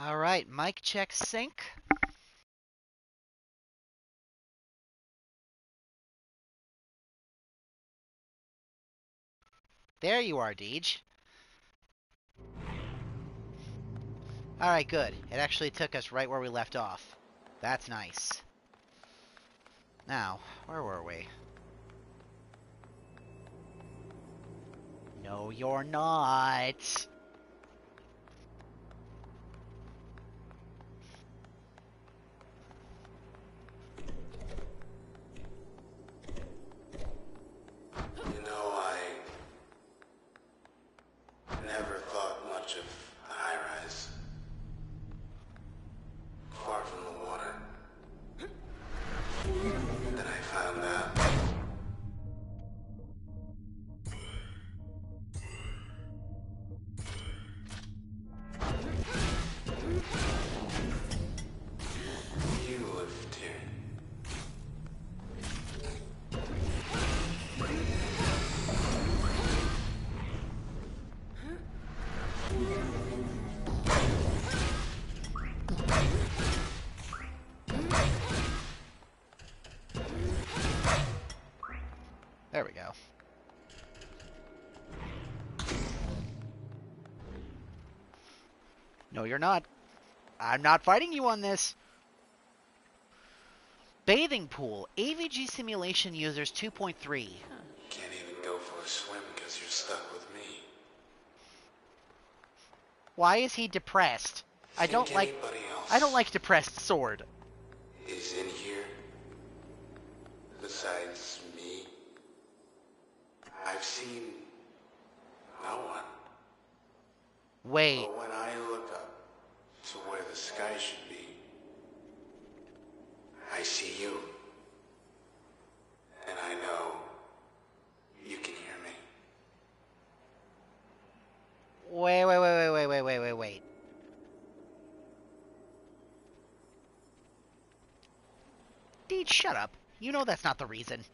Alright, mic check sync. There you are, Deej. Alright, good. It actually took us right where we left off. That's nice. Now, where were we? No, you're not. You know, I never thought much of a high-rise. Far from the water. Then I found out. You lived here. There we go. No, you're not. I'm not fighting you on this. Bathing pool. AVG simulation users 2.3. Can't even go for a swim because you're stuck with me. Why is he depressed? I don't like depressed sword. Is in here besides me. I've seen no one. Wait. But when I look up to where the sky should be, I see you. And I know you can hear me. Wait. Deej, shut up. You know that's not the reason.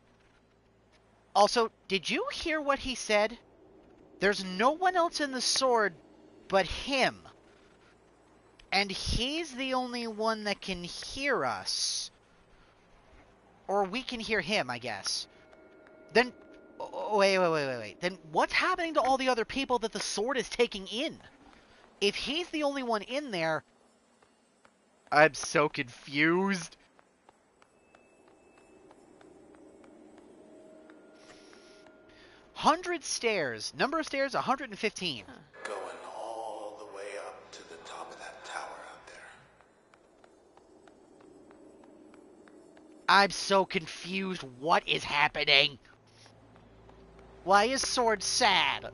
Also, did you hear what he said? There's no one else in the sword but him. And he's the only one that can hear us. Or we can hear him, I guess. Then, wait. Then what's happening to all the other people that the sword is taking in? If he's the only one in there... I'm so confused. Number of stairs, 115. Going all the way up to the top of that tower out there. I'm so confused. What is happening? Why is Sword sad?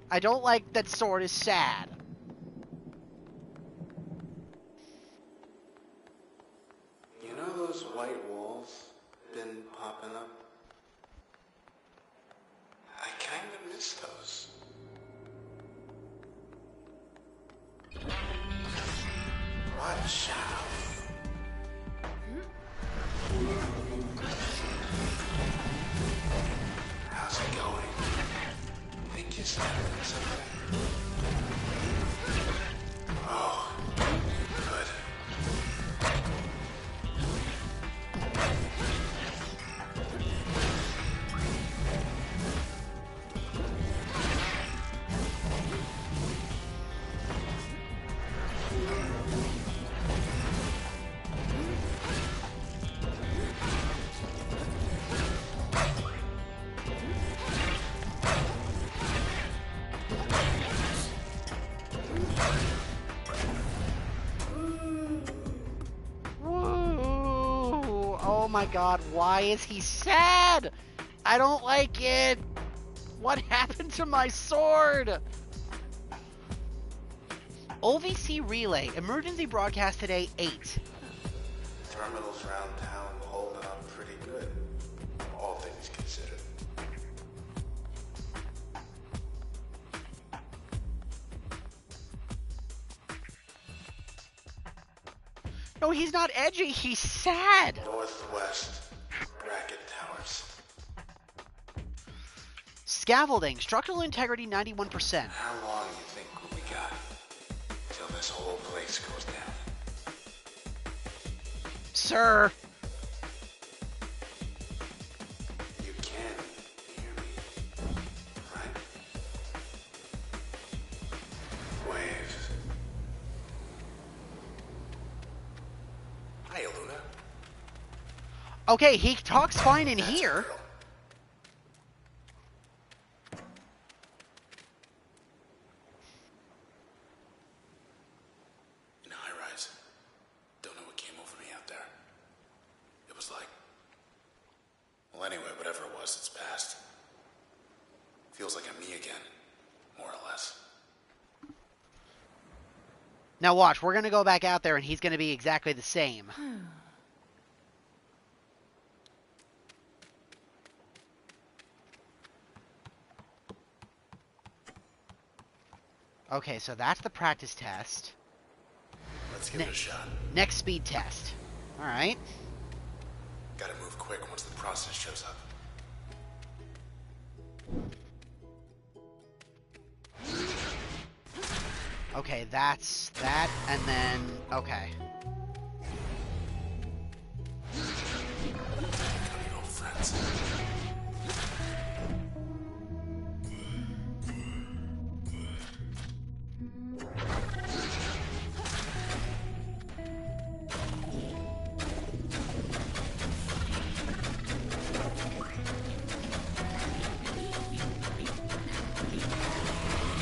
I don't like that Sword is sad. You know those white walls been popping up? I kind of miss those. Watch out. How's it going? Think you started something? Oh, good. Woo! Oh my god, why is he sad? I don't like it. What happened to my sword? OVC Relay, emergency broadcast today, 8. Terminals around town holding up pretty good, all things considered. No, he's not edgy, he's sad. Northwest, Racket Towers. Scaffolding, structural integrity 91%. How long do you think we got till this whole place this goes down. Sir! You can hear me, right? Waves. Hi, Luna. Okay, he talks fine in That's here. a girl. In a high-rise. Don't know what came over me out there. It was like... Well, anyway, whatever it was, it's past. Feels like I'm me again. More or less. Now watch, we're gonna go back out there and he's gonna be exactly the same. Okay, so that's the practice test. Let's give it a shot. Next speed test. Alright. Gotta move quick once the process shows up. Okay, that's that, and then... Okay. Coming home, friends.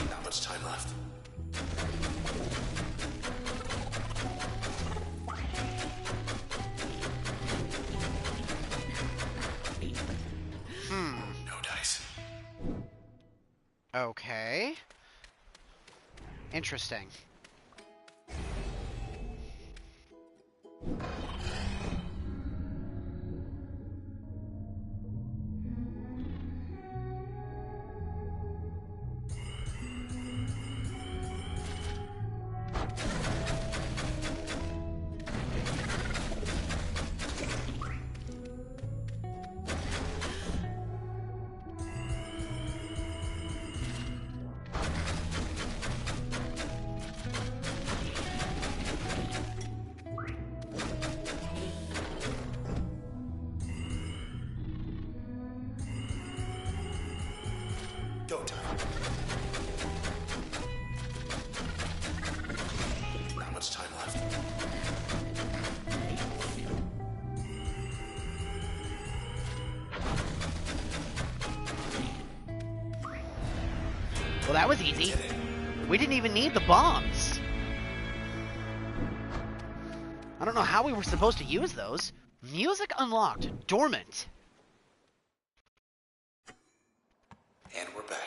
Not much time left. No dice. Okay. Interesting. Go time. Not much time left. Well, that was easy. We didn't even need the bombs. I don't know how we were supposed to use those. Music unlocked. Dormant. And we're back.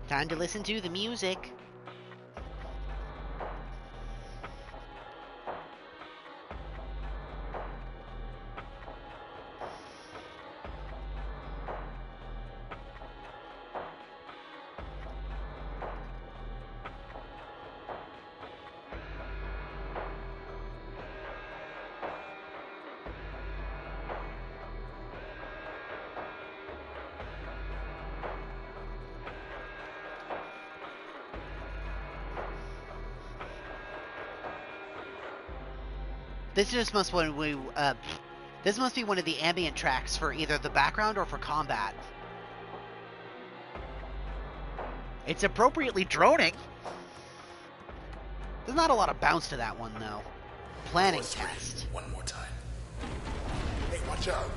Time to listen to the music. This must be one of the ambient tracks for either the background or for combat. It's appropriately droning. There's not a lot of bounce to that one, though. Planning test. One more time. Hey, watch out.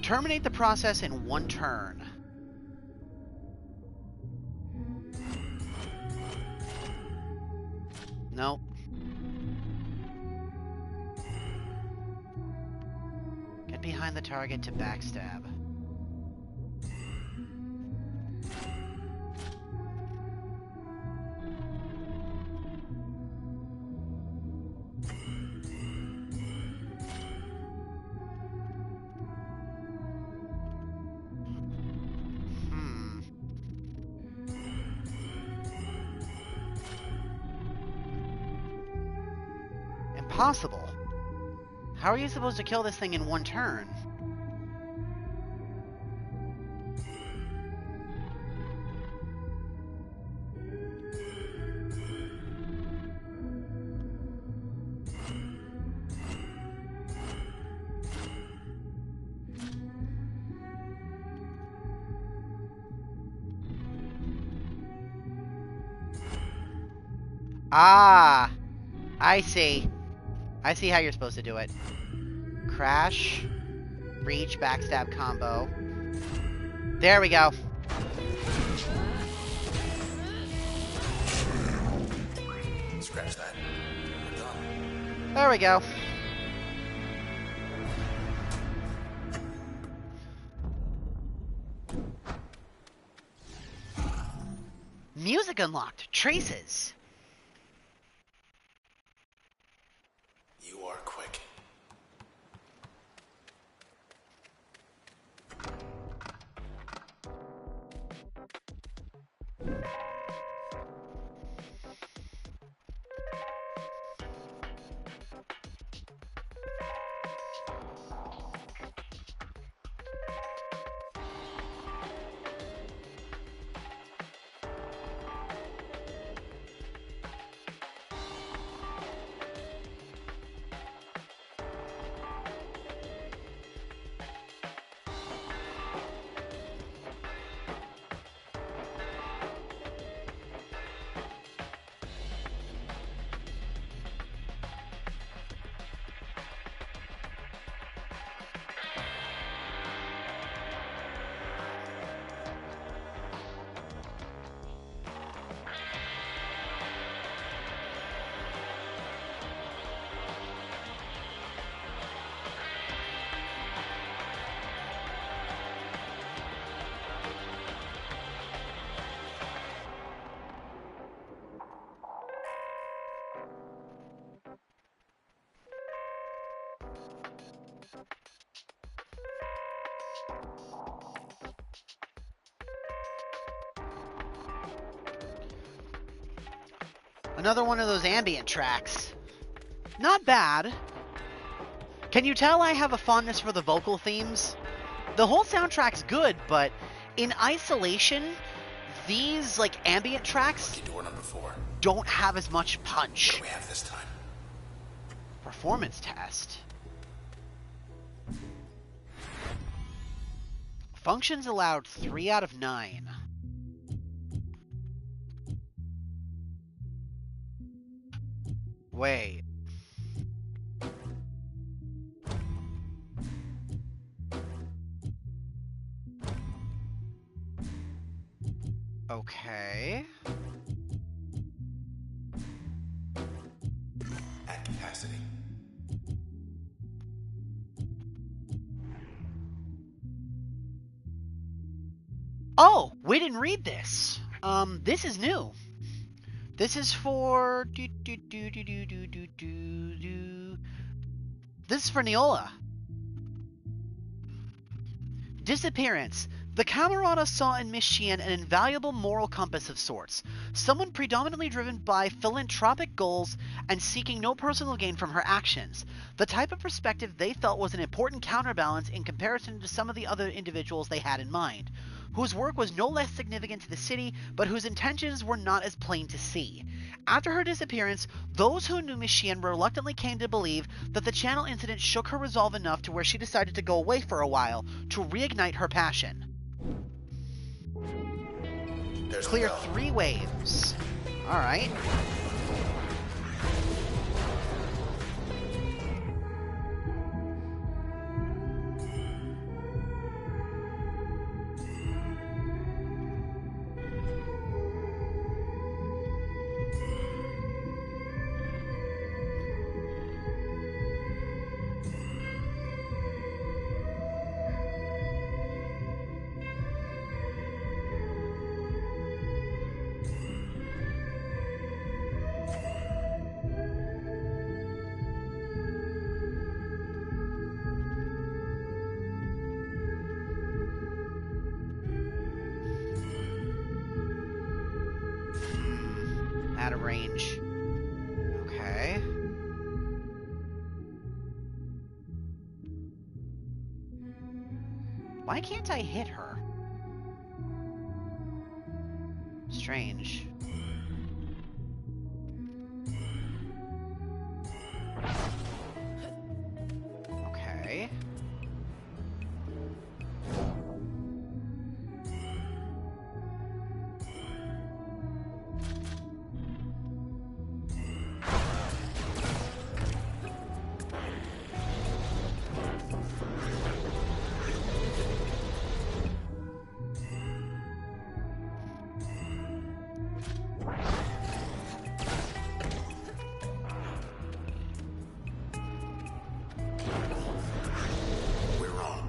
Terminate the process in one turn. Nope. Get behind the target to backstab. impossible. How are you supposed to kill this thing in one turn? Ah, I see. I see how you're supposed to do it. Crash, reach, backstab combo. There we go. Scratch that. We're done. There we go. Music unlocked. Traces. You are quick. Another one of those ambient tracks. Not bad. Can you tell I have a fondness for the vocal themes? The whole soundtrack's good, but in isolation, these like ambient tracks Lucky door number 4. don't have as much What punch. do we have this time? Performance test. Functions allowed 3 out of 9. Wait. Okay. At capacity. Oh, we didn't read this. This is new. This is for This is for Neola. Disappearance. The Camerata saw in Miss Sheehan an invaluable moral compass of sorts, someone predominantly driven by philanthropic goals and seeking no personal gain from her actions, the type of perspective they felt was an important counterbalance in comparison to some of the other individuals they had in mind, whose work was no less significant to the city, but whose intentions were not as plain to see. After her disappearance, those who knew Miss Sheehan reluctantly came to believe that the channel incident shook her resolve enough to where she decided to go away for a while to reignite her passion. There's Clear the bell. 3 waves. Alright. Out of range. Okay. Why can't I hit her? Strange. Okay. We're wrong.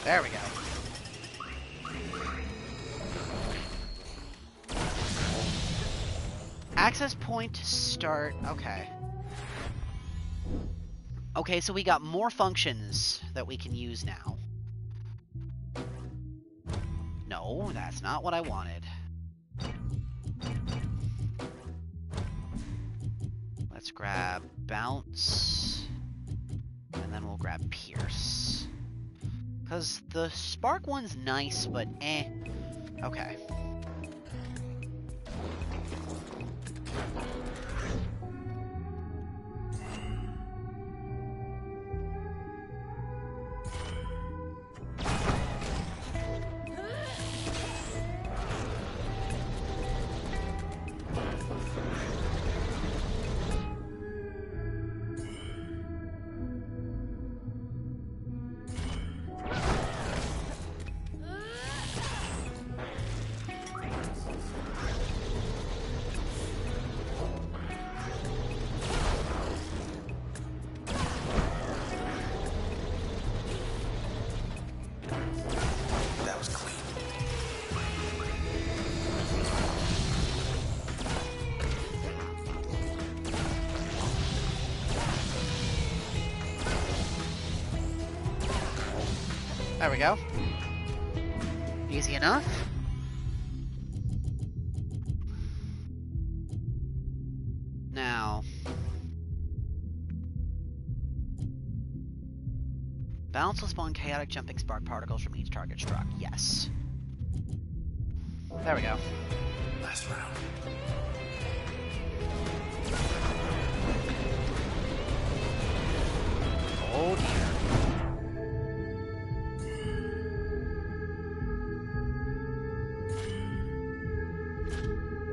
There we go. Access point to start. Okay. Okay, so we got more functions that we can use now. No, that's not what I wanted. Let's grab bounce, and then we'll grab pierce. Because the spark one's nice, but eh. Okay. That was clean. There we go. Easy enough. Now, bounce will spawn chaotic jumping spark particles from each target struck. Yes. There we go. Last round. Oh dear.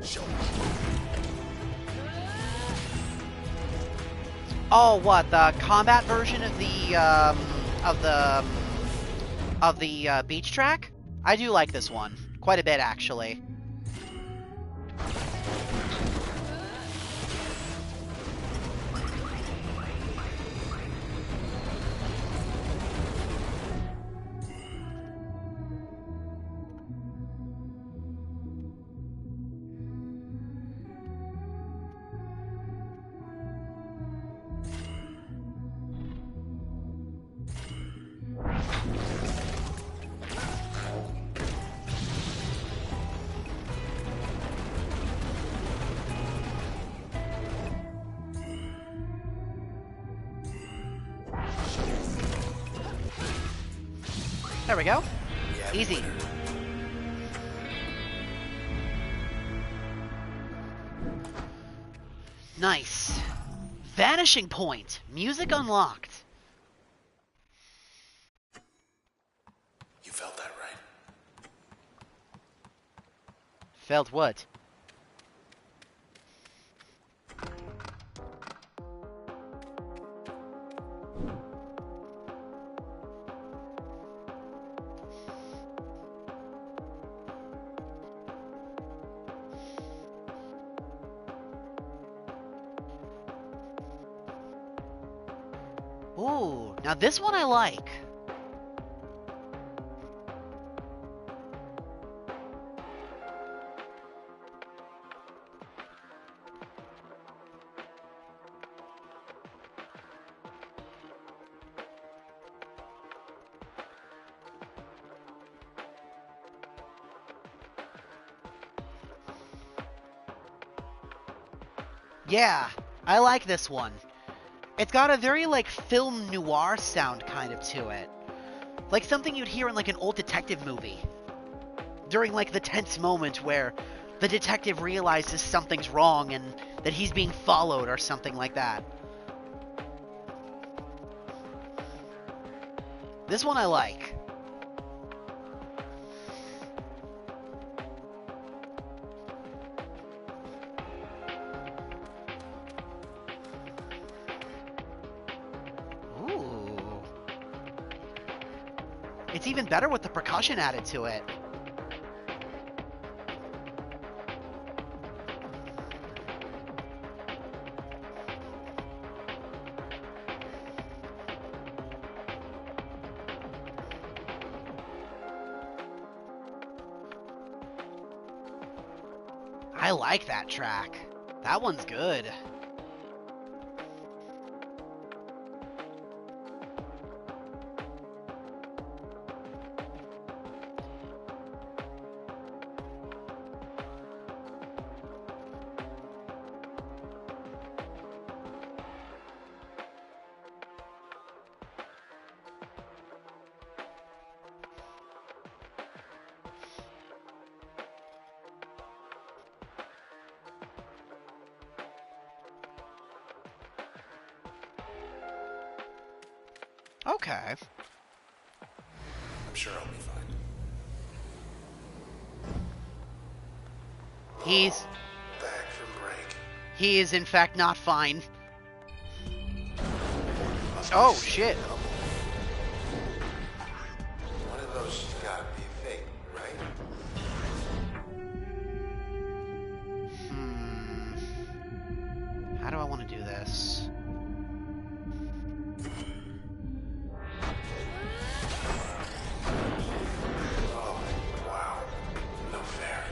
Show me. Oh, what, the combat version of the beach track? I do like this one quite a bit, actually. There we go. Yeah, Easy. winner. Nice. Vanishing point. Music unlocked. You felt that, right? Felt what? Ooh, now this one I like. Yeah, I like this one. It's got a very, like, film noir sound kind of to it. Like something you'd hear in, like, an old detective movie. During, like, the tense moment where the detective realizes something's wrong and that he's being followed or something like that. This one I like. Ooh. It's even better with the percussion added to it. I like that track. That one's good. Okay. I'm sure I'll be fine. He's... Back from break. He is in fact not fine. Must Oh, be shit. a couple. One of those has gotta be fake, right? How do I want to do this? Oh, wow. No fair.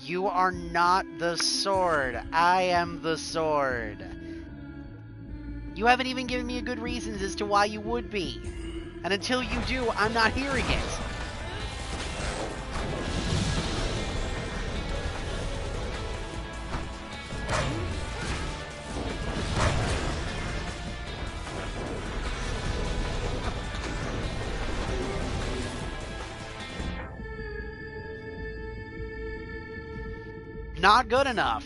You are not the sword. I am the sword. You haven't even given me a good reasons as to why you would be. And until you do, I'm not hearing it. Not good enough.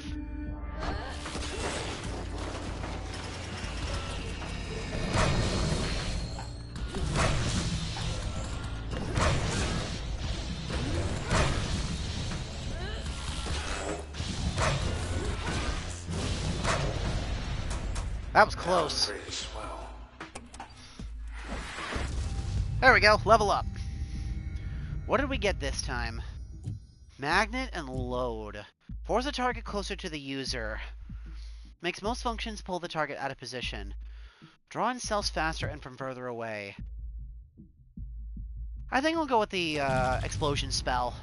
That was close. Pretty swell. There we go, level up. What did we get this time? Magnet and load. Force the target closer to the user. Makes most functions pull the target out of position. Draw in cells faster and from further away. I think I'll go with the explosion spell.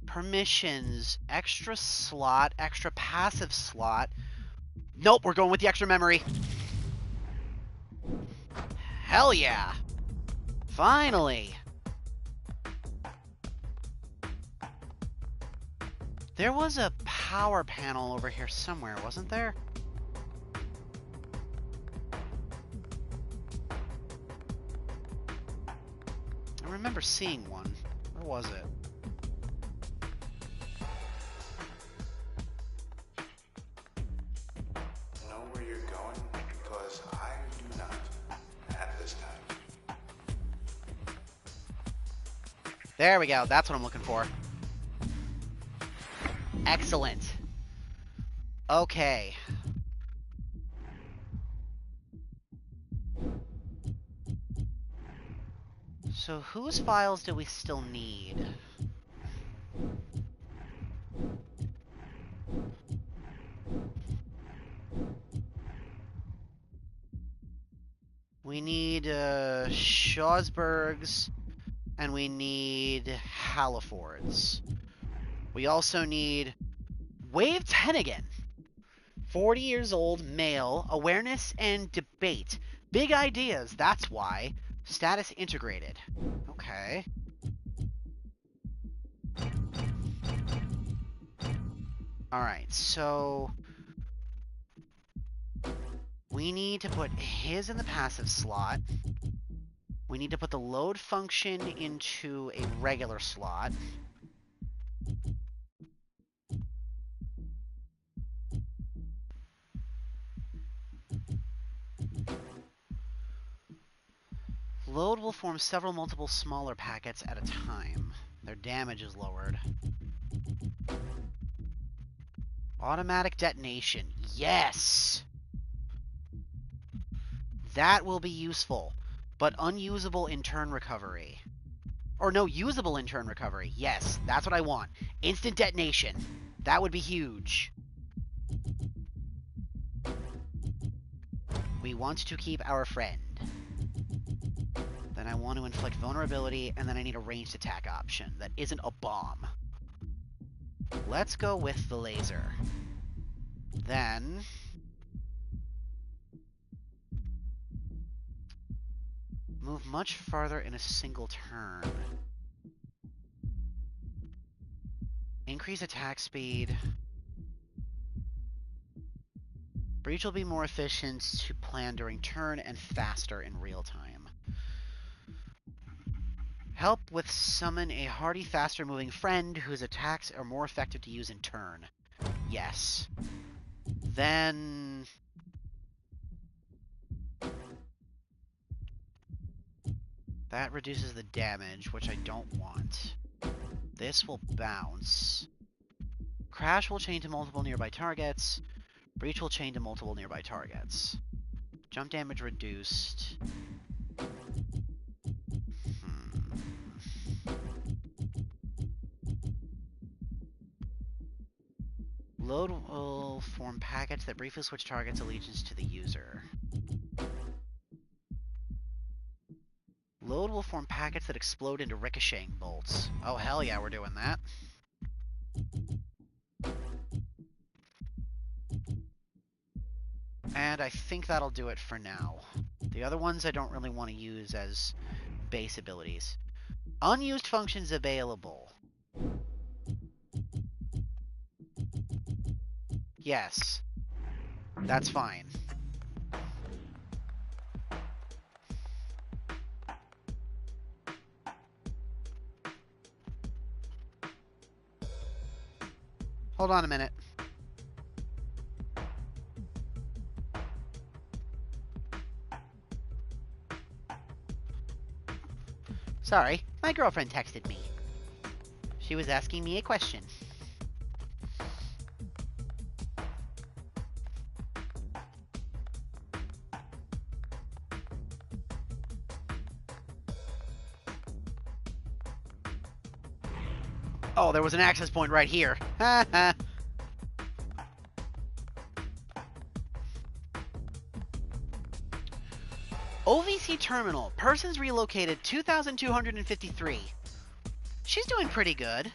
Permissions. Extra slot. Extra passive slot. Nope, we're going with the extra memory. Hell yeah. Finally. There was a power panel over here somewhere, wasn't there? I remember seeing one. Where was it? Know where you're going? Because I do not. At this There we go. That's what I'm looking for. Excellent. Okay. So whose files do we still need? We need Shawsburg's, and we need Halliford's. We also need Wave 10 again. 40 years old, male, awareness and debate. Big ideas, that's why. Status integrated. Okay. Alright, so we need to put his in the passive slot. We need to put the load function into a regular slot. Load will form several multiple smaller packets at a time. Their damage is lowered. Automatic detonation. Yes! That will be useful, but unusable in turn recovery. Or no, usable in turn recovery. Yes, that's what I want. Instant detonation. That would be huge. We want to keep our friend. Then I want to inflict vulnerability, and then I need a ranged attack option that isn't a bomb. Let's go with the laser. Then move much farther in a single turn. Increase attack speed. Breach will be more efficient to plan during turn and faster in real time. Help with summon a hardy, faster moving friend whose attacks are more effective to use in turn. Yes. Then that reduces the damage, which I don't want. This will bounce. Crash will chain to multiple nearby targets. Breach will chain to multiple nearby targets. Jump damage reduced. Load will form packets that briefly switch targets' allegiance to the user. Load will form packets that explode into ricocheting bolts. Oh, hell yeah, we're doing that. And I think that'll do it for now. The other ones I don't really want to use as base abilities. Unused functions available. Yes. That's fine. Hold on a minute. Sorry, my girlfriend texted me. She was asking me a question. Oh, there was an access point right here. Ha ha. OVC Terminal. Persons relocated 2,253. She's doing pretty good.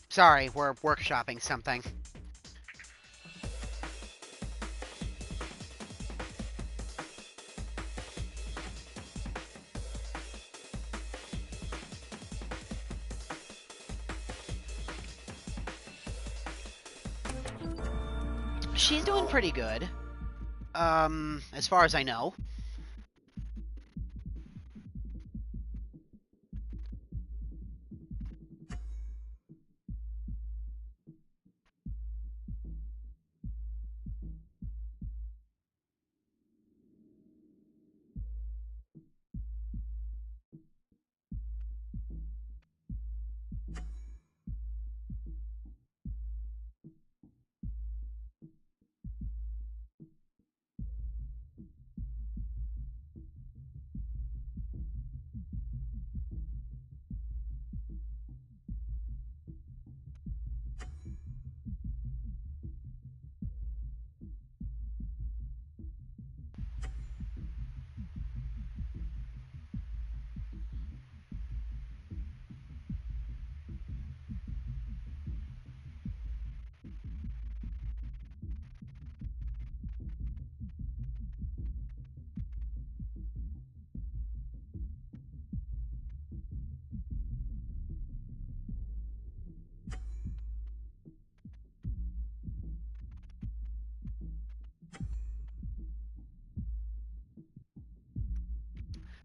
Sorry, we're workshopping something. She's doing pretty good. As far as I know.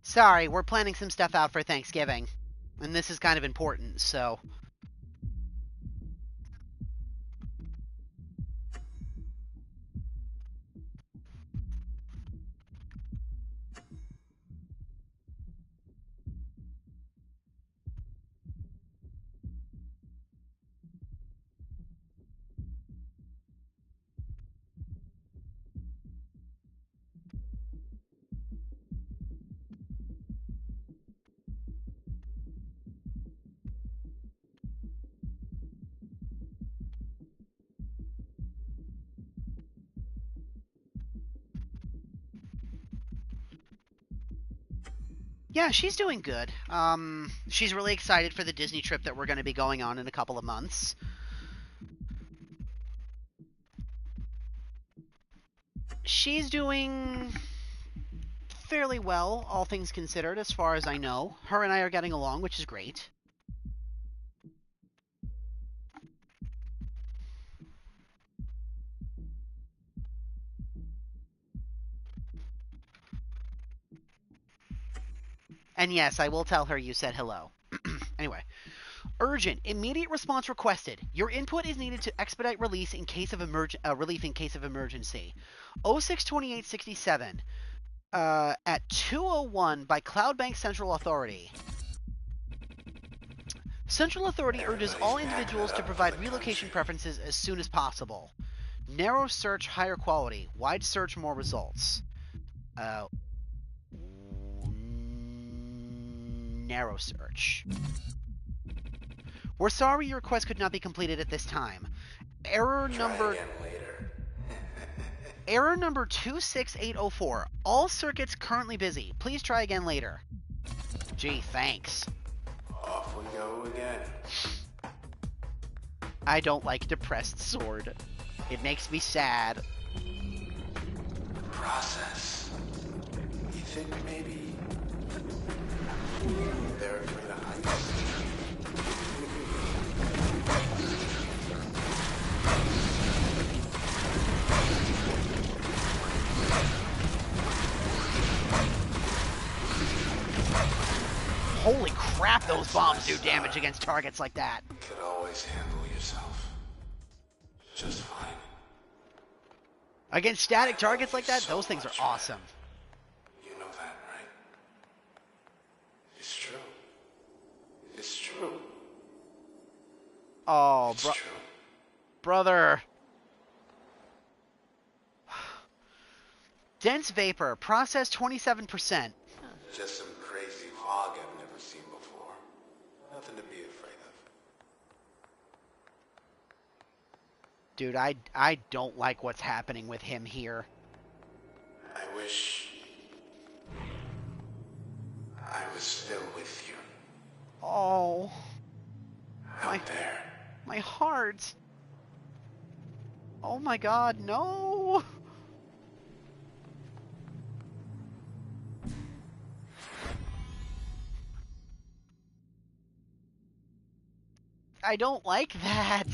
Sorry, we're planning some stuff out for Thanksgiving. And this is kind of important, so... Yeah, she's doing good. She's really excited for the Disney trip that we're going to be going on in a couple of months. She's doing fairly well, all things considered, as far as I know. Her and I are getting along, which is great. And yes, I will tell her you said hello. Anyway. Urgent. Immediate response requested. Your input is needed to expedite release in case of relief in case of emergency. 062867 at 2:01 by Cloudbank Central Authority. Central Authority urges all individuals to provide relocation preferences as soon as possible. Narrow search, higher quality. Wide search, more results. Narrow search. We're sorry your request could not be completed at this time. Error number 26804. All circuits currently busy. Please try again later. Gee, thanks. Off we go again. I don't like depressed sword. It makes me sad. Process. You think maybe they're afraid of heights? Holy crap, those bombs do damage against targets like that. You could always handle yourself just fine. Against static targets like that, those things are awesome. You know that, right? It's true. It's true. Oh, It's true. brother. Dense vapor, process 27%. Just some crazy fog I've never seen before. Nothing to be afraid of. Dude, I don't like what's happening with him here. I wish I was still with you. Oh, Out there. my heart. Oh my god, no. I don't like that.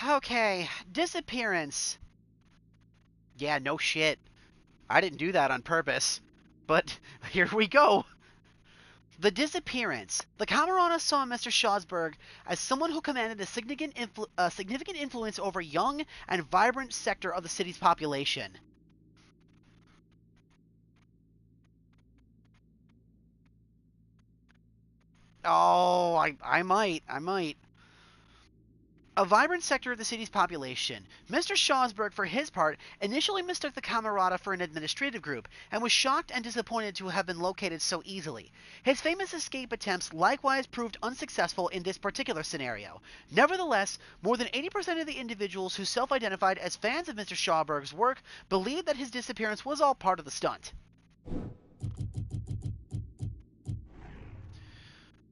Okay, disappearance. Yeah, no shit. I didn't do that on purpose. But here we go. The disappearance. The Camerata saw Mr. Schosberg as someone who commanded a significant influence over a young and vibrant sector of the city's population. Oh, I might. A vibrant sector of the city's population. Mr. Schosberg, for his part, initially mistook the Camerata for an administrative group, and was shocked and disappointed to have been located so easily. His famous escape attempts likewise proved unsuccessful in this particular scenario. Nevertheless, more than 80% of the individuals who self-identified as fans of Mr. Schosberg's work believed that his disappearance was all part of the stunt.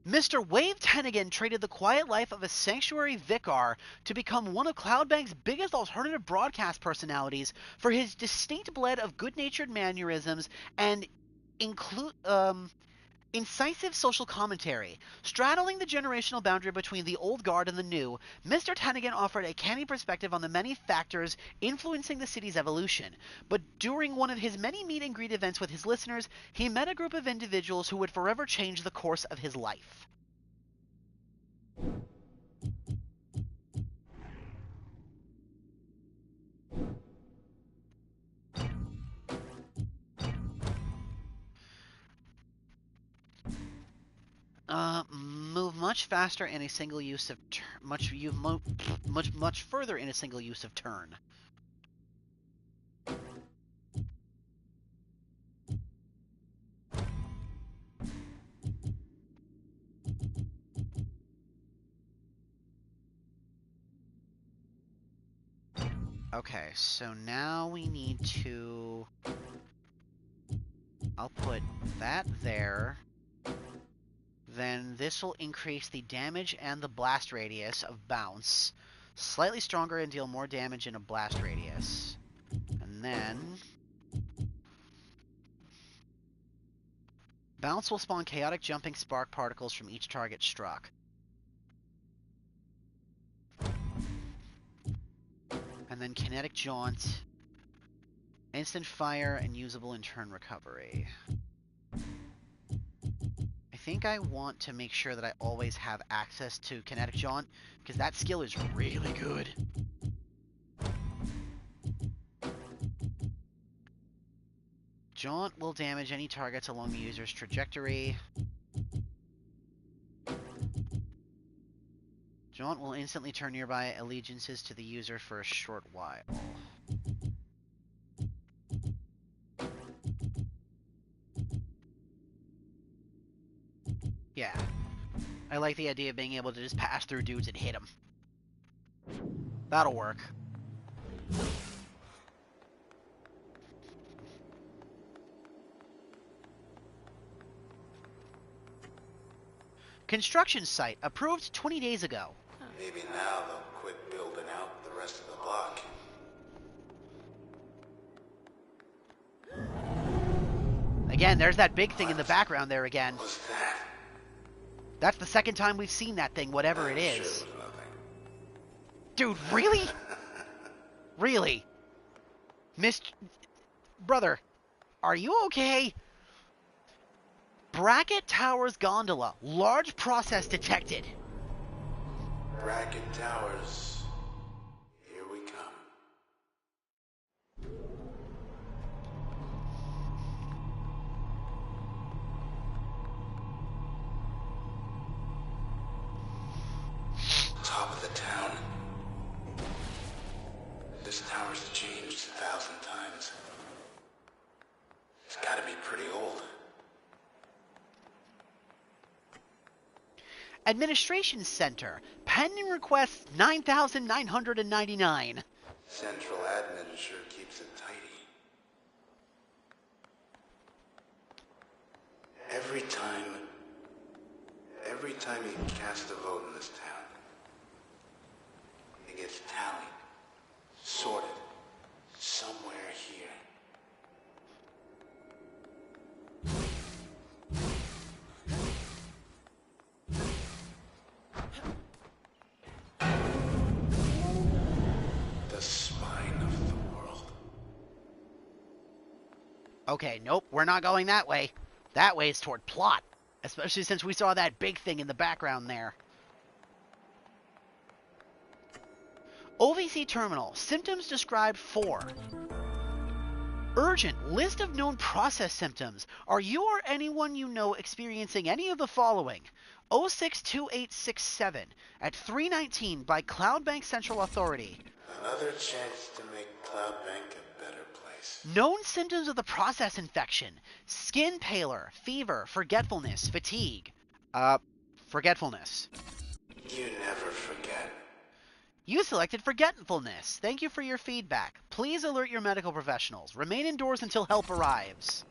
Mr. Wave Tennigan traded the quiet life of a sanctuary vicar to become one of Cloudbank's biggest alternative broadcast personalities for his distinct blend of good-natured mannerisms and incisive social commentary. Straddling the generational boundary between the old guard and the new, Mr. Tennigan offered a canny perspective on the many factors influencing the city's evolution. But during one of his many meet and greet events with his listeners, he met a group of individuals who would forever change the course of his life. Move much faster in a single use of much further in a single use of turn. Okay, so now we need to... I'll put that there. Then this will increase the damage and the blast radius of bounce. Slightly stronger and deal more damage in a blast radius. And then... bounce will spawn chaotic jumping spark particles from each target struck. And then kinetic jaunt. Instant fire and usable in turn recovery. I think I want to make sure that I always have access to kinetic jaunt, because that skill is really good. Jaunt will damage any targets along the user's trajectory. Jaunt will instantly turn nearby allegiances to the user for a short while. Yeah. I like the idea of being able to just pass through dudes and hit them. That'll work. Construction site approved 20 days ago. Maybe now they'll quit building out the rest of the block. Again, there's that big thing in the background there again. What was that? That's the second time we've seen that thing, whatever it is. Sure it was nothing. Dude, really? Really? Brother, are you okay? Bracket Towers gondola. Large process detected. Bracket Towers. Here we come. Top of the town. This tower's changed 1,000 times. It's gotta be pretty old. Administration Center. Pending requests 9,999. Central admin sure keeps it tidy. Every time you cast a vote in this town, it gets tallied, sorted, somewhere here. Okay, nope, we're not going that way. That way is toward plot. Especially since we saw that big thing in the background there. OVC terminal. Symptoms described 4. Urgent. List of known process symptoms. Are you or anyone you know experiencing any of the following? 062867 at 319 by Cloudbank Central Authority. Another chance to make Cloudbank a better place. Known symptoms of the process infection. Skin pallor, fever, forgetfulness, fatigue. Forgetfulness. You never forget. You selected forgetfulness. Thank you for your feedback. Please alert your medical professionals. Remain indoors until help arrives.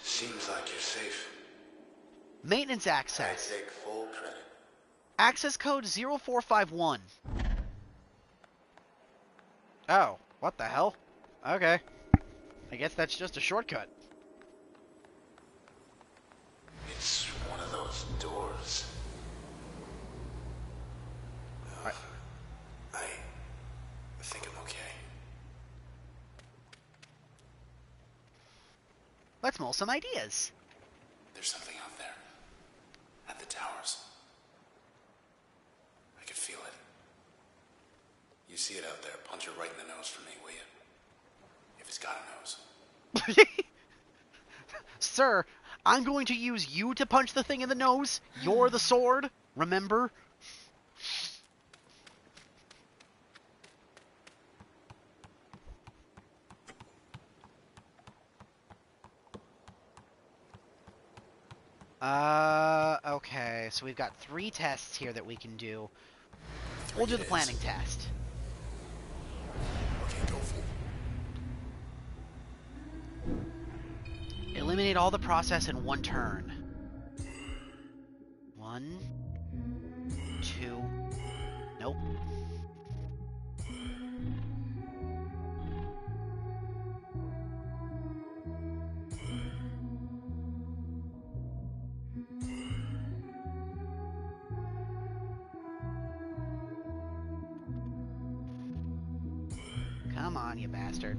Seems like you're safe. Maintenance access. I take full credit. Access code 0451. Oh, what the hell? Okay. I guess that's just a shortcut. It's one of those doors. I think I'm okay. Let's mull some ideas. There's something out there. At the towers. I can feel it. You see it out there, punch it right in the nose for me, will you? If it's got a nose. Sir, I'm going to use you to punch the thing in the nose. You're the sword, remember? Okay, so we've got 3 tests here that we can do. We'll do the planning test. Okay, go for it. Eliminate all the process in 1 turn. 1, 2, nope. Come on, you bastard.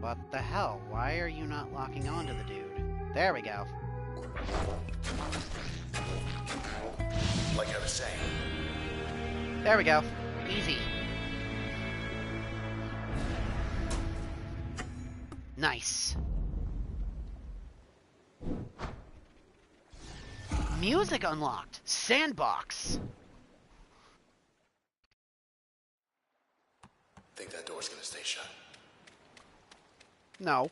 What the hell? Why are you not locking onto the dude? There we go. Like I was saying. There we go. Easy. Nice. Music unlocked. Sandbox. Think that door's gonna stay shut. No.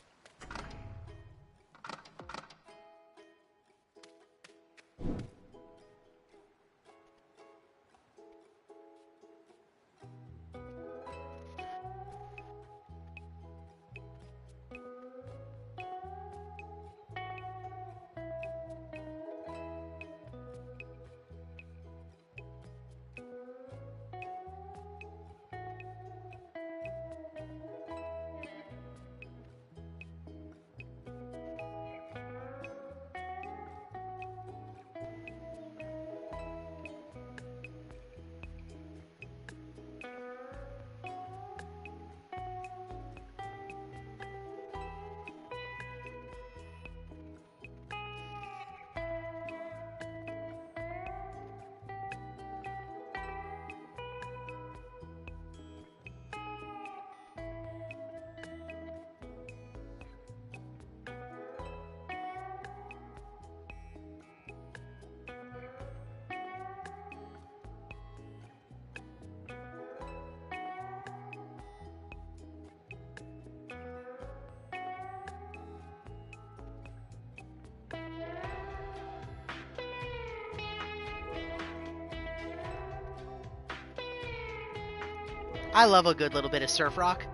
I love a good little bit of surf rock.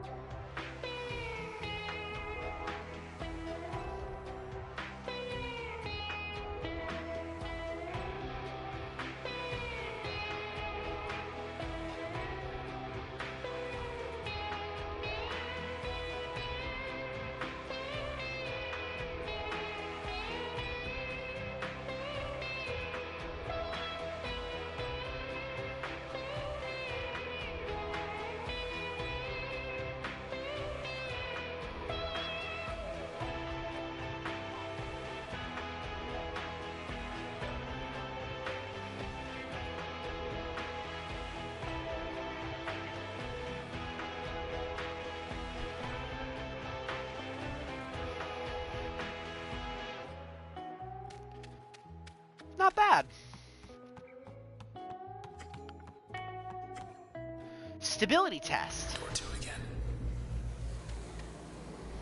Stability test. Or do it again.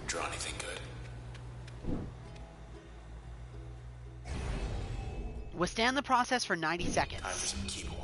Draw anything good? Withstand the process for 90 seconds. Time for some keep away.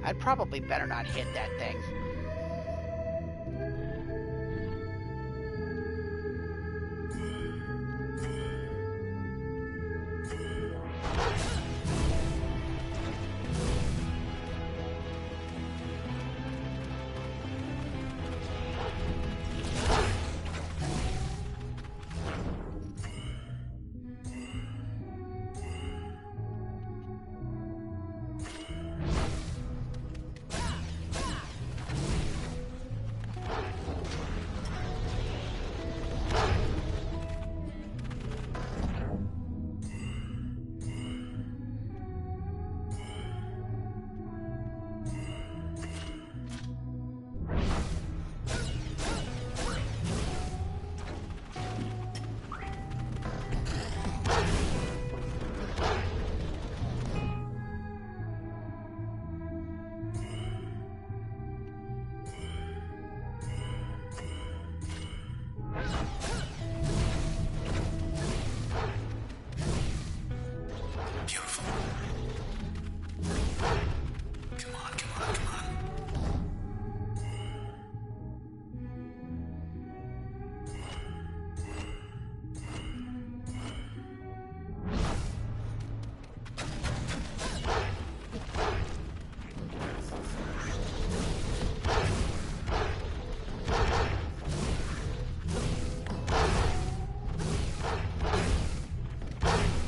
I'd probably better not hit that thing.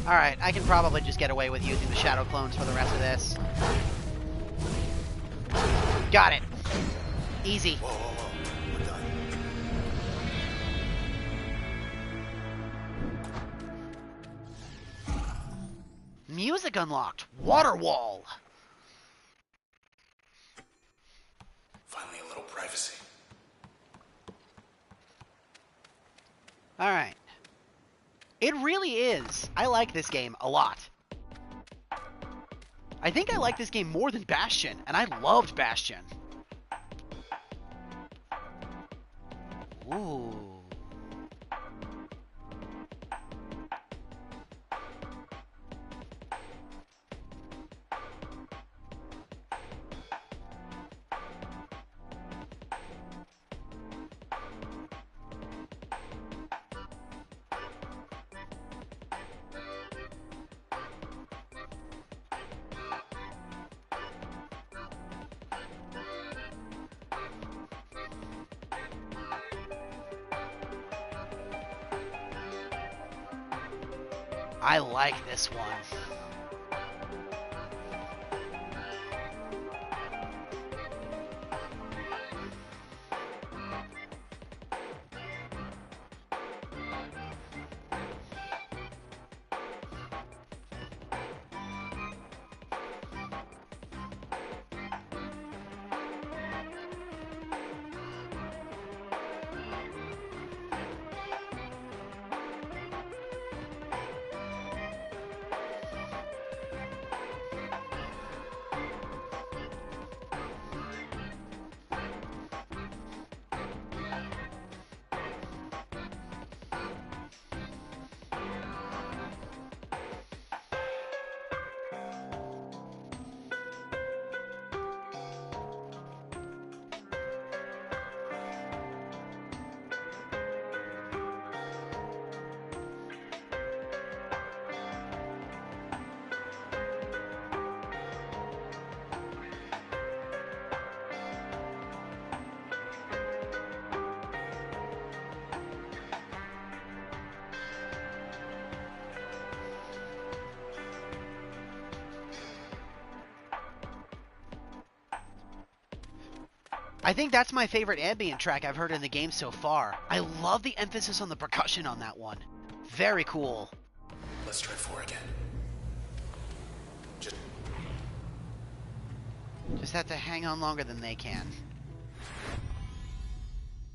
Alright, I can probably just get away with using the shadow clones for the rest of this. Got it. Easy. Whoa, whoa, whoa. We're done. Music unlocked. Water wall. Finally, a little privacy. Alright. It really is. I like this game a lot. I think I like this game more than Bastion, and I loved Bastion. Ooh. I like this one. I think that's my favorite ambient track I've heard in the game so far. I love the emphasis on the percussion on that one. Very cool. Let's try 4 again. Just have to hang on longer than they can.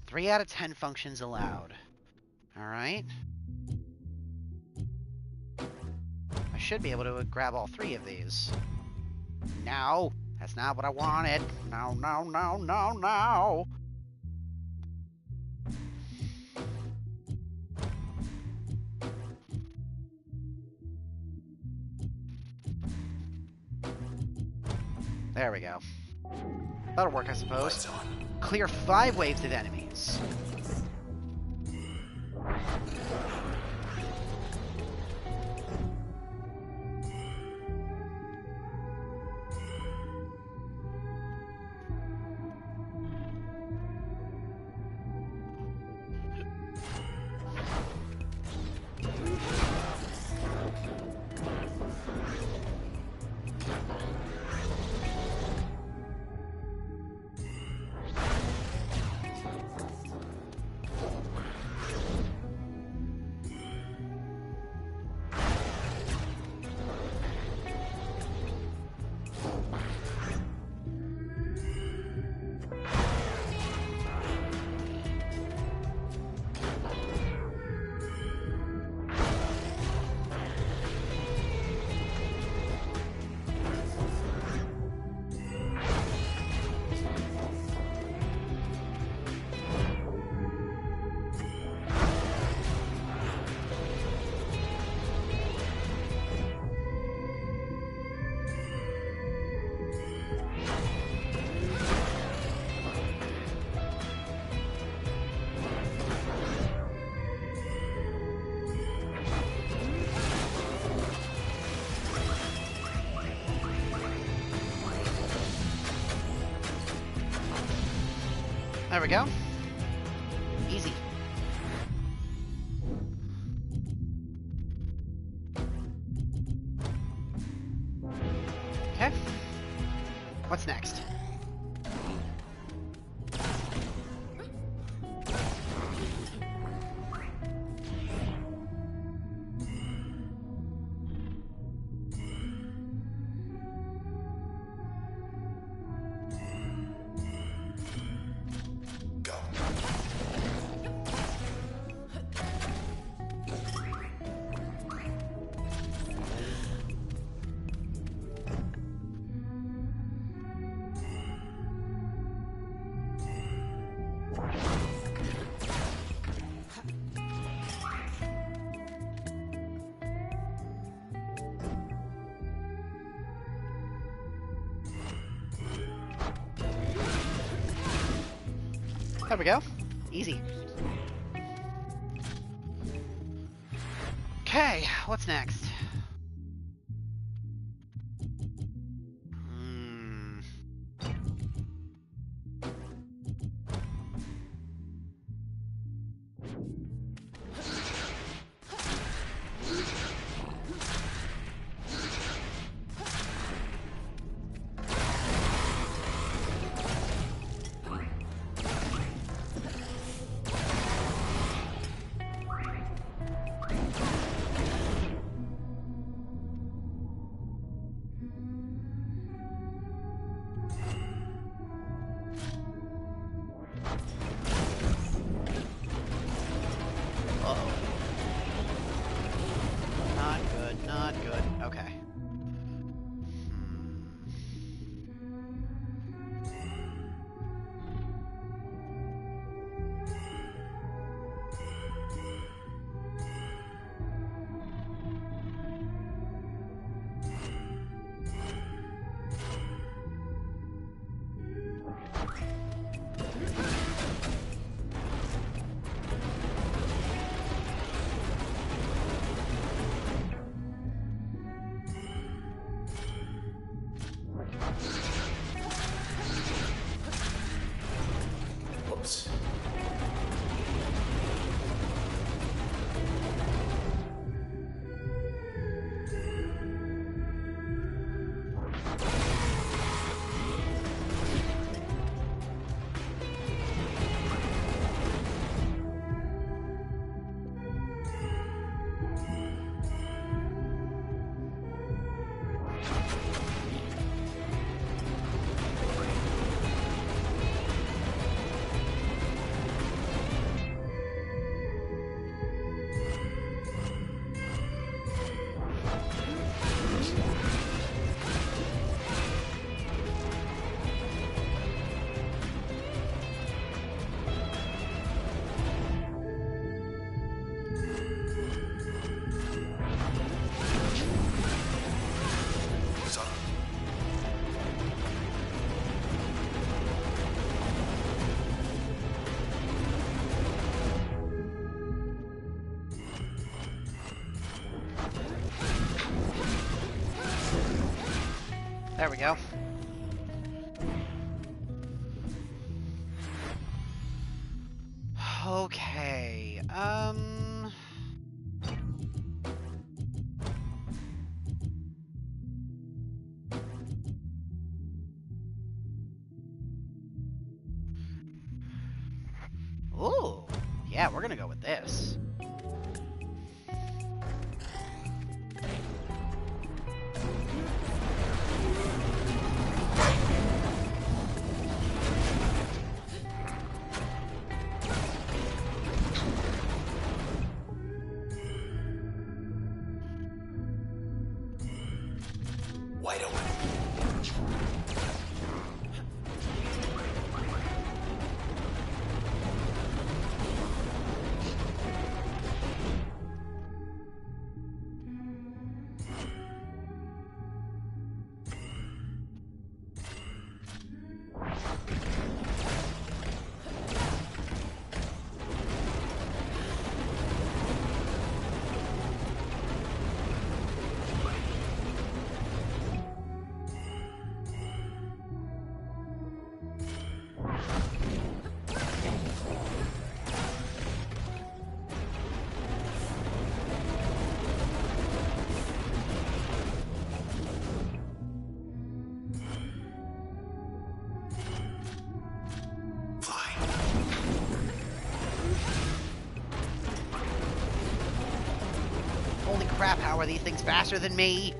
3 out of 10 functions allowed. Alright. I should be able to grab all 3 of these. No, that's not what I wanted. No, no, no, no, no. There we go. That'll work, I suppose. Lights on. Clear 5 waves of enemies. There we go. Easy. Okay. What's next? Go. There we go. Easy. Okay, what's next? There we go. Okay, ooh, yeah, we're gonna go with this. Wide open. Holy crap, how are these things faster than me?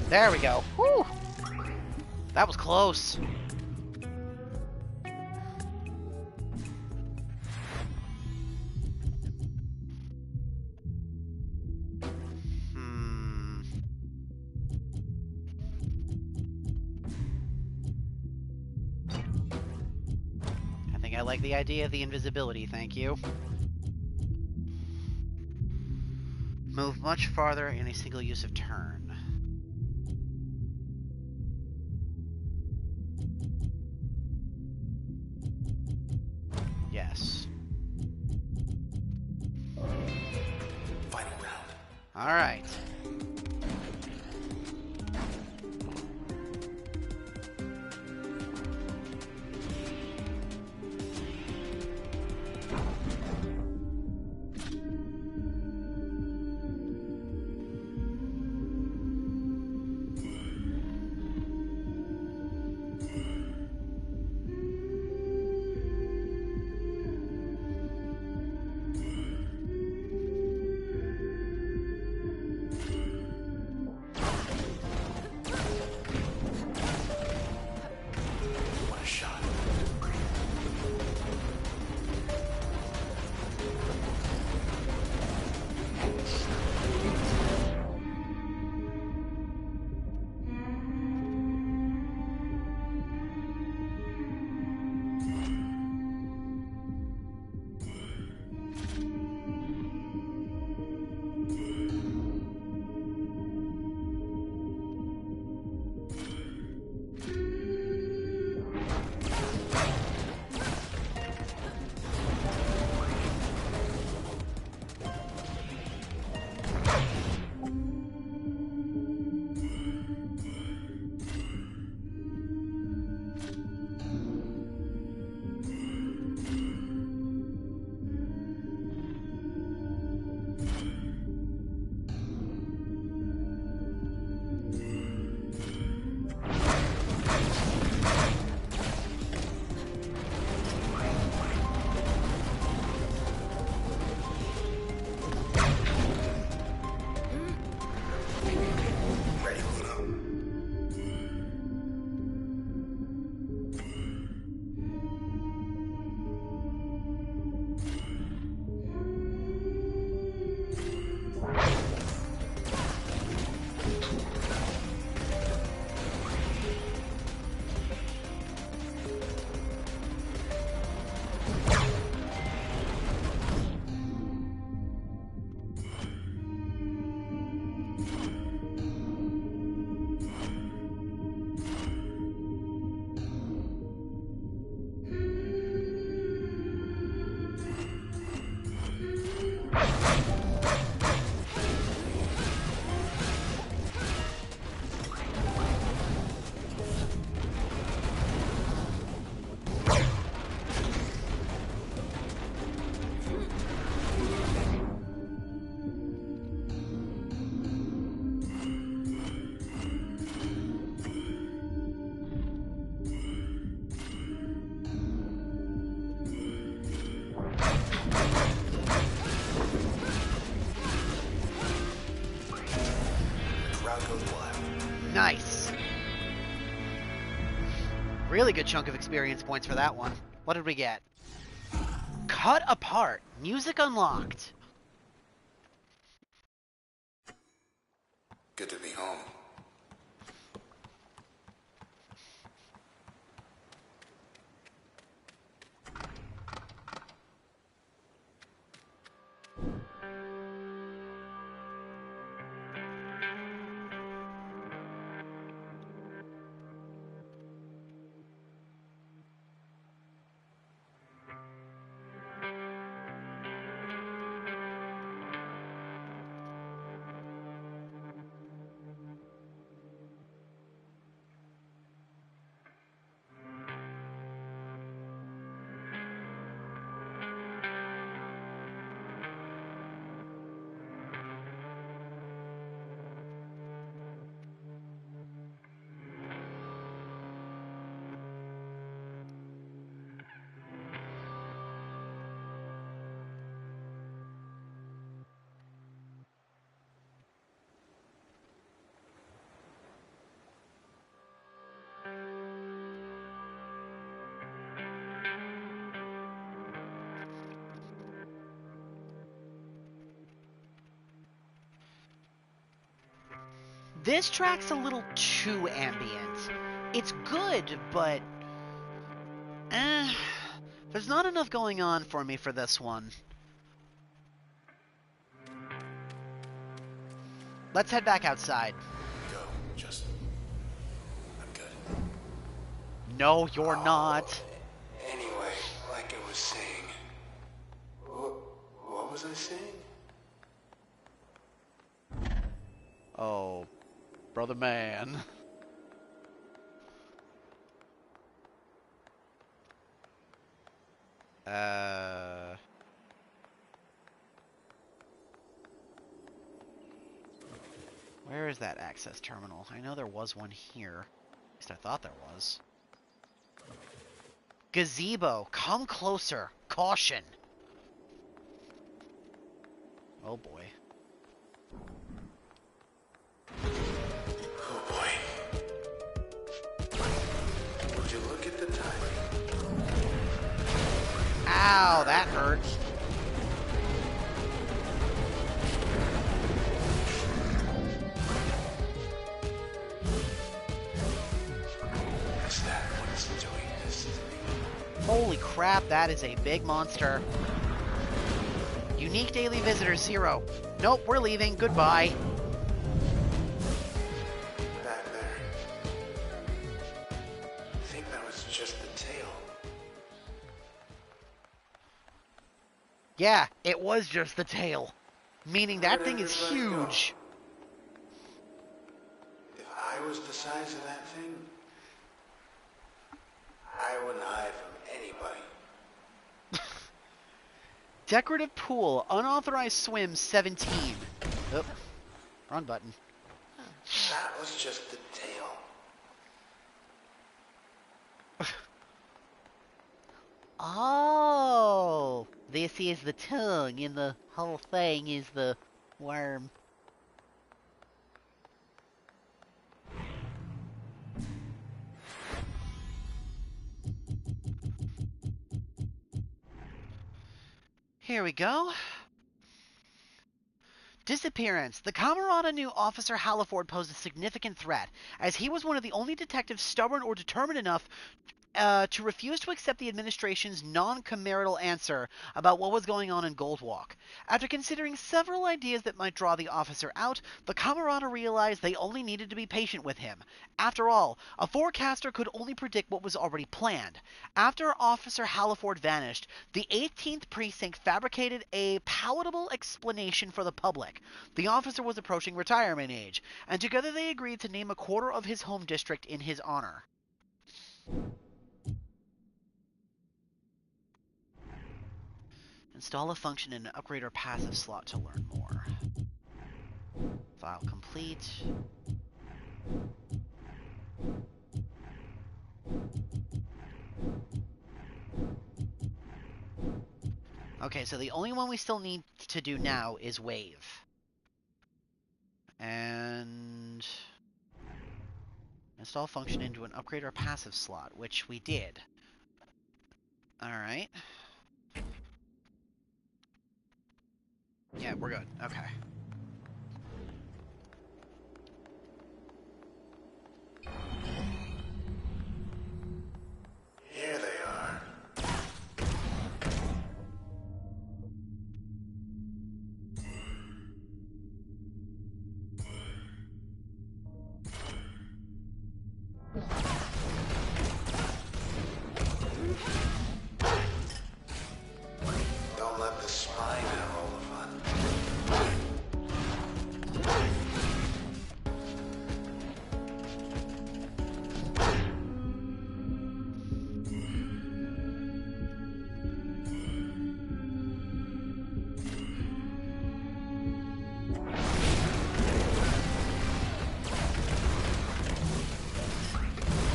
There we go. Whew! That was close. I think I like the idea of the invisibility, thank you. Move much farther in a single use of turn. Yes. Final round. Alright. Nice. Really good chunk of experience points for that one. What did we get? Cut apart. Music unlocked. Good to be home. This track's a little too ambient. It's good, but there's not enough going on for me for this one. Let's head back outside. Go. Just... I'm good. No, you're not. Anyway, like I was saying... What was I saying? Oh, brother man. Where is that access terminal? I know there was one here. At least I thought there was. Gazebo, come closer. Caution. Oh boy. Oh boy. Would you look at the time? Ow, that hurt. Is that what's doing this to me? Holy crap, that is a big monster. Unique daily visitor 0. Nope, we're leaving. Goodbye. Back there. I think that was just the tail. Yeah, it was just the tail. Meaning that thing is huge. If I was the size of that thing, I wouldn't hide from anybody. Decorative pool, unauthorized swim 17. Oh, wrong button. That was just the tail. Oh, this is the tongue and the whole thing is the worm. Here we go. Disappearance. The Camerata knew Officer Halliford posed a significant threat, as he was one of the only detectives stubborn or determined enough to refuse to accept the administration's non-committal answer about what was going on in Goldwalk. After considering several ideas that might draw the officer out, the Camerata realized they only needed to be patient with him. After all, a forecaster could only predict what was already planned. After Officer Halliford vanished, the 18th Precinct fabricated a palatable explanation for the public. The officer was approaching retirement age, and together they agreed to name a quarter of his home district in his honor. Install a function in an upgrade or passive slot to learn more. File complete. Okay, so the only one we still need to do now is wave. And install function into an upgrade or passive slot, which we did. Alright. Yeah, we're good. Okay. Here they are. Don't let the spine have all the fun.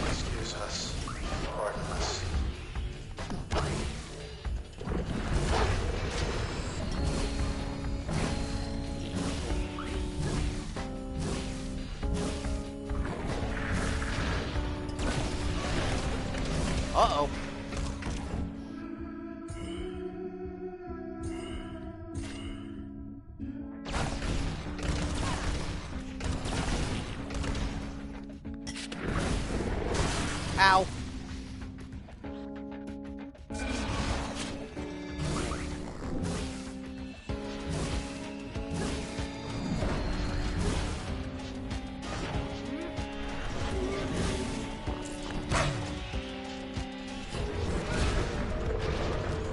Excuse us. Pardon us. Uh-oh. Ow.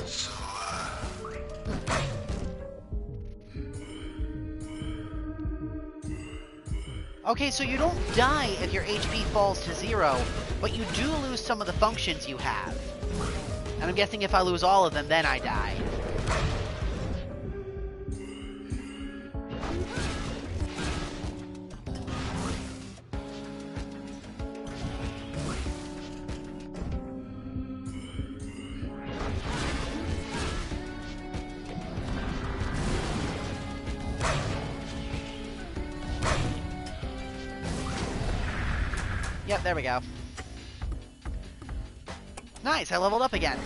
So, Okay, so you don't die if your HP falls to 0, but you do lose some of the functions you have. And I'm guessing if I lose all of them, then I die. Yep, there we go. Nice, I leveled up again.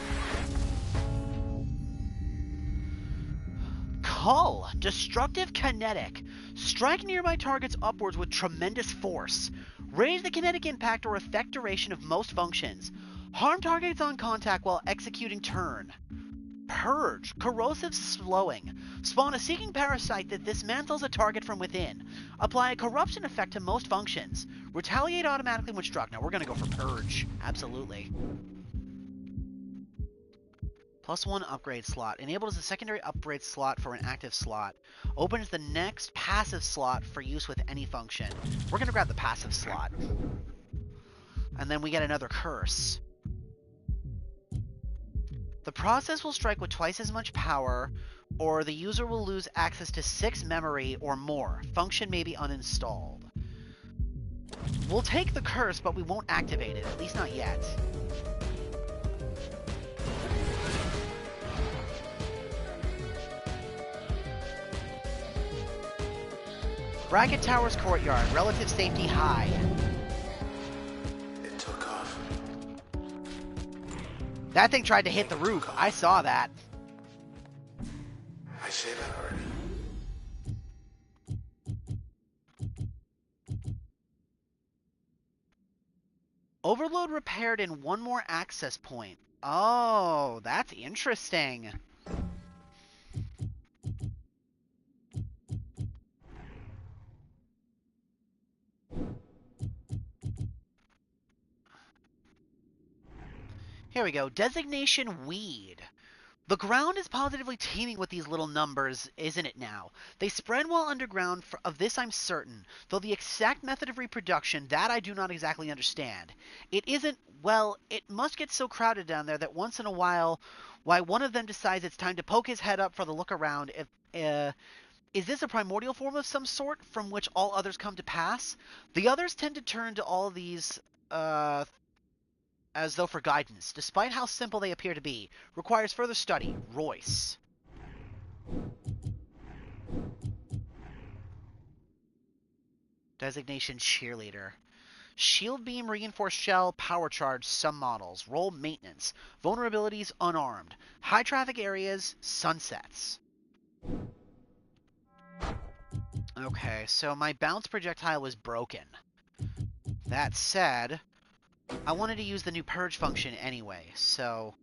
Cull, destructive kinetic. Strike nearby targets upwards with tremendous force. Raise the kinetic impact or effect duration of most functions. Harm targets on contact while executing turn. Purge, corrosive slowing. Spawn a seeking parasite that dismantles a target from within. Apply a corruption effect to most functions. Retaliate automatically when struck. Now we're gonna go for Purge. Absolutely. +1 upgrade slot. Enabled as a secondary upgrade slot for an active slot. Opens the next passive slot for use with any function. We're gonna grab the passive slot. And then we get another curse. The process will strike with twice as much power, or the user will lose access to 6 memory or more. Function may be uninstalled. We'll take the curse, but we won't activate it, at least not yet. Bracket Tower's courtyard, relative safety high. it took off. That thing tried to hit the roof. I saw that. I say that already. Overload repaired in one more access point. Oh, that's interesting. Here we go. Designation weed. The ground is positively teeming with these little numbers, isn't it now? They spread while underground, of this I'm certain, though the exact method of reproduction, that I do not exactly understand. It isn't, well, it must get so crowded down there that once in a while, why one of them decides it's time to poke his head up for the look around. Is this a primordial form of some sort from which all others come to pass? The others tend to turn to all these, as though for guidance, despite how simple they appear to be. Requires further study. Royce. Designation cheerleader. Shield beam, reinforced shell, power charge, some models. Role maintenance. Vulnerabilities unarmed. High traffic areas, sunsets. Okay, so my bounce projectile was broken. That said, I wanted to use the new purge function anyway, so...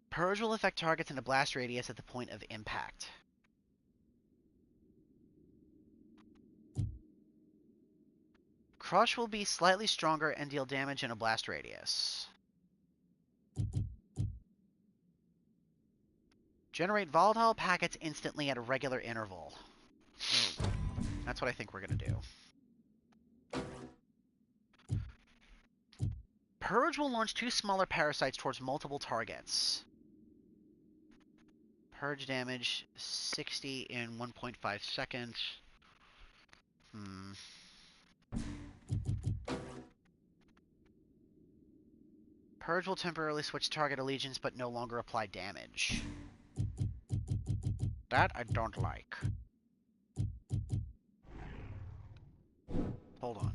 Purge will affect targets in a blast radius at the point of impact. Crush will be slightly stronger and deal damage in a blast radius. Generate volatile packets instantly at a regular interval. That's what I think we're going to do. Purge will launch 2 smaller parasites towards multiple targets. Purge damage 60 in 1.5 seconds. Purge will temporarily switch target allegiance but no longer apply damage. That I don't like. Hold on.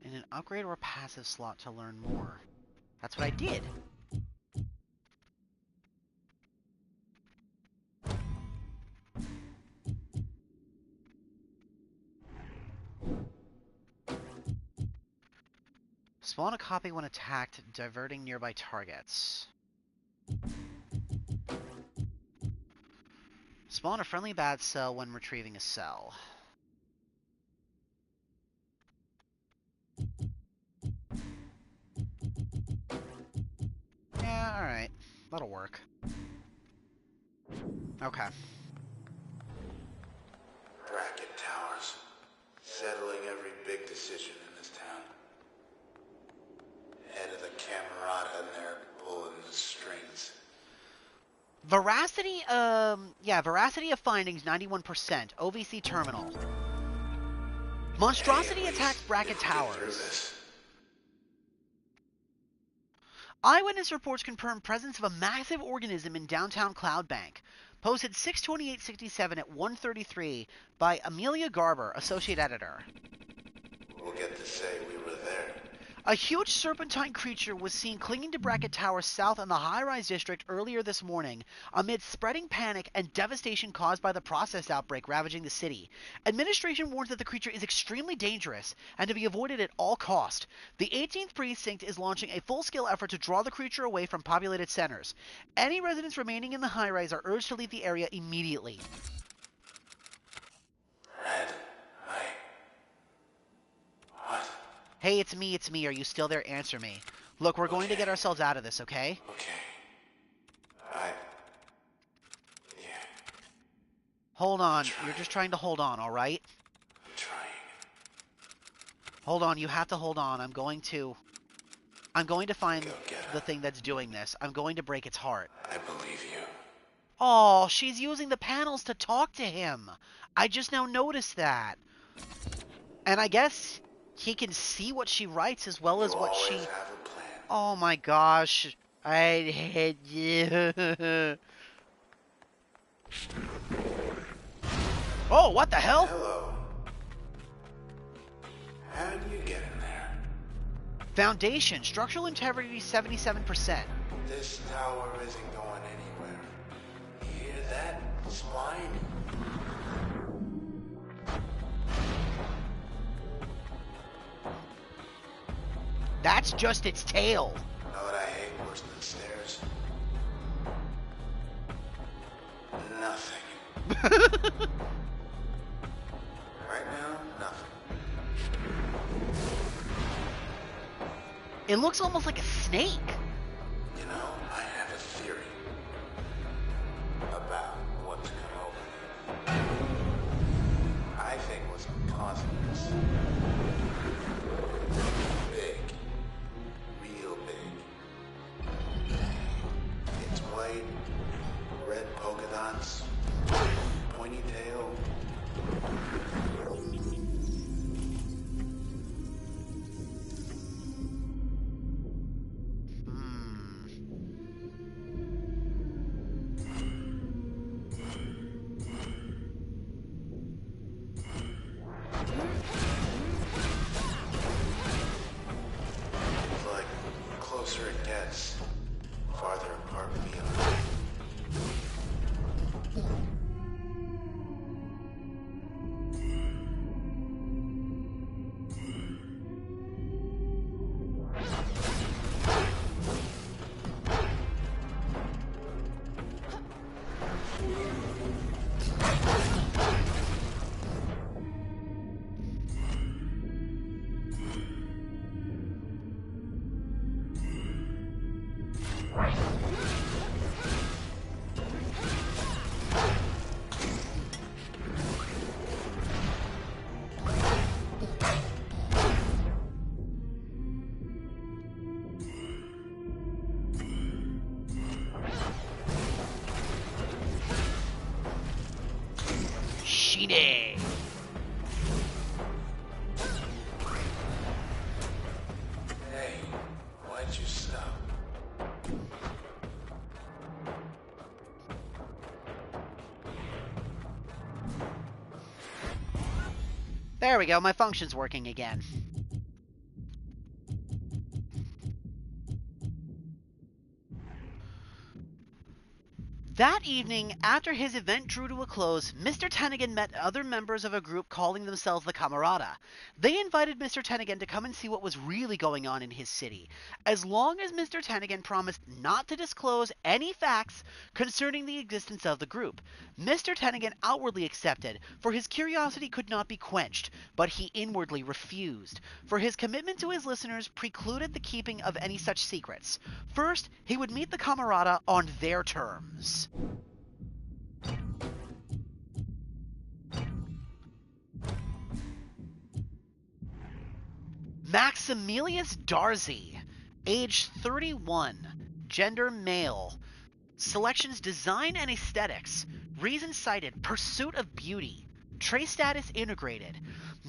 In an upgrade or passive slot to learn more. That's what I did. Spawn a copy when attacked, diverting nearby targets. Spawn a friendly bad cell when retrieving a cell. Yeah, alright. That'll work. Okay. Bracket towers. Settling every big decision in this town. Head of the Camerata and they're pulling the strings. Veracity, veracity of findings, 91%. OVC terminal. Monstrosity Hey, attacks bracket towers. This. Eyewitness reports confirm presence of a massive organism in downtown Cloudbank. Posted 6/28/67 at 1:33 by Amelia Garber, associate editor. We'll get to say we were there. A huge serpentine creature was seen clinging to Bracket Tower south in the high-rise district earlier this morning, amid spreading panic and devastation caused by the process outbreak ravaging the city. Administration warns that the creature is extremely dangerous and to be avoided at all cost. The 18th Precinct is launching a full-scale effort to draw the creature away from populated centers. Any residents remaining in the high-rise are urged to leave the area immediately. Red, What? Hey, it's me. Are you still there? Answer me. Look, we're going to get ourselves out of this, okay? Okay. Yeah. Hold on. You're just trying to hold on, alright? I'm trying. Hold on, you have to hold on. I'm going to find the thing that's doing this. I'm going to break its heart. I believe you. Oh, she's using the panels to talk to him. I just now noticed that. And I guess he can see what she writes as well You as what always she... have a plan. Oh my gosh. I hate you. Oh, what the hell? Hello. How do you get in there? Foundation. Structural integrity 77%. This tower isn't going anywhere. You hear that? It's whining. That's just its tail. Know what I hate worse than stairs? Nothing. Right now, nothing. It looks almost like a snake. You know, I have a theory about what's come over me. I think what's causing this. Big. Real big. It's white, red polka dots, pointy tail. It's like closer it gets, farther apart we are. Shine. Hey, why'd you stop? There we go, my function's working again. That evening, after his event drew to a close, Mr. Tennigan met other members of a group calling themselves the Camarada. They invited Mr. Tennigan to come and see what was really going on in his city, as long as Mr. Tennigan promised not to disclose any facts concerning the existence of the group. Mr. Tennigan outwardly accepted, for his curiosity could not be quenched, but he inwardly refused, for his commitment to his listeners precluded the keeping of any such secrets. First, he would meet the Camarada on their terms. Maximilius Darcy, age 31, gender male, selections design and aesthetics, reason cited pursuit of beauty, trace status integrated.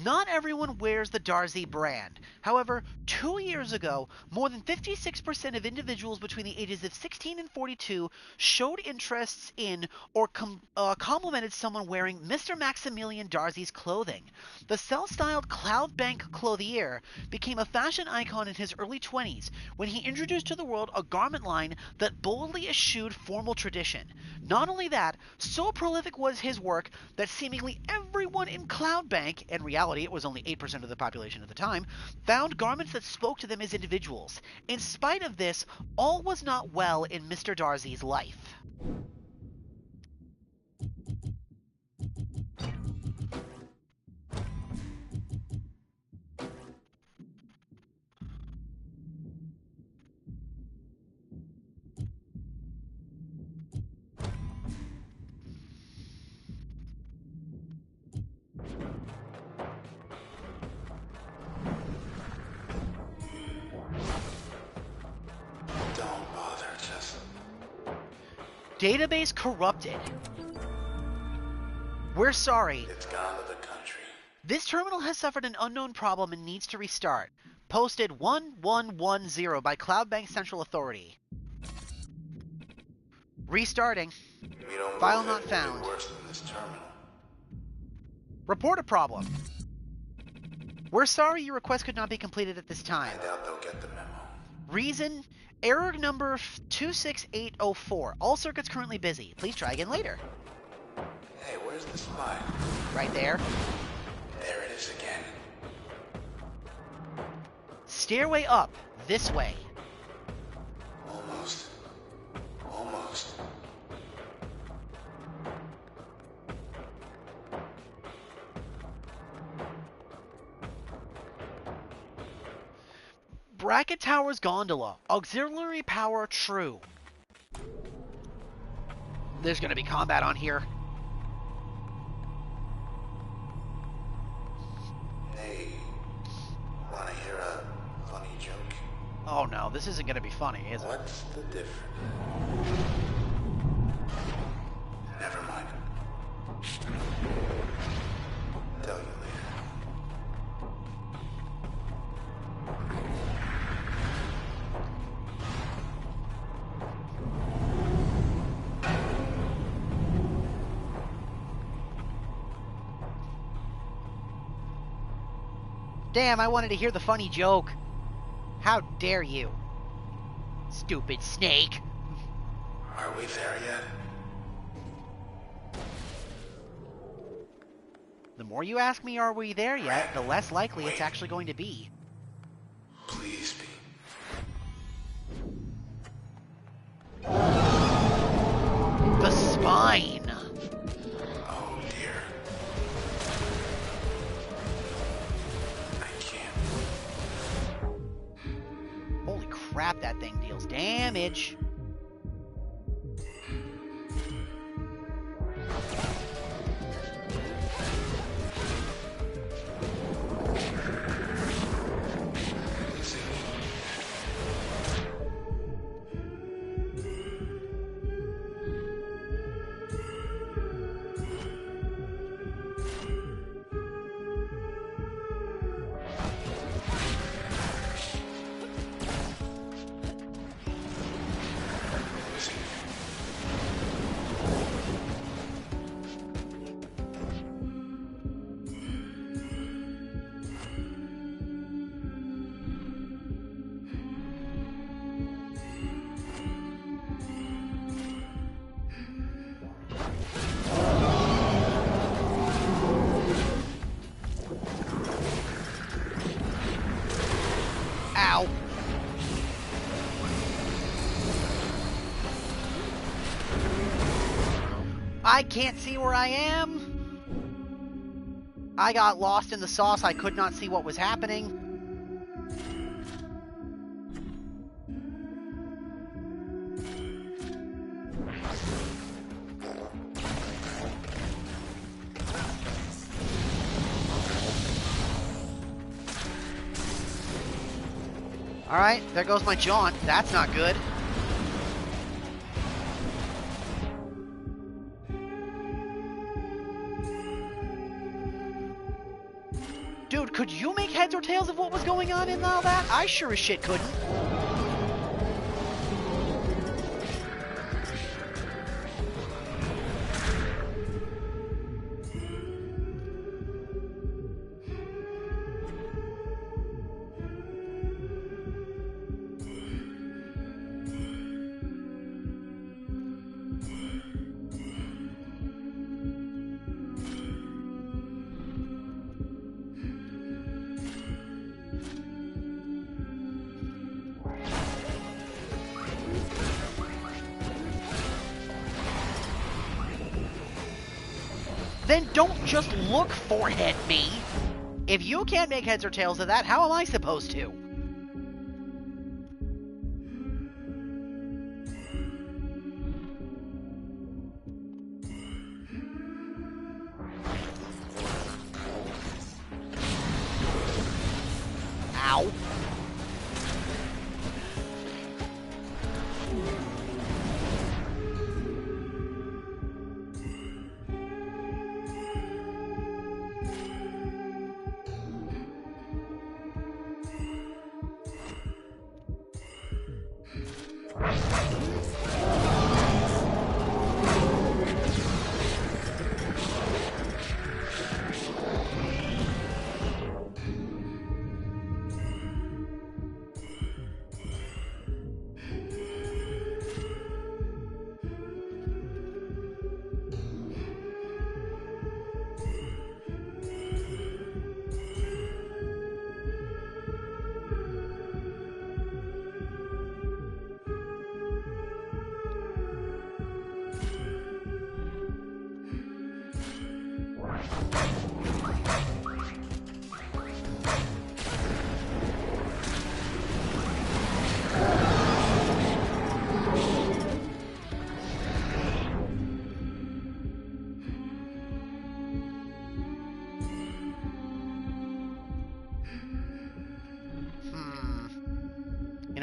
Not everyone wears the Darcy brand. However, 2 years ago, more than 56% of individuals between the ages of 16 and 42 showed interests in or complimented someone wearing Mr. Maximilian Darcy's clothing. The self-styled Cloudbank clothier became a fashion icon in his early 20s when he introduced to the world a garment line that boldly eschewed formal tradition. Not only that, so prolific was his work that seemingly everyone in Cloudbank, in reality it was only 8% of the population at the time, found garments that spoke to them as individuals. In spite of this, all was not well in Mr. Darcy's life. Don't bother, just... Database corrupted. We're sorry. It's gone to the country. This terminal has suffered an unknown problem and needs to restart. Posted 1110 by Cloudbank Central Authority. Restarting. We don't File move not it, found. it'll be worse than this terminal. Report a problem. We're sorry your request could not be completed at this time. I doubt they'll get the memo. Reason, error number 26804. All circuits currently busy. Please try again later. Hey, where's the spine? Right there. There it is again. Stairway up. This way. Almost. Almost. Bracket Towers gondola. Auxiliary power true. There's gonna be combat on here. Hey, wanna hear a funny joke? Oh no, this isn't gonna be funny, is it? What's the difference? Never mind. Tell you later. Damn, I wanted to hear the funny joke. How dare you? Stupid snake. Are we there yet? The more you ask me, are we there yet, the less likely it's actually going to be. Please be. The spine. Oh dear. I can't. Holy crap, that thing deals damage. Ow. I can't see where I am. I got lost in the sauce. I could not see what was happening. Alright, there goes my jaunt. That's not good. Dude, could you make heads or tails of what was going on in all that? I sure as shit couldn't. Then don't just look forehead me. If you can't make heads or tails of that, how am I supposed to? Ow.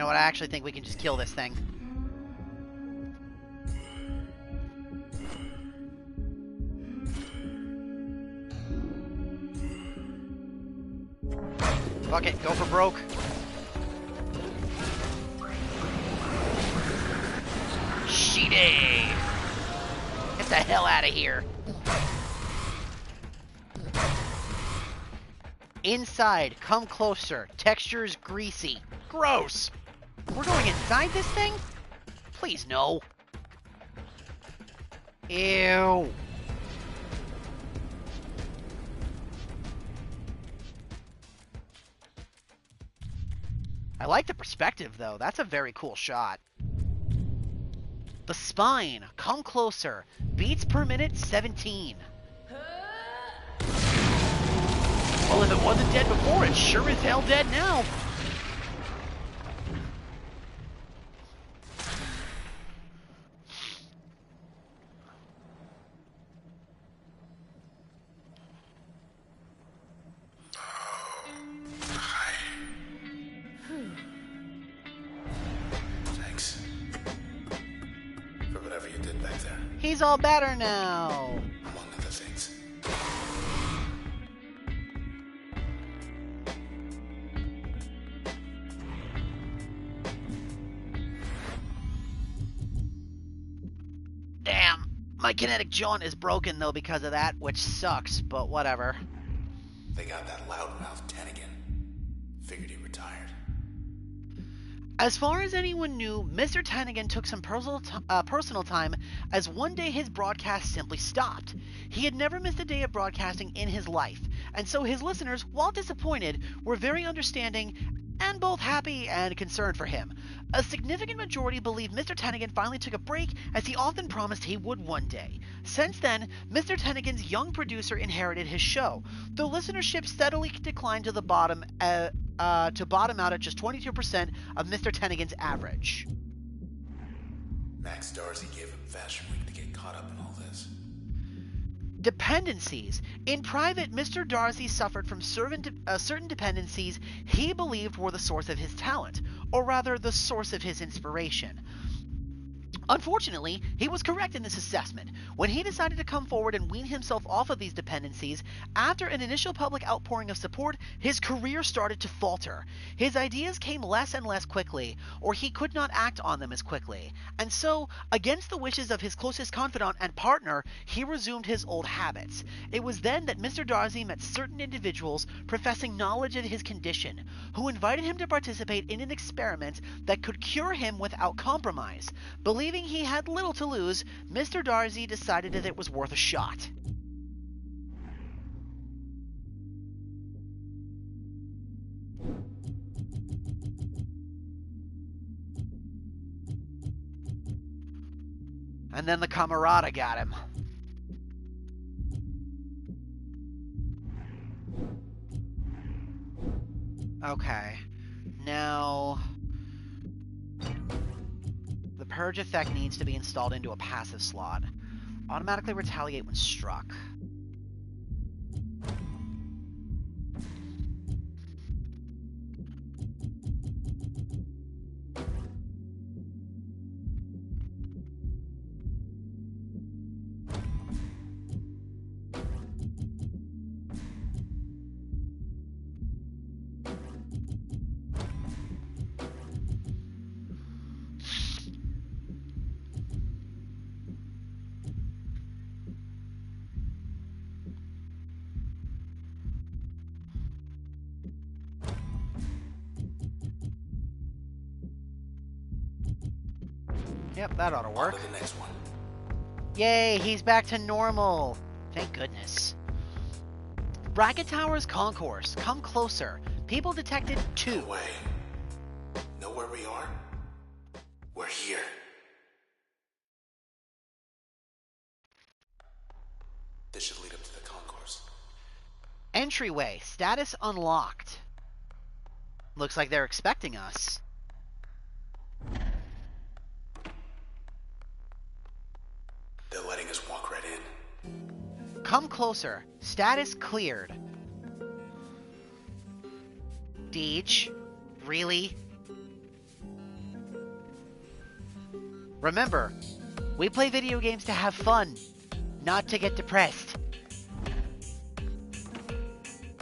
know what? I actually think we can just kill this thing. Fuck it, go for broke. Shitty! Get the hell out of here. Inside, come closer. Texture's greasy. Gross! We're going inside this thing? Please, no. Ew. I like the perspective, though. That's a very cool shot. The spine, come closer. Beats per minute, 17. Well, if it wasn't dead before, it's sure as hell dead now. Thanks. For whatever you did back there. He's all better now. Among other things. Damn. My kinetic jaunt is broken, though, because of that, which sucks, but whatever. They got that loudmouth Tennigan. Figured he retired. As far as anyone knew, Mr. Tennigan took some personal time, as one day his broadcast simply stopped. He had never missed a day of broadcasting in his life, and so his listeners, while disappointed, were very understanding and both happy and concerned for him. A significant majority believe Mr. Tennigan finally took a break, as he often promised he would one day. Since then, Mr. Tennigan's young producer inherited his show, though listenership steadily declined to bottom out at just 22% of Mr. Tennigan's average. Max Darcy gave him Fashion Week to get caught up in all this. Dependencies. In private, Mr. Darcy suffered from certain dependencies he believed were the source of his talent, or rather, the source of his inspiration. Unfortunately, he was correct in this assessment. When he decided to come forward and wean himself off of these dependencies, after an initial public outpouring of support, his career started to falter. His ideas came less and less quickly, or he could not act on them as quickly. And so, against the wishes of his closest confidant and partner, he resumed his old habits. It was then that Mr. Darcy met certain individuals professing knowledge of his condition, who invited him to participate in an experiment that could cure him without compromise. Believing he had little to lose, Mr. Darcy decided that it was worth a shot. And then the Camarada got him. Okay. Now, the Purge effect needs to be installed into a passive slot. Automatically retaliate when struck. Yep, that ought to work. On to the next one. Yay, he's back to normal. Thank goodness. Bracket Towers Concourse, come closer. People detected 2. No way. Know where we are? We're here. This should lead up to the concourse. Entryway, status unlocked. Looks like they're expecting us. They're letting us walk right in. Come closer. Status cleared. Deej? Really? Remember, we play video games to have fun, not to get depressed.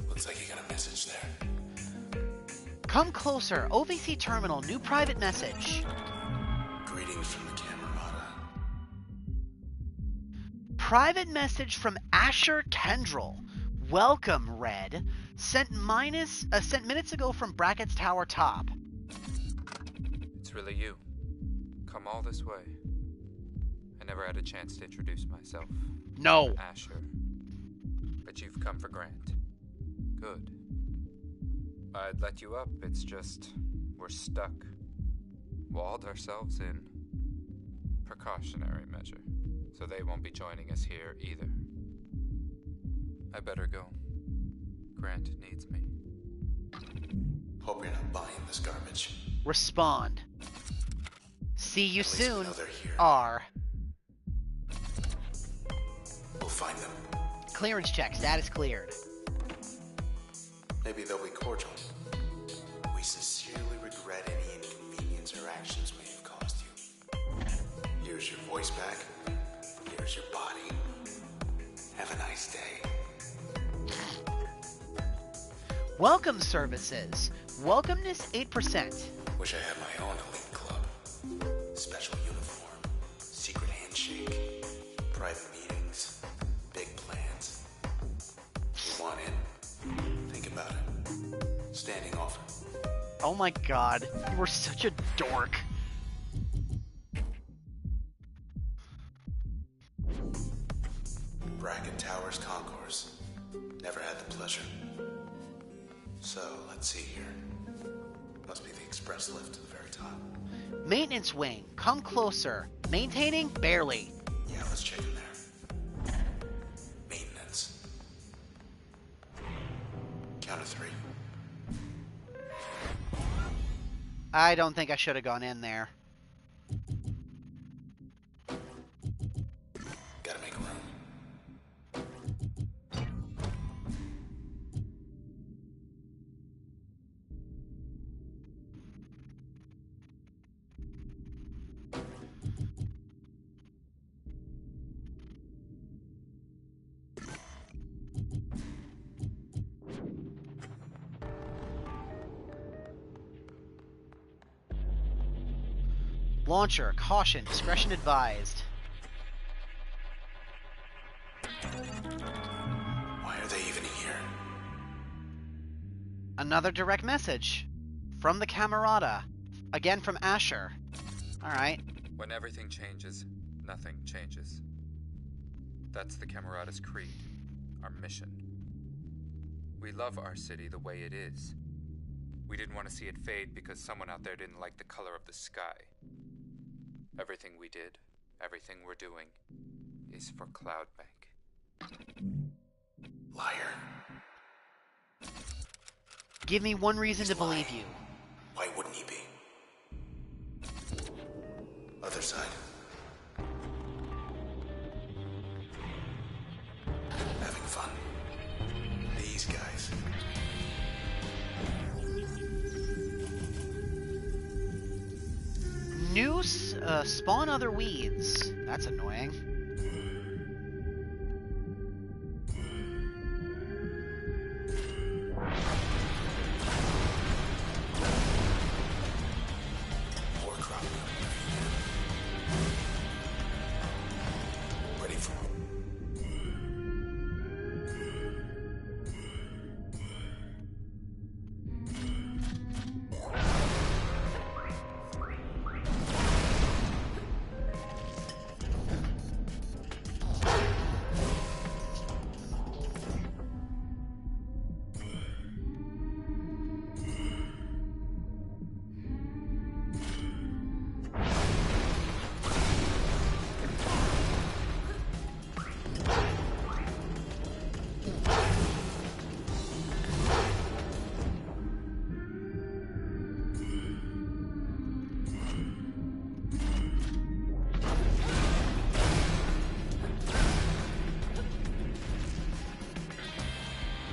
Looks like you got a message there. Come closer. OVC terminal. New private message. Greetings from the Camerata. Private message from Asher Tendril. Welcome, Red. Sent minutes ago from Brackett's Tower Top. It's really you. Come all this way. I never had a chance to introduce myself. No. Asher. But you've come for Grant. Good. I'd let you up, it's just we're stuck. Walled ourselves in. Precautionary measure. So they won't be joining us here either. I better go. Grant needs me. Hope you're not buying this garbage. Respond. See you At least we soon. know they're here. R. We'll find them. Clearance check. Status cleared. Maybe they'll be cordial. We sincerely regret any inconvenience our actions may have caused you. Here's your voice back. Here's your body. Have a nice day. Welcome services. Welcomeness 8%. Wish I had my own elite club. Special uniform. Secret handshake. Private meetings. Big plans. You want in? Think about it. Standing offer. Oh my god. You were such a dork. Bracket Towers Concourse. Never had the pleasure. So, let's see here. Must be the express lift to the very top. Maintenance wing. Come closer. Maintaining? Barely. Yeah, let's check in there. Maintenance. Count of 3. I don't think I should have gone in there. Gotta make room. Launcher. Caution. Discretion advised. Why are they even here? Another direct message. From the Camerata. Again from Asher. Alright. When everything changes, nothing changes. That's the Camerata's creed, our mission. We love our city the way it is. We didn't want to see it fade because someone out there didn't like the color of the sky. Everything we did, everything we're doing, is for Cloudbank. Liar. Give me one reason to He's believe lying. you. Why wouldn't he be? Other side. Having fun. These guys. New spawn other weeds. That's annoying. More crop. Ready for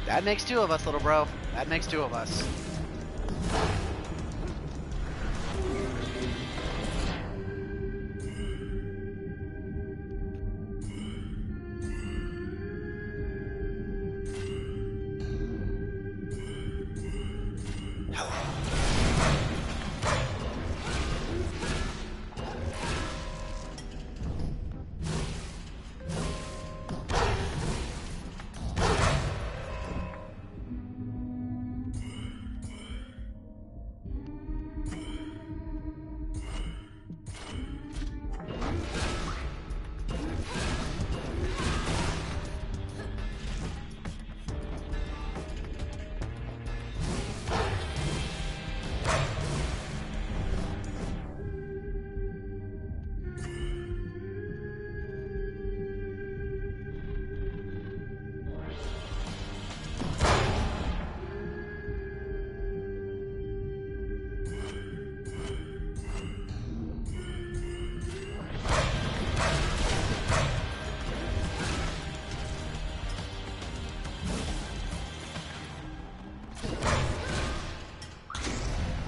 That makes 2 of us, little bro. That makes 2 of us.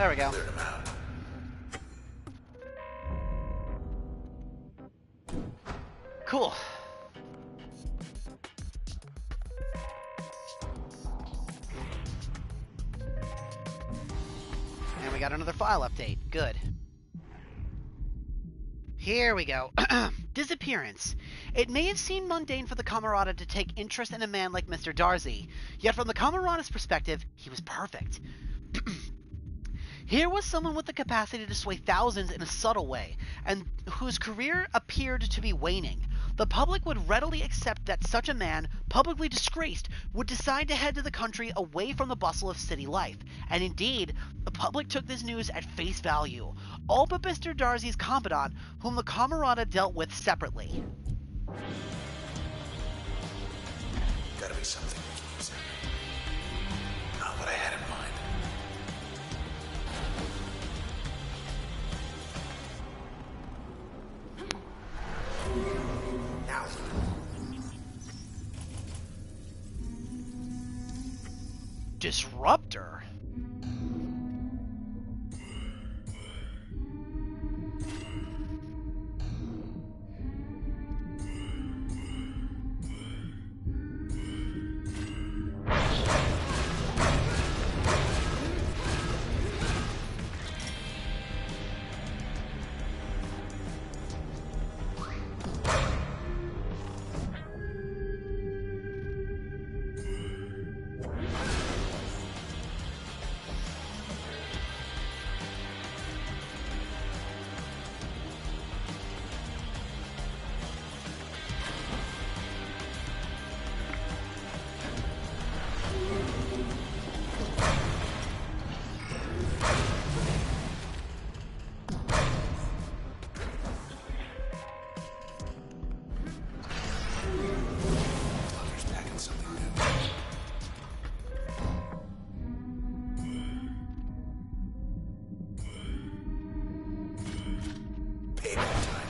There we go. Cleared him out. Cool. And we got another file update. Good. Here we go. Disappearance. It may have seemed mundane for the Camerata to take interest in a man like Mr. Darcy, yet from the Camerata's perspective, he was perfect. Here was someone with the capacity to sway thousands in a subtle way, and whose career appeared to be waning. The public would readily accept that such a man, publicly disgraced, would decide to head to the country away from the bustle of city life. And indeed, the public took this news at face value, all but Mr. Darcy's confidant, whom the Camerata dealt with separately. Gotta be something we can use it. Not what I had in mind. Now. Disruptor? Lover's packing something new. Payback time.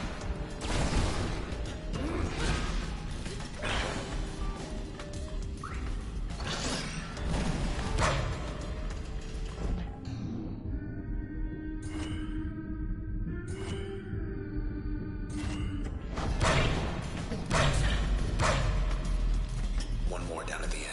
One more down at the end.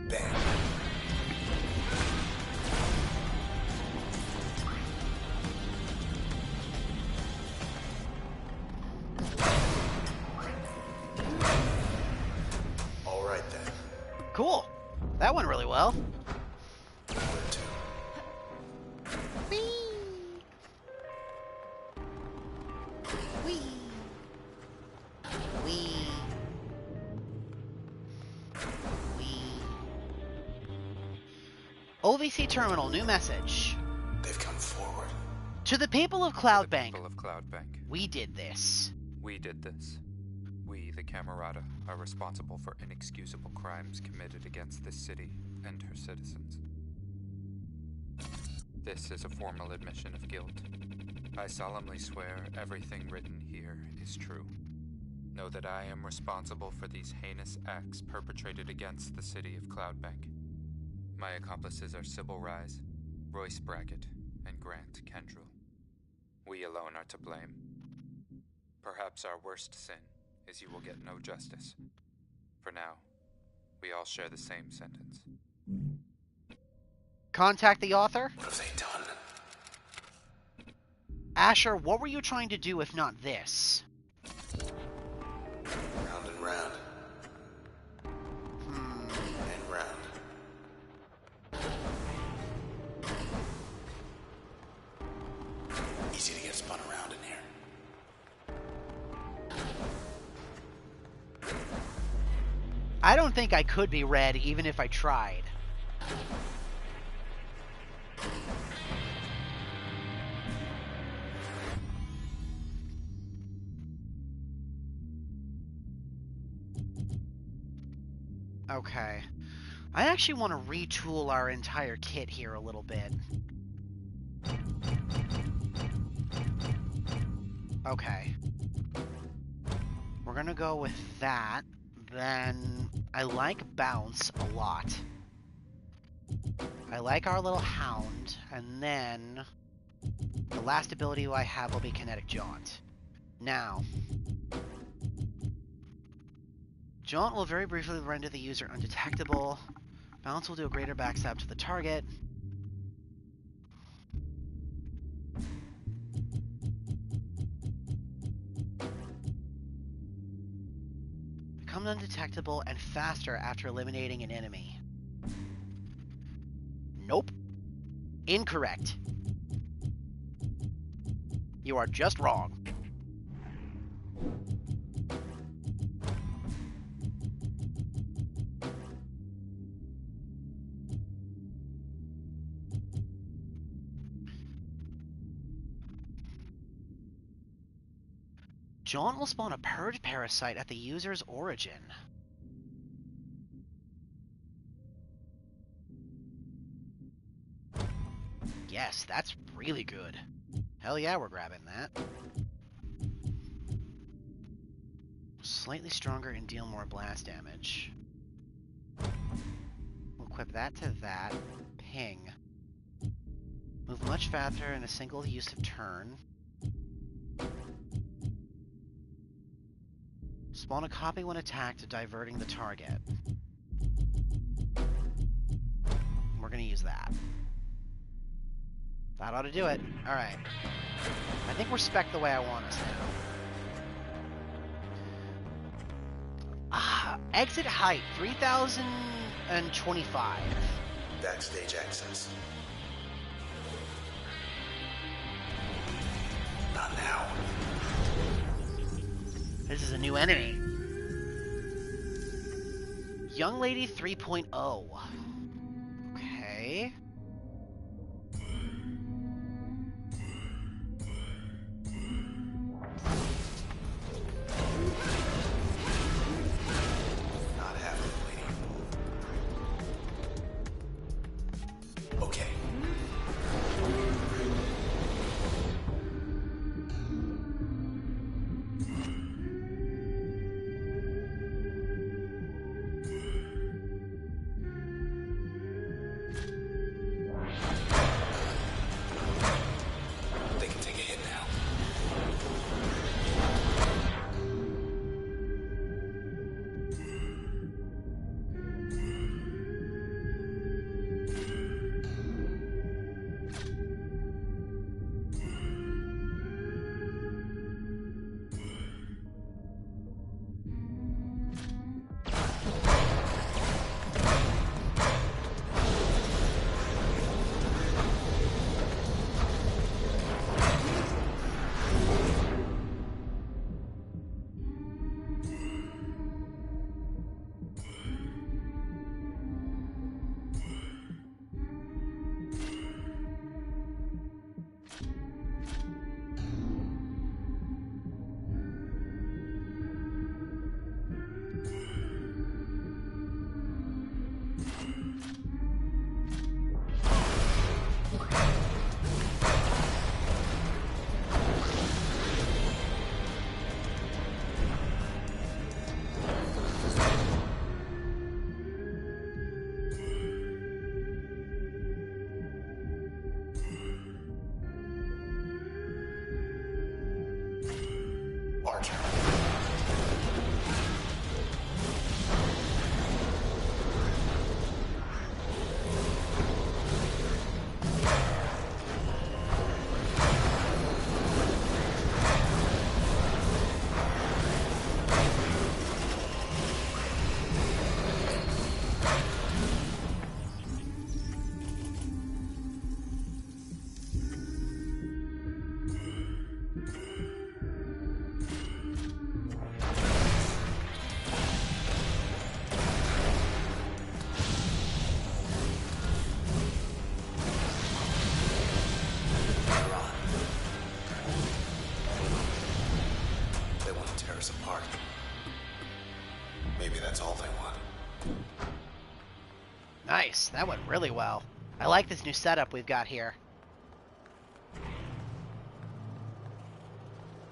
Bang. All right then. Cool. That went really well. Where to? Whee! Whee! Whee! Whee! OVC Terminal, new message. They've come forward. To the people of To Cloud the Bank, people of Cloud Bank, we did this. we did this. We, the Camerata, are responsible for inexcusable crimes committed against this city and her citizens. This is a formal admission of guilt. I solemnly swear everything written here is true. Know that I am responsible for these heinous acts perpetrated against the city of Cloudbank. My accomplices are Sybil Rise, Royce Brackett, and Grant Kendrell. We alone are to blame. Perhaps our worst sin is you will get no justice. For now, we all share the same sentence. Contact the author? What have they done? Asher, what were you trying to do if not this? Round and round. And round. Easy to get spun around in here. I don't think I could be red even if I tried. Okay. I actually want to retool our entire kit here a little bit. Okay. We're gonna go with that. Then I like Bounce a lot. I like our little Hound, and then the last ability I have will be Kinetic Jaunt. Now, Jaunt will very briefly render the user undetectable. Bounce will do a greater backstab to the target. Become undetectable and faster after eliminating an enemy. Nope. Incorrect. You are just wrong. Jaunt will spawn a Purge Parasite at the user's origin. Yes, that's really good. Hell yeah, we're grabbing that. Slightly stronger and deal more blast damage. We'll equip that to that. Ping. Move much faster in a single use of turn. Spawn a copy when attacked, diverting the target. We're gonna use that. That ought to do it. Alright. I think we're spec'd the way I want us now. Exit height, 3,025. Backstage access. Not now. This is a new enemy. Young Lady 3.0. Okay. Not happening, lady. Okay. They can take a hit now. Archer. They want to tear us apart. Maybe that's all they want. Nice. That went really well. I like this new setup we've got here.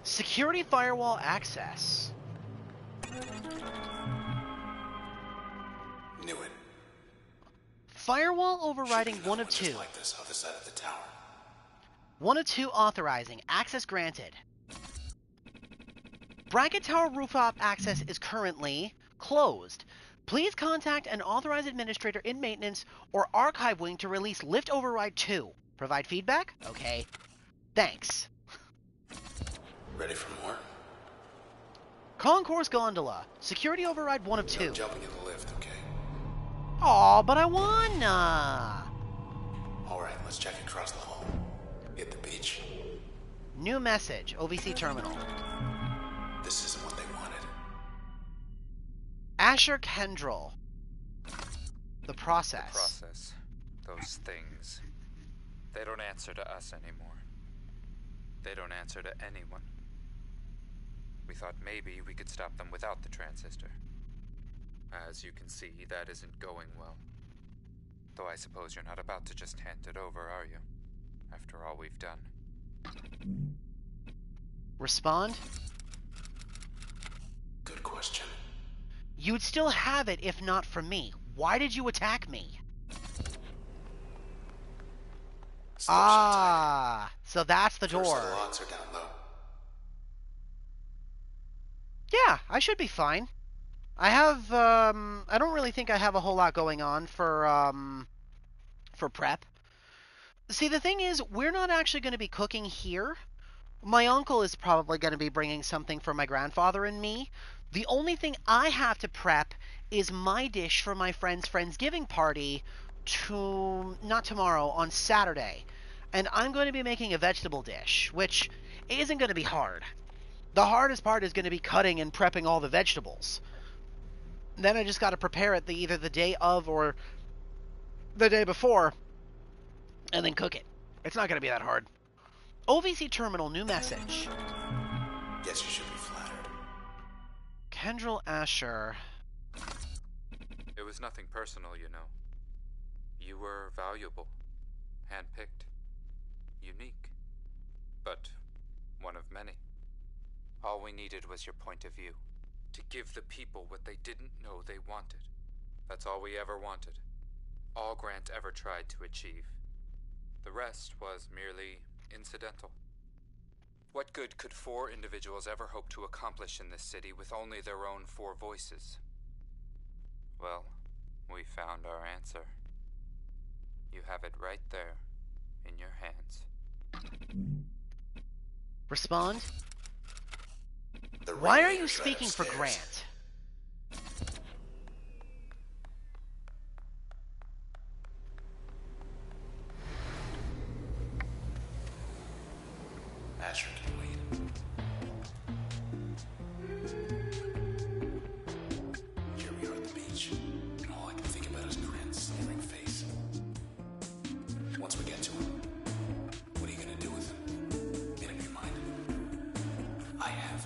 Security firewall access. Knew it. Firewall Should overriding be another one of one just two. like this other side of the tower. One of two authorizing. Access granted. Bracket tower rooftop access is currently closed. Please contact an authorized administrator in maintenance or archive wing to release lift override 2. Provide feedback? Okay. Thanks. Ready for more? Concourse gondola. Security override 1 of No 2. jumping in the lift, okay? Aw, but I wanna. Alright, let's check across the hall. Hit the beach. New message. OVC terminal. This isn't what they wanted. Asher Kendrell. The process. The process. Those things. They don't answer to us anymore. They don't answer to anyone. We thought maybe we could stop them without the transistor. As you can see, that isn't going well. Though I suppose you're not about to just hand it over, are you? After all we've done. Respond. Good question. You'd still have it if not for me. Why did you attack me? Ah, so that's the door. First, the locks are down low. Yeah, I should be fine. I have, I don't really think I have a whole lot going on for prep. See, the thing is, we're not actually going to be cooking here. My uncle is probably going to be bringing something for my grandfather and me. The only thing I have to prep is my dish for my friend's Friendsgiving party not tomorrow, on Saturday. And I'm going to be making a vegetable dish, which isn't going to be hard. The hardest part is going to be cutting and prepping all the vegetables. Then I just got to prepare it either the day of or the day before, and then cook it. It's not going to be that hard. OVC terminal, new message. Guess you should be flattered. Kendrell Asher. It was nothing personal, you know. You were valuable, handpicked, unique, but one of many. All we needed was your point of view, to give the people what they didn't know they wanted. That's all we ever wanted. All Grant ever tried to achieve. The rest was merely incidental. What good could 4 individuals ever hope to accomplish in this city with only their own 4 voices? Well, we found our answer. You have it right there, in your hands. Respond. The Why are you radiator's right speaking for upstairs. Grant? Asher can wait. Here we are at the beach, and all I can think about is Grant's sneering face. Once we get to him, what are you gonna do with him? Made up your mind? I have.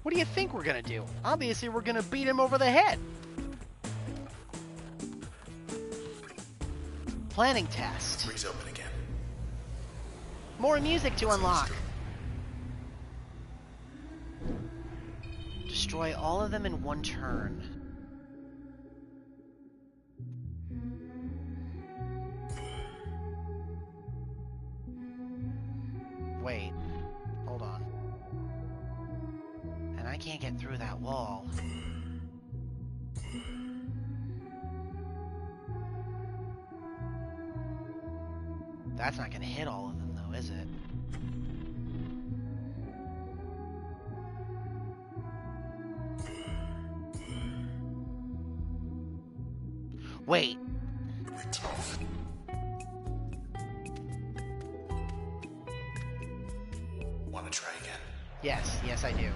What do you think we're gonna do? Obviously, we're gonna beat him over the head. Planning test. Freeze open again. More music to unlock. Destroy all of them in one turn. Wait. Hold on. And I can't get through that wall. That's not gonna hit all of them, though, is it? Wait. It'll be tough. Wanna try again? Yes, I do.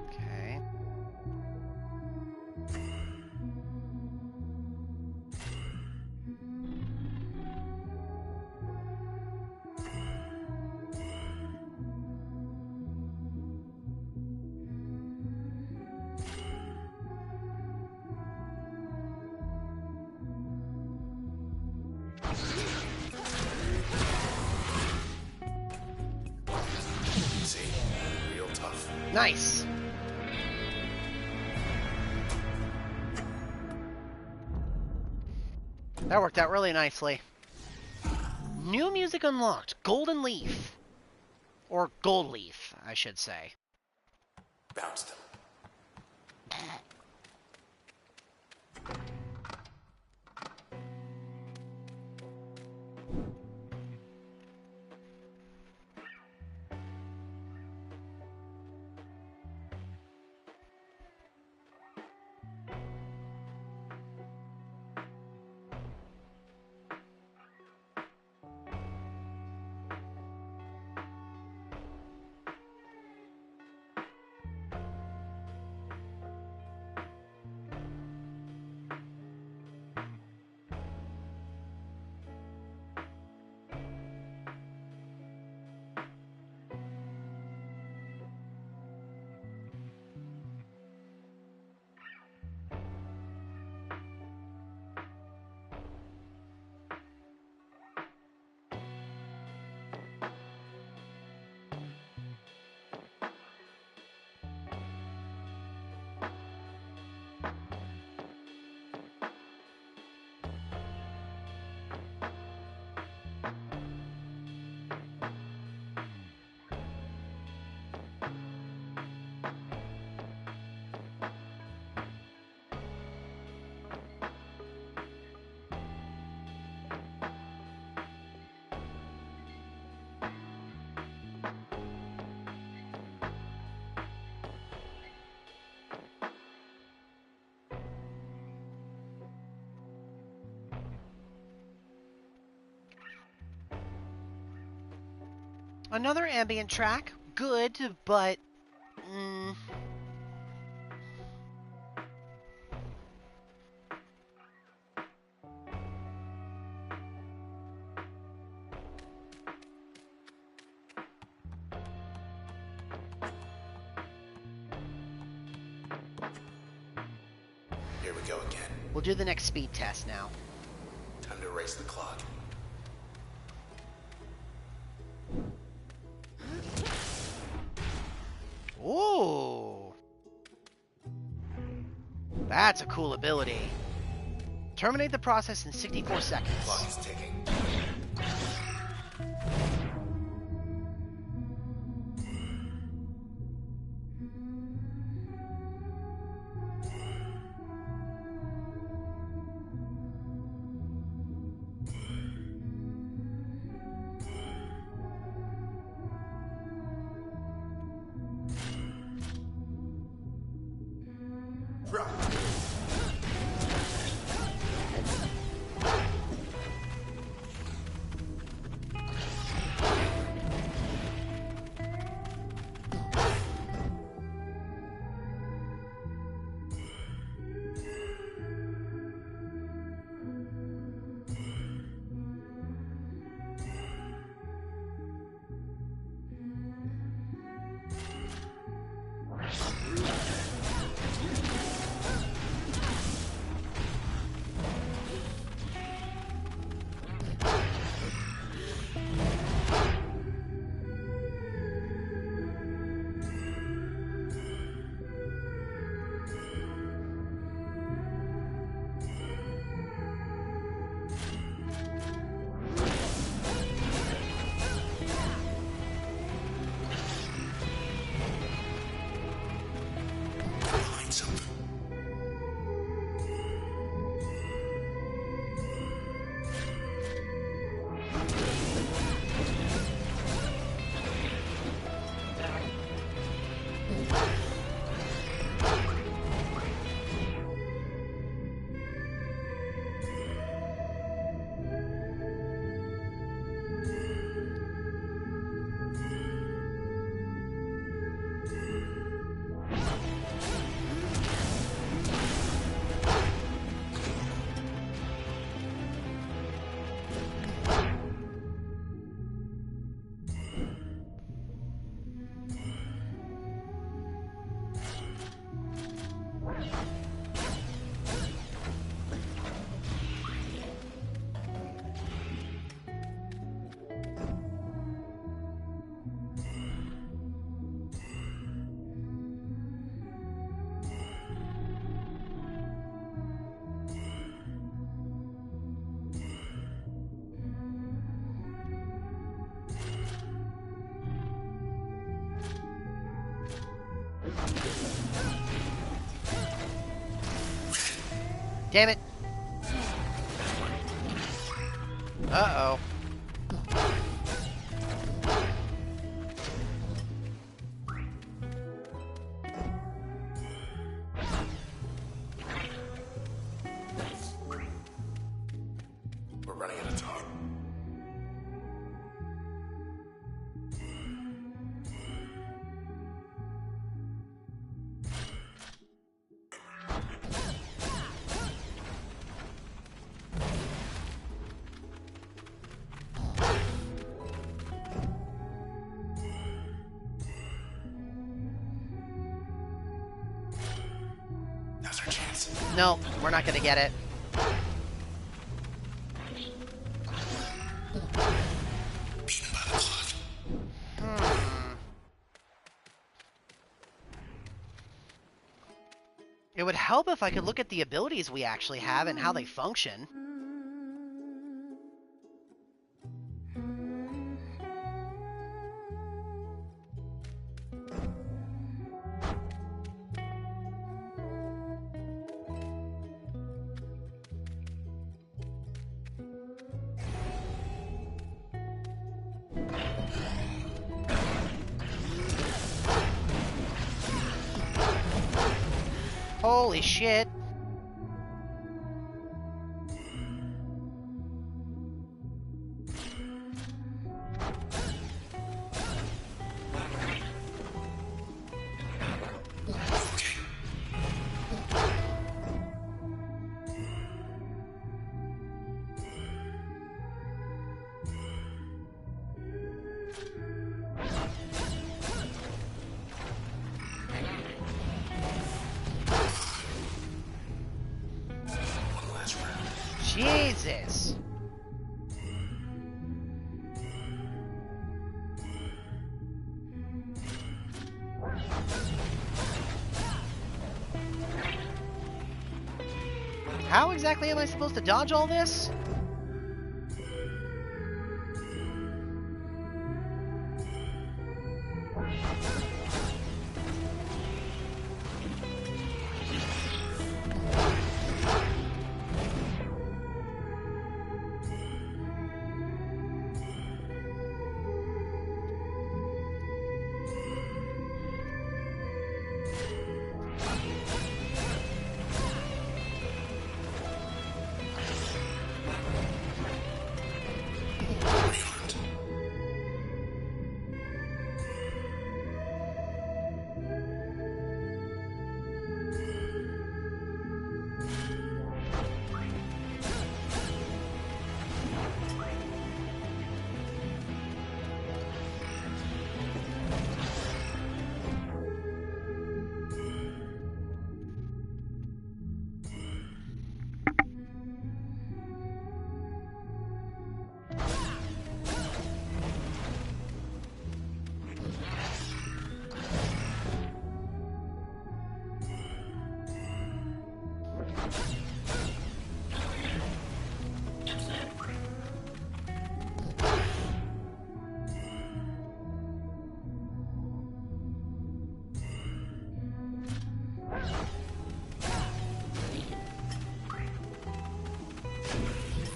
Okay. Nice. That worked out really nicely. New music unlocked. Golden Leaf. Or Gold Leaf, I should say. Bounced him. Another ambient track. Good, but... Here we go again. We'll do the next speed test now. Time to race the clock. Ooh. That's a cool ability. Terminate the process in 64 seconds. Clock is ticking. Damn it. Uh-oh. We're running out of time. Now's our chance. No, we're not gonna get it. Beaten by the clock. It would help if I could look at the abilities we actually have and how they function. Holy shit. One last round. Jesus. How exactly am I supposed to dodge all this? Rearmed.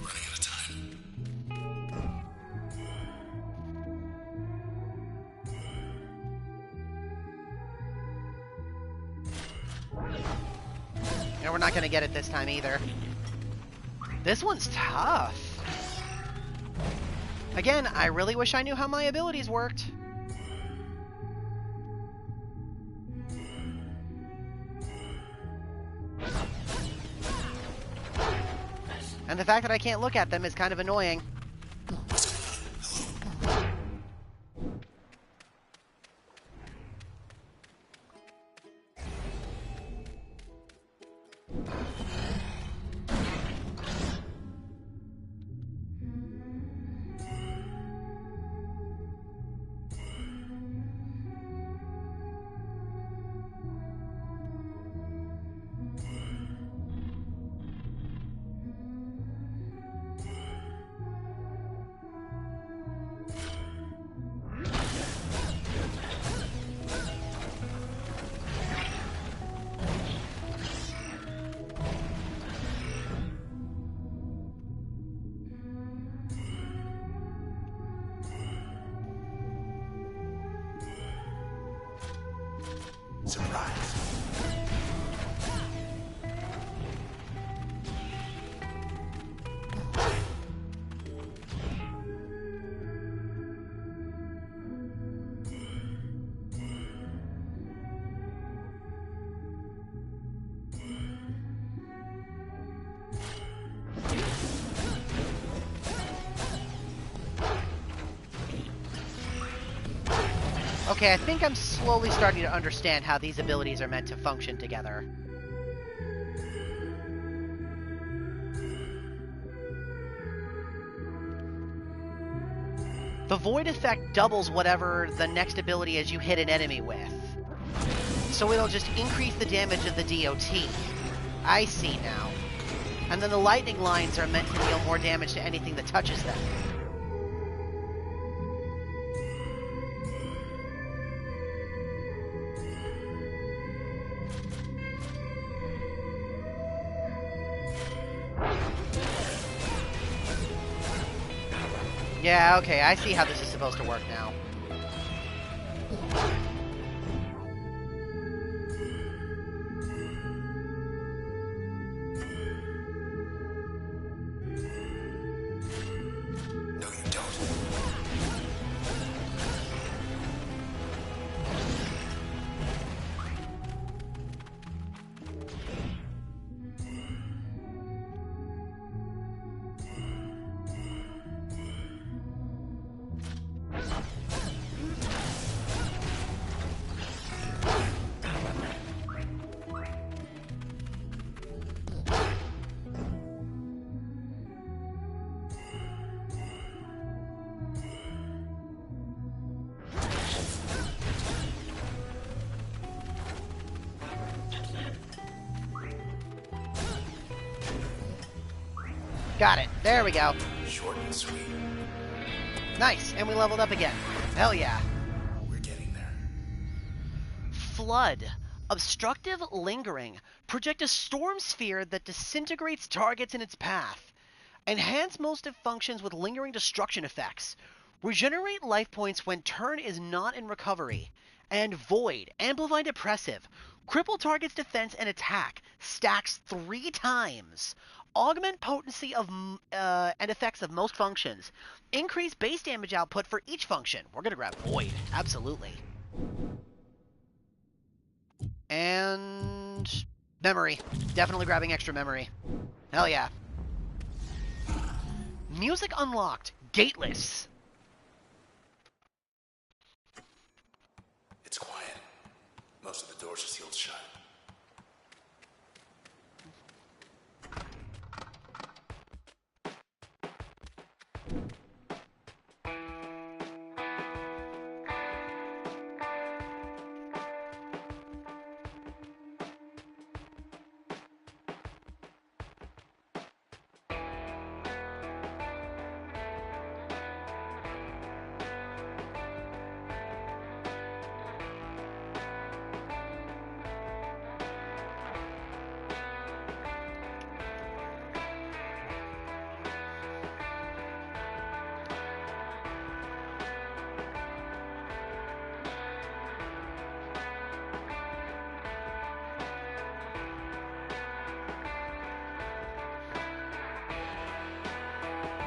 Running out of time. And we're not gonna get it this time either. This one's tough. Again, I really wish I knew how my abilities worked. And the fact that I can't look at them is kind of annoying. Okay, I think I'm slowly starting to understand how these abilities are meant to function together. The void effect doubles whatever the next ability is you hit an enemy with. So it'll just increase the damage of the DOT. I see now. And then the lightning lines are meant to deal more damage to anything that touches them. Yeah, okay, I see how this is supposed to work now. No, you don't. Got it. There we go. Short and sweet. Nice, and we leveled up again. Hell yeah. We're getting there. Flood. Obstructive lingering. Project a storm sphere that disintegrates targets in its path. Enhance most of functions with lingering destruction effects. Regenerate life points when turn is not in recovery. And Void. Amplify Depressive. Cripple target's defense and attack. Stacks 3 times. Augment potency of and effects of most functions. Increase base damage output for each function. We're going to grab Void. Absolutely. And memory. Definitely grabbing extra memory. Hell yeah. Music unlocked. Gateless. It's quiet. Most of the doors are sealed shut.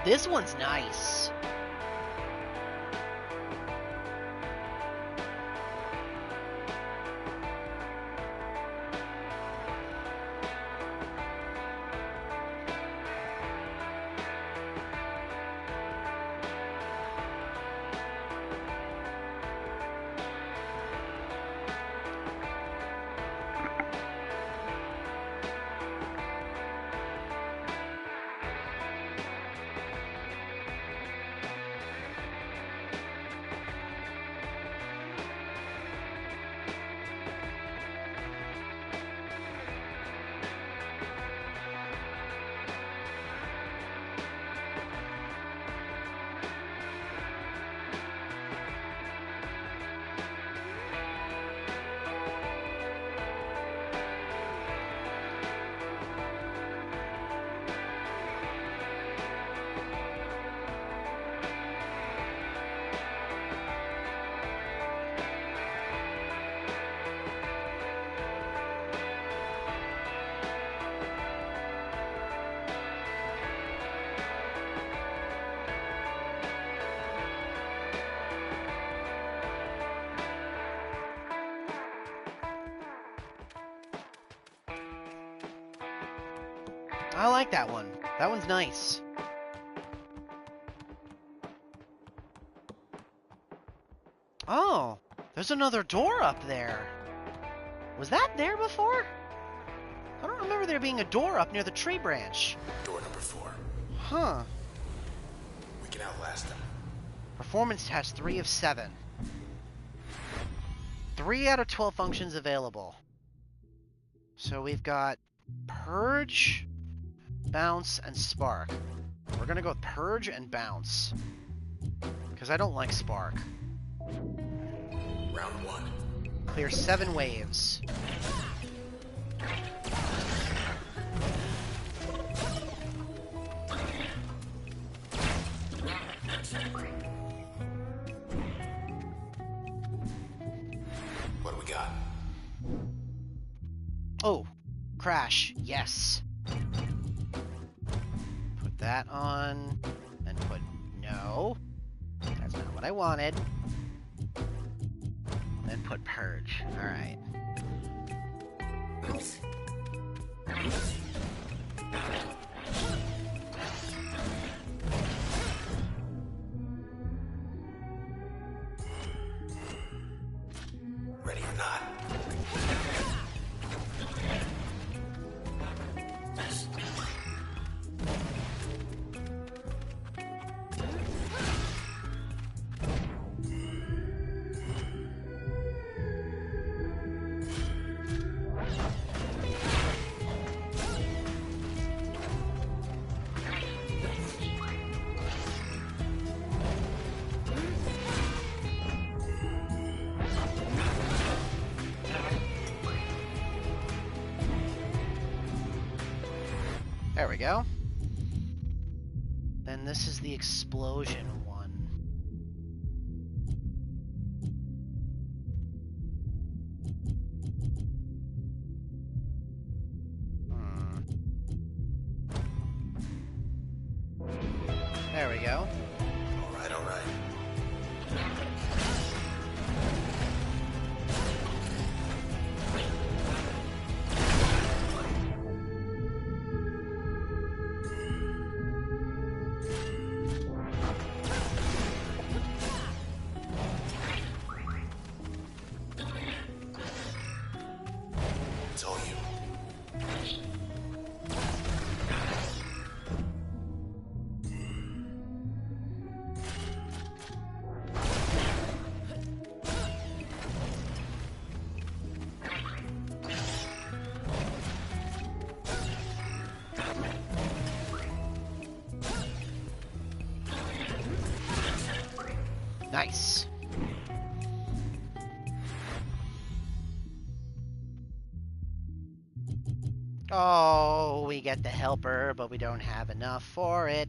This one's nice. I like that one. That one's nice. Oh. There's another door up there. Was that there before? I don't remember there being a door up near the tree branch. Door number 4. Huh. We can outlast them. Performance test 3 of 7. 3 out of 12 functions available. So we've got Purge, Bounce, and Spark. We're gonna go with Purge and Bounce. Because I don't like Spark. Round 1. Clear 7 waves. What do we got? Oh, crash, yes. Put that on, and put no. That's not what I wanted. Then put purge. Alright. Ready or not? There we go. Then this is the explosion one. There we go. All right, all right. It's all you. Nice. Oh, we get the helper, but we don't have enough for it.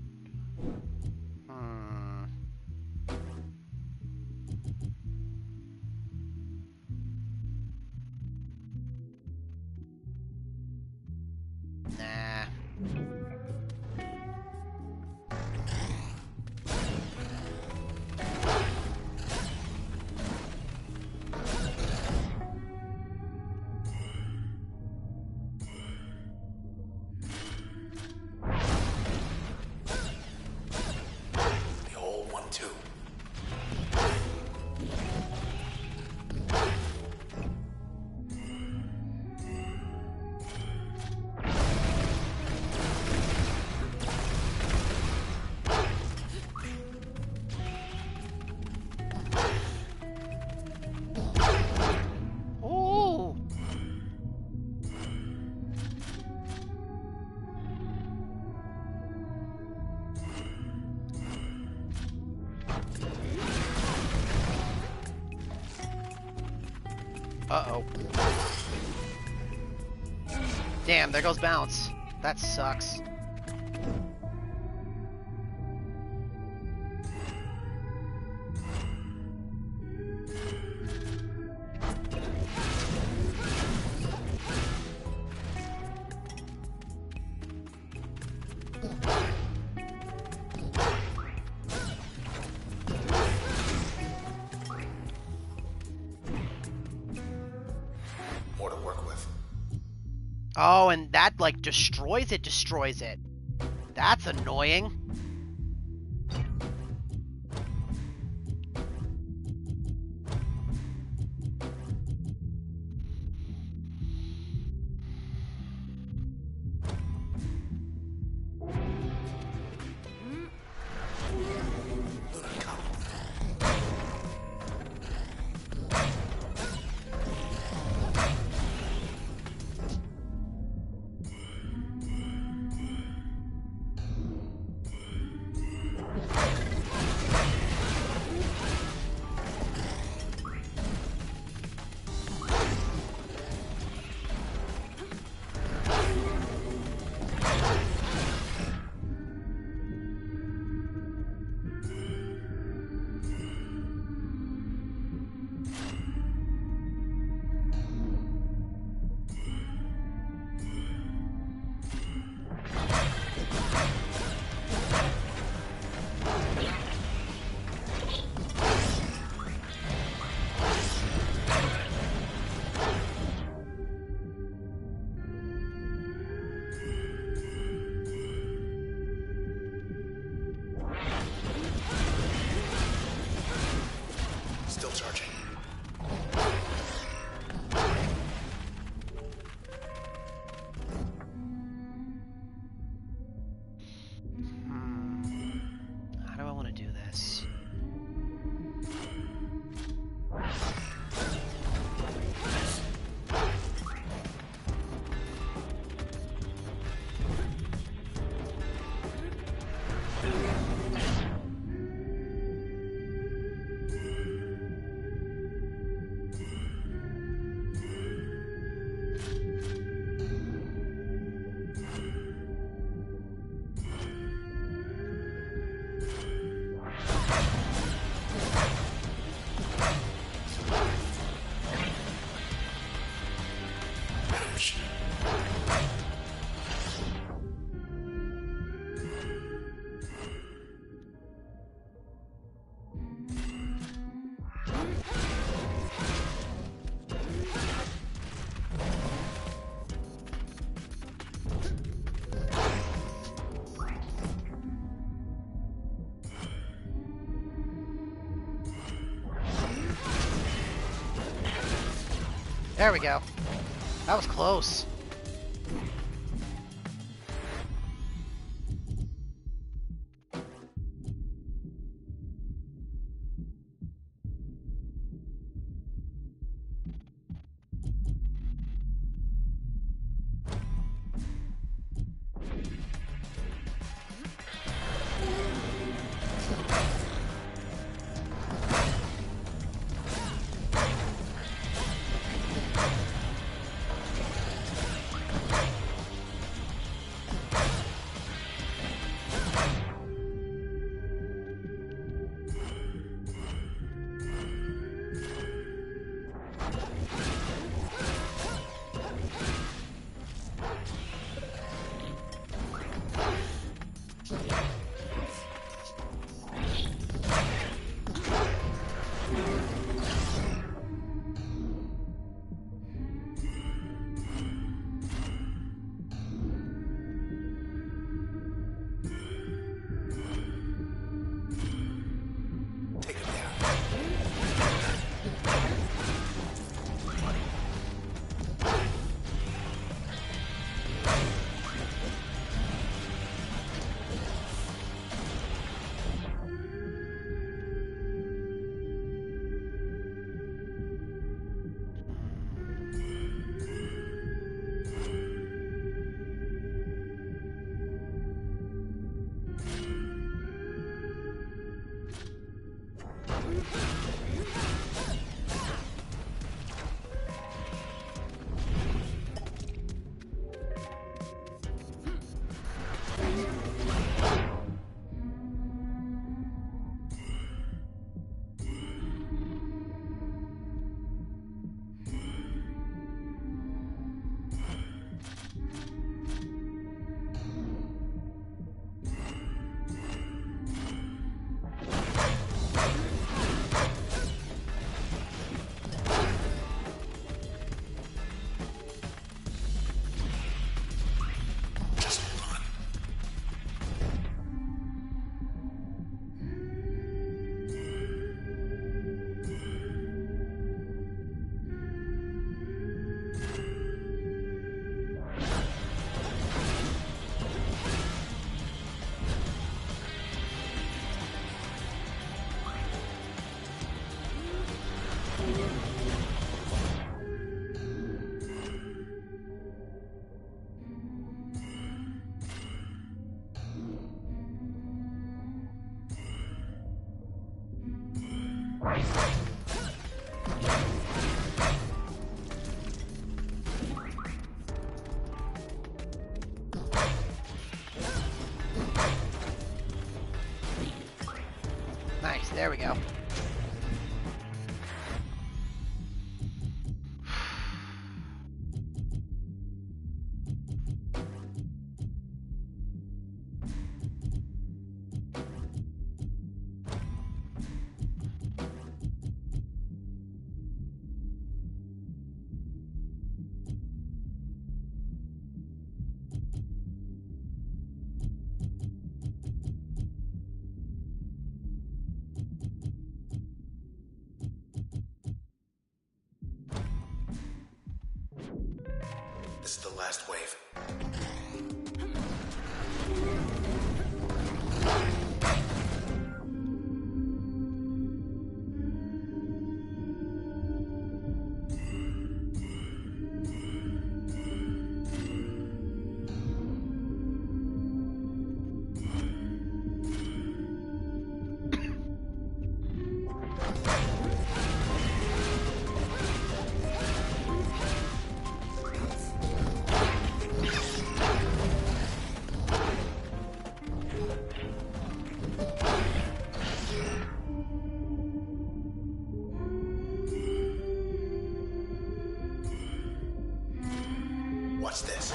Nah. The whole 1-2. Ooh. Uh-oh. Damn, there goes bounce. That sucks. More to work with. Oh, and that, like, destroys it. That's annoying. There we go. That was close. Take him down. Just run. Nice, there we go. This is the last wave. What's this?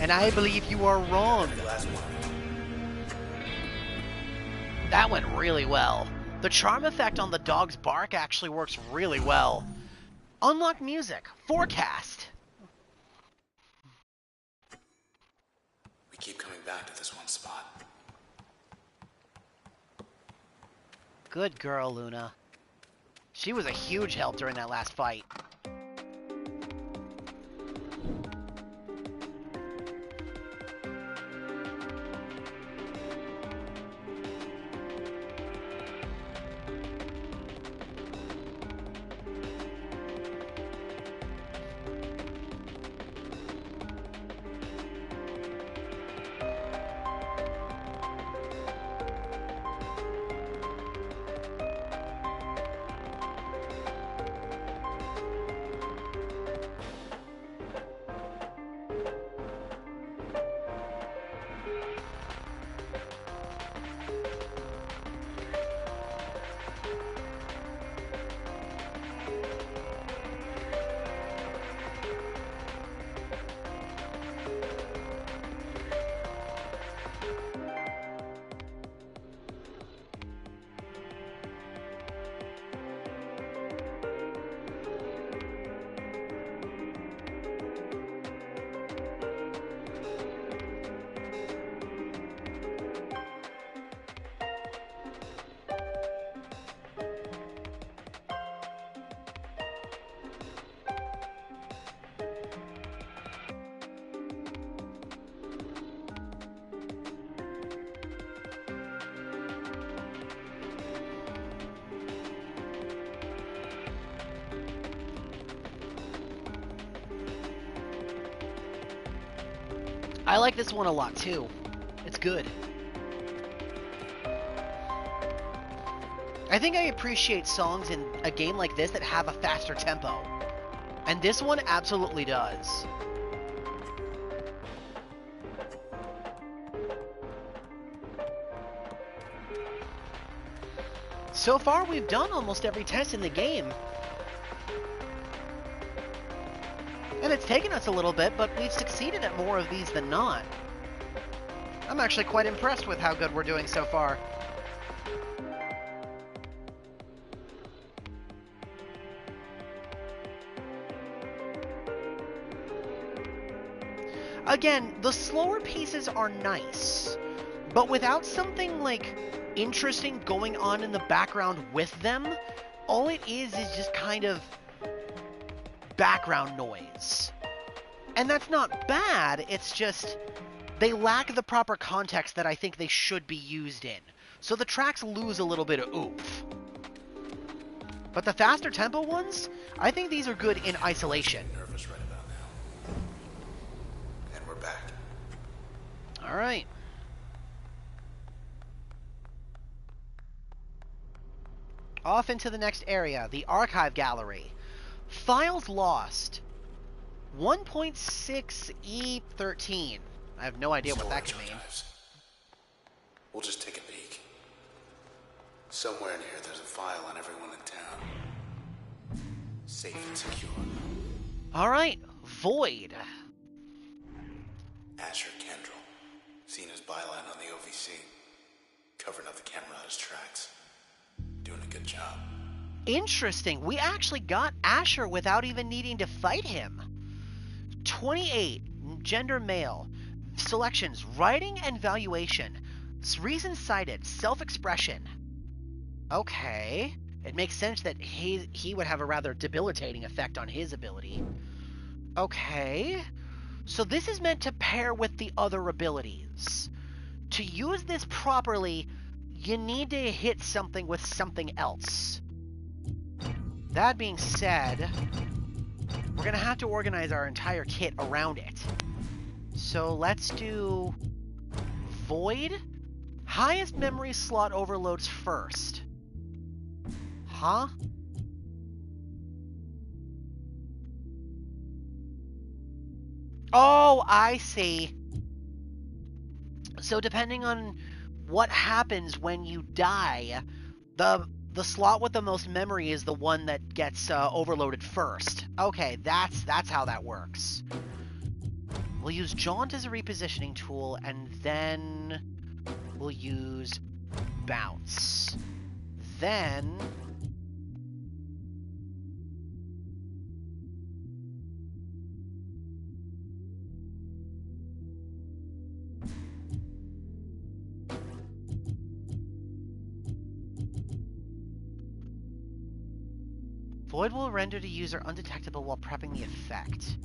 And I believe you are wrong. The last one. That went really well. The charm effect on the dog's bark actually works really well. Unlock music. Forecast. We keep coming back to this one spot. Good girl, Luna. She was a huge help during that last fight. I like this one a lot too. It's good. I think I appreciate songs in a game like this that have a faster tempo. And this one absolutely does. So far, we've done almost every test in the game. And it's taken us a little bit, but we've succeeded at more of these than not. I'm actually quite impressed with how good we're doing so far. Again, the slower pieces are nice, but without something like interesting going on in the background with them, all it is just kind of background noise. And that's not bad, it's just they lack the proper context that I think they should be used in. So the tracks lose a little bit of oomph. But the faster tempo ones, I think these are good in isolation. Nervous right about now. And we're back. All right. Off into the next area, the archive gallery. Files lost. 1.6E13. I have no idea what that could mean. Archives. We'll just take a peek. Somewhere in here there's a file on everyone in town. Safe and secure. All right, Void. Asher Kendall. Seen his byline on the OVC. Covering up the Camerata's tracks. Doing a good job. Interesting. We actually got Asher without even needing to fight him. 28, gender male. Selections, writing and valuation. Reasons cited, self-expression. Okay. It makes sense that he would have a rather debilitating effect on his ability. Okay. So this is meant to pair with the other abilities. To use this properly, you need to hit something with something else. That being said, we're going to have to organize our entire kit around it. So let's do Void. Highest memory slot overloads first. Huh? Oh, I see. So depending on what happens when you die, the slot with the most memory is the one that gets overloaded first. Okay, that's how that works. We'll use Jaunt as a repositioning tool, and then we'll use Bounce. Then Void will render the user undetectable while prepping the effect.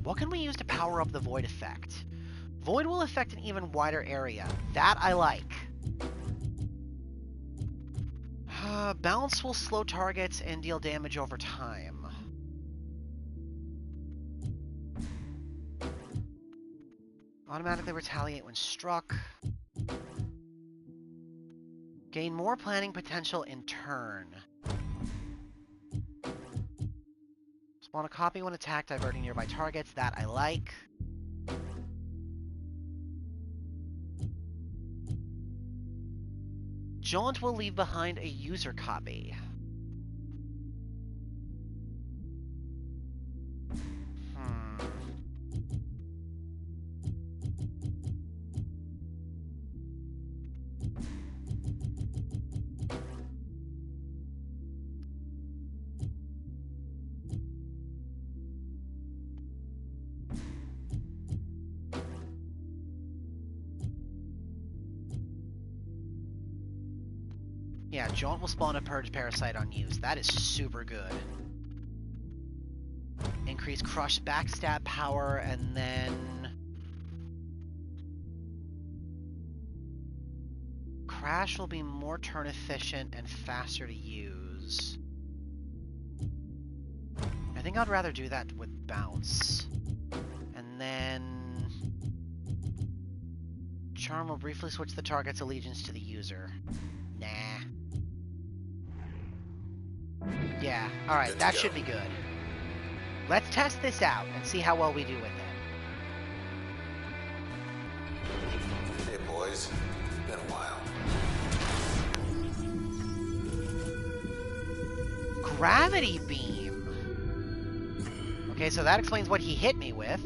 What can we use to power up the Void effect? Void will affect an even wider area. That I like. Bounce will slow targets and deal damage over time. Automatically retaliate when struck. Gain more planning potential in turn. Spawn a copy when attacked, diverting nearby targets. That I like. Jaunt will leave behind a user copy. Yeah, Jaunt will spawn a Purge Parasite on use. That is super good. Increase Crush backstab power, and then Crash will be more turn efficient and faster to use. I think I'd rather do that with Bounce. And then Charm will briefly switch the target's allegiance to the user. Nah. Yeah, alright, that should be good. Let's test this out and see how well we do with it. Hey boys, been a while. Gravity Beam! Okay, so that explains what he hit me with.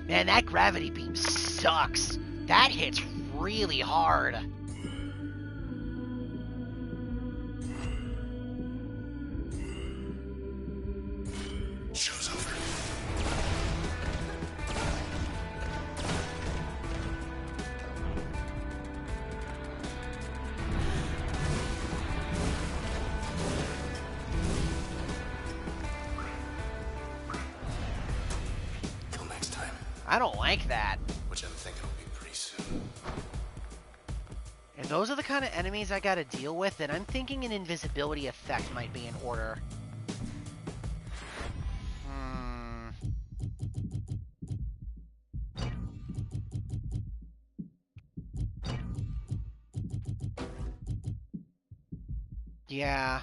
Man, that Gravity Beam sucks. That hits really hard. Show's over. Till next time. I don't like that. Which I'm thinking will be pretty soon. If those are the kind of enemies I gotta deal with, then I'm thinking an invisibility effect might be in order. Yeah.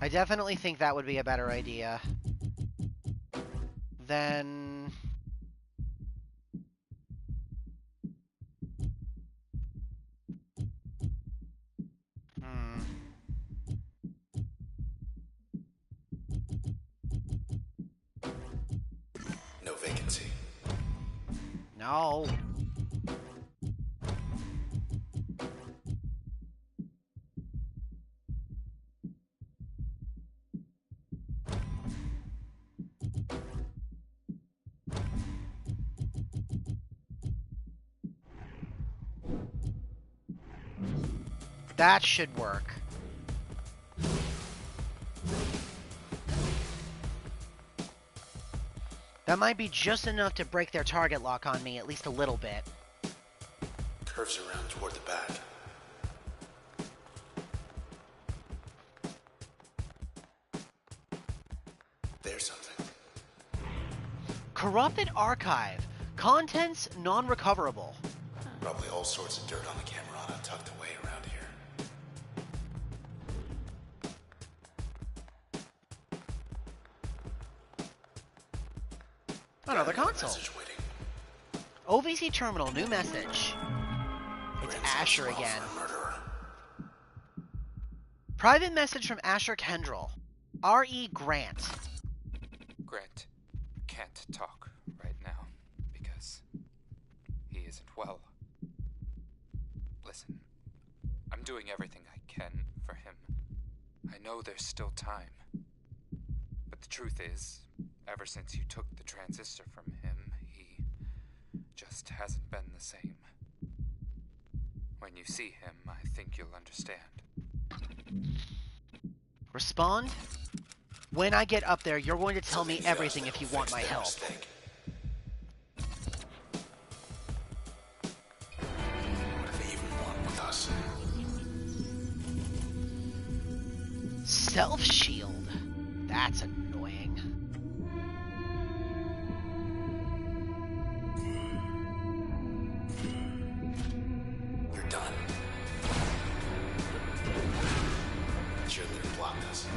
I definitely think that would be a better idea. Then... No vacancy. No. That should work. That might be just enough to break their target lock on me, at least a little bit. Curves around toward the back. There's something. Corrupted archive. Contents non-recoverable. Probably all sorts of dirt on the Camerata tucked away around here. Another Got console. message waiting. OVC terminal, new message. It's Grant's Asher lost again. for a murderer. Private message from Asher Kendrell. R.E. Grant. Grant can't talk right now because he isn't well. Listen, I'm doing everything I can for him. I know there's still time. But the truth is, ever since you took the transistor from him, he just hasn't been the same. When you see him, I think you'll understand. Respond. When I get up there, you're going to tell me Something everything fast if you that'll want fix my their help. mistake. What do they even want with us? Self-shield. That's annoying. You're done. Cheerleader blocked us.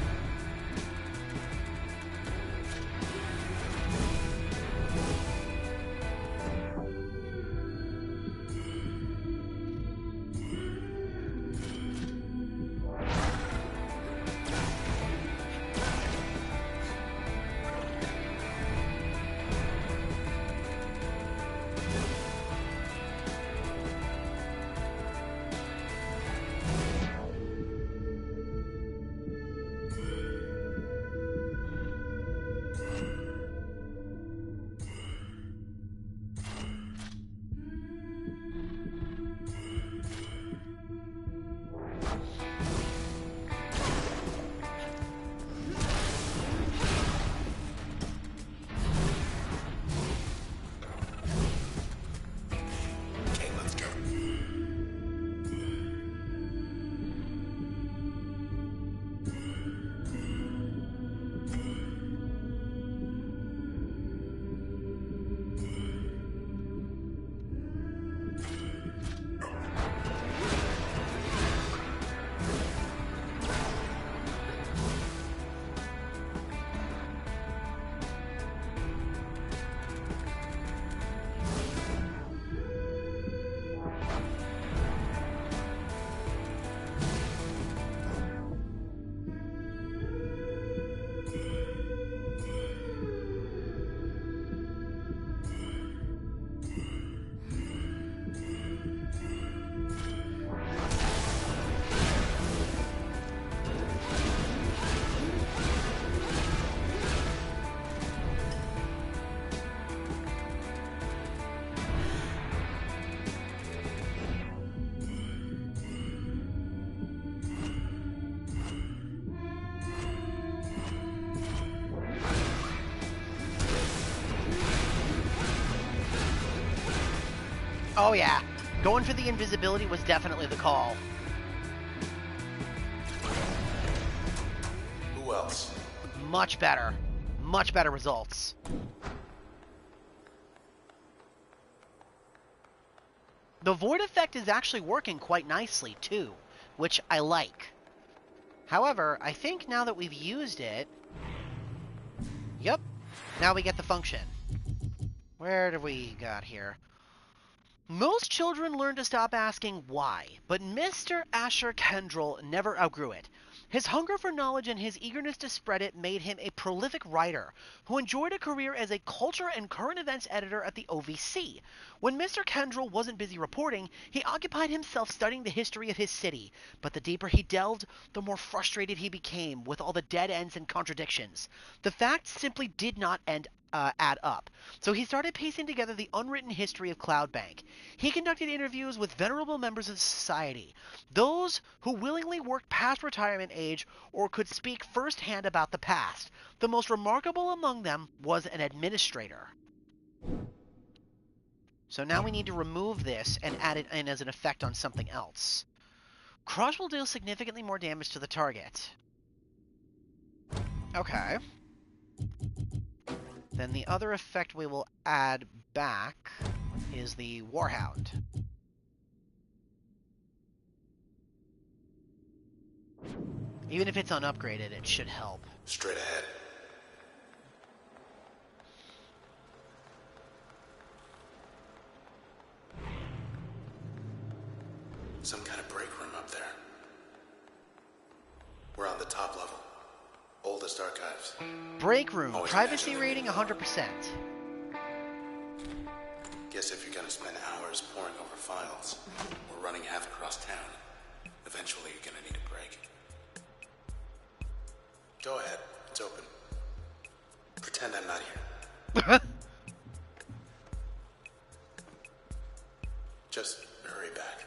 Okay, let's go. Oh yeah, going for the invisibility was definitely the call. Who else? Much better. Much better results. The void effect is actually working quite nicely too, which I like. However, I think now that we've used it... Yep, now we get the function. Where do we got here? Most children learn to stop asking why, but Mr. Asher Kendrell never outgrew it. His hunger for knowledge and his eagerness to spread it made him a prolific writer, who enjoyed a career as a culture and current events editor at the OVC. When Mr. Kendrell wasn't busy reporting, he occupied himself studying the history of his city, but the deeper he delved, the more frustrated he became with all the dead ends and contradictions. The facts simply did not add up. So he started piecing together the unwritten history of Cloudbank. He conducted interviews with venerable members of society, those who willingly worked past retirement age or could speak firsthand about the past. The most remarkable among them was an administrator. So now we need to remove this and add it in as an effect on something else. Crush will deal significantly more damage to the target. Okay. Then the other effect we will add back is the Warhound. Even if it's unupgraded, it should help. Straight ahead. Some kind of break room up there. We're on the top level. Oldest archives. Break room. Always Privacy imagine rating living 100%. Guess if you're gonna spend hours poring over files, or running half across town, eventually you're gonna need a break. Go ahead. It's open. Pretend I'm not here. Just hurry back.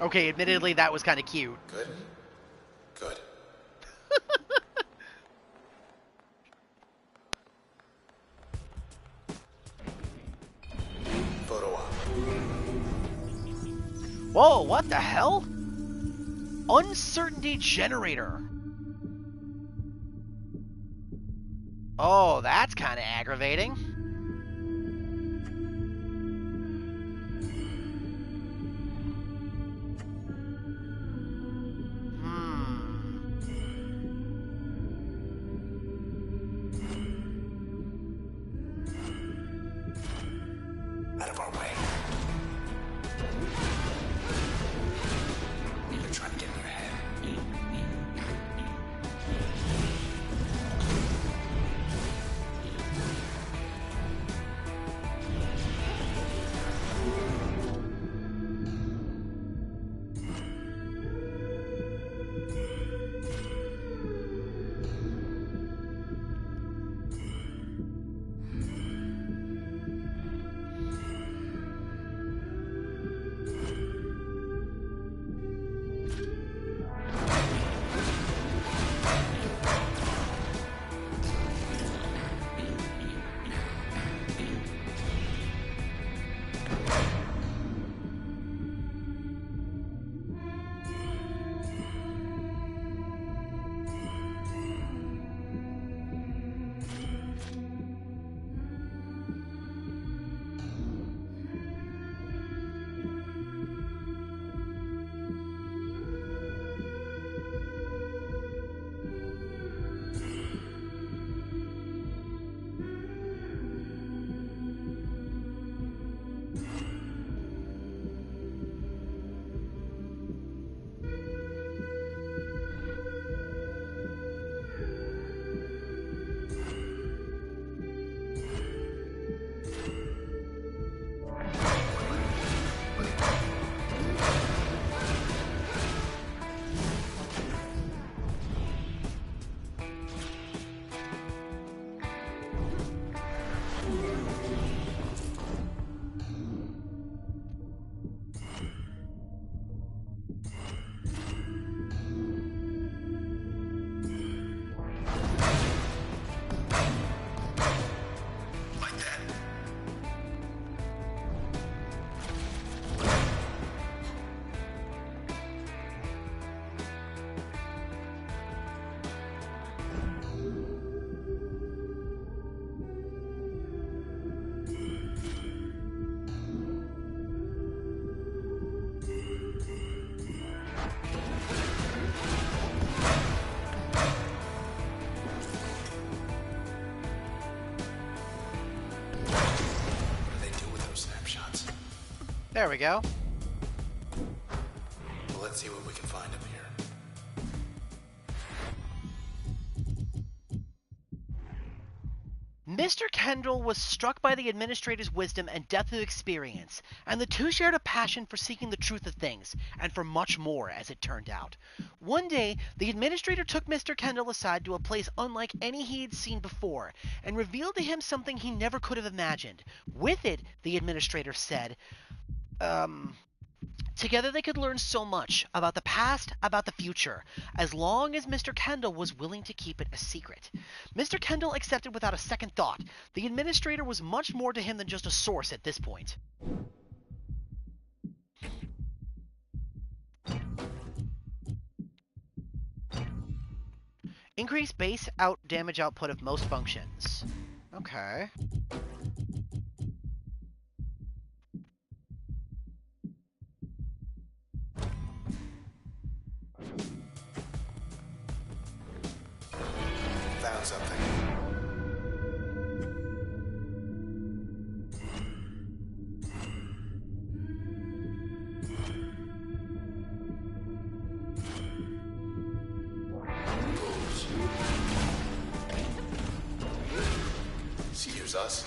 Okay, admittedly, that was kind of cute. Good? Good. Photo op. Whoa, what the hell? Uncertainty generator. Oh, that's kind of aggravating. Out of our way. They're trying to get in your head. There we go. Well, let's see what we can find up here. Mr. Kendall was struck by the administrator's wisdom and depth of experience, and the two shared a passion for seeking the truth of things, and for much more, as it turned out. One day, the administrator took Mr. Kendall aside to a place unlike any he had seen before, and revealed to him something he never could have imagined. With it, the administrator said, together they could learn so much about the past, about the future, as long as Mr. Kendall was willing to keep it a secret. Mr. Kendall accepted without a second thought. The administrator was much more to him than just a source at this point. Increase base damage output of most functions. Okay. Found something. Excuse us.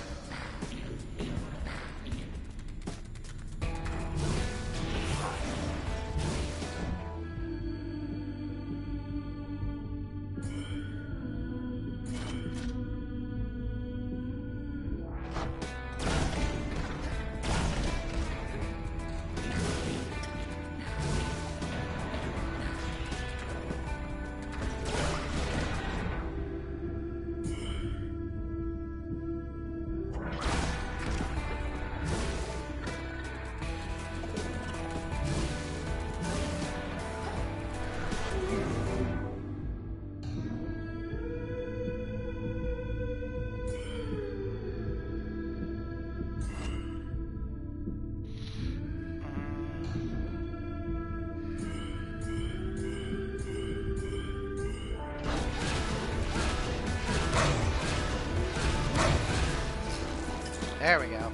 There we go.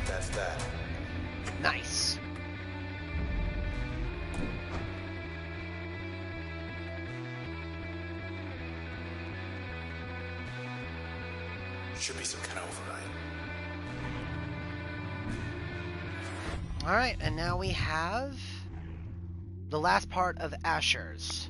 That's that. Nice. Should be some kind of override. Alright, and now we have the last part of Asher's.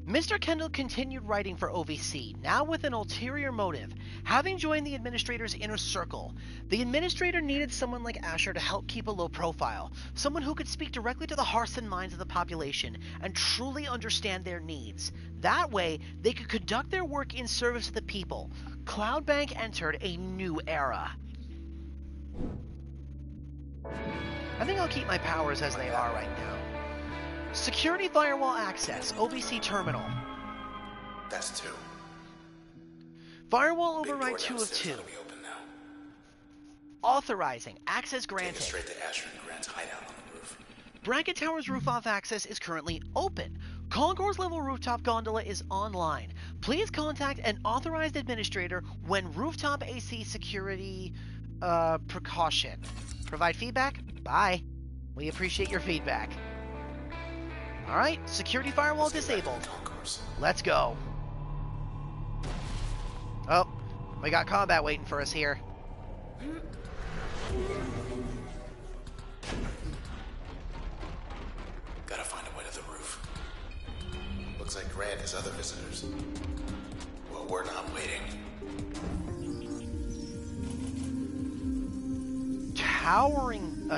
Mr. Kendall continued writing for OVC, now with an ulterior motive. Having joined the administrator's inner circle, the administrator needed someone like Asher to help keep a low profile, someone who could speak directly to the hearts and minds of the population and truly understand their needs. That way, they could conduct their work in service of the people. Cloudbank entered a new era. I think I'll keep my powers as they are right now. Security firewall access, OVC terminal. That's 2. Firewall Big door override 2 of downstairs 2. ought to be open now. Authorizing, access Take us granted. straight to Asher and Grant's hideout on the roof. Bracket Tower's roof-off access is currently open. Concourse level rooftop gondola is online. Please contact an authorized administrator when rooftop AC security precaution. Provide feedback? Bye. We appreciate your feedback. Alright, security firewall Let's get back to disabled. the concourse. Let's go. Oh, we got combat waiting for us here. Gotta find a way to the roof. Looks like Grant has other visitors. Well, we're not waiting.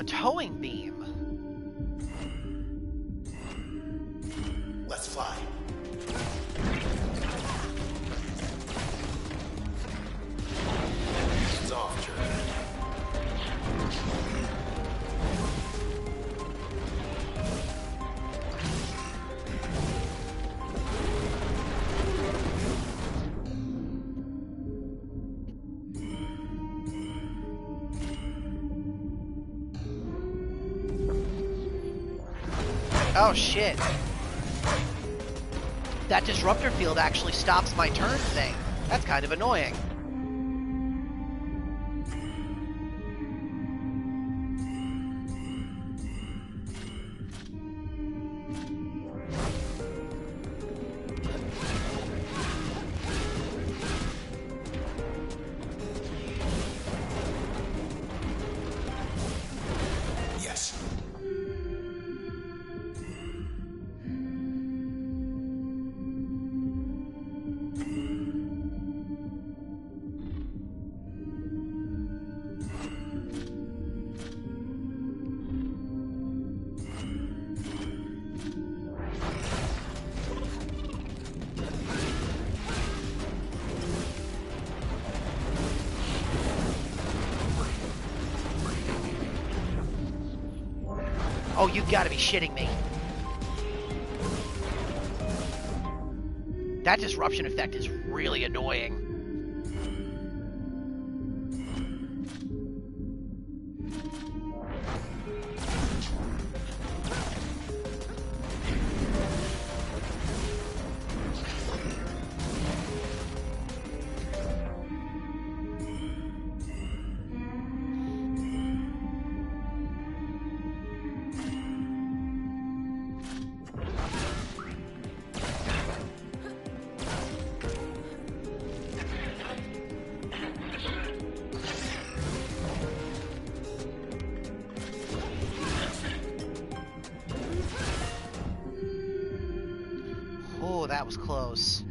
Towing beam. Let's fly. It's off, Jerry. Oh shit. That disruptor field actually stops my turn thing. That's kind of annoying. Oh, you gotta be shitting me. That disruption effect is really annoying. Oh, that was close.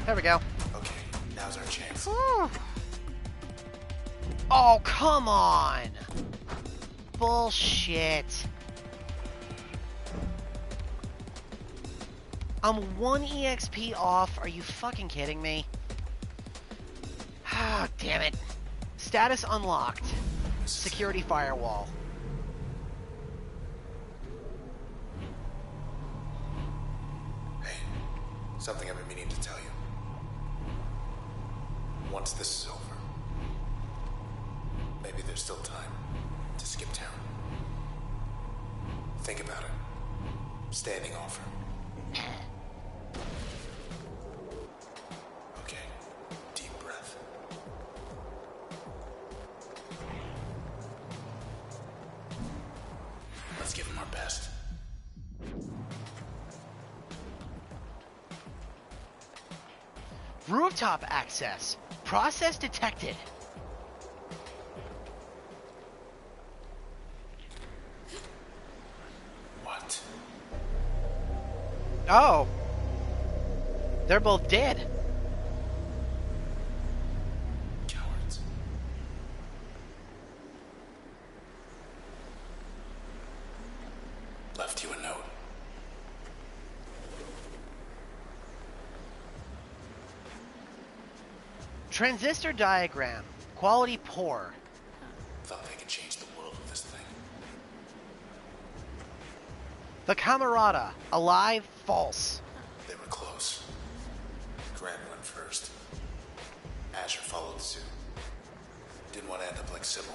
There we go. Okay, now's our chance. Oh, come on! Bullshit. I'm 1 EXP off. Are you fucking kidding me? Ah, damn it. Status unlocked. Security firewall. Hey, something I've been meaning to tell you. Once this is over, maybe there's still time to skip town. Think about it. Standing offer. Okay, deep breath. Let's give him our best. Rooftop access. Process detected. What? Oh. They're both dead. Cowards. Left you a note. Transistor diagram. Quality poor. Thought they could change the world with this thing. The Camerata. Alive. False. They were close. Grant went first. Asher followed suit. Didn't want to end up like Sybil.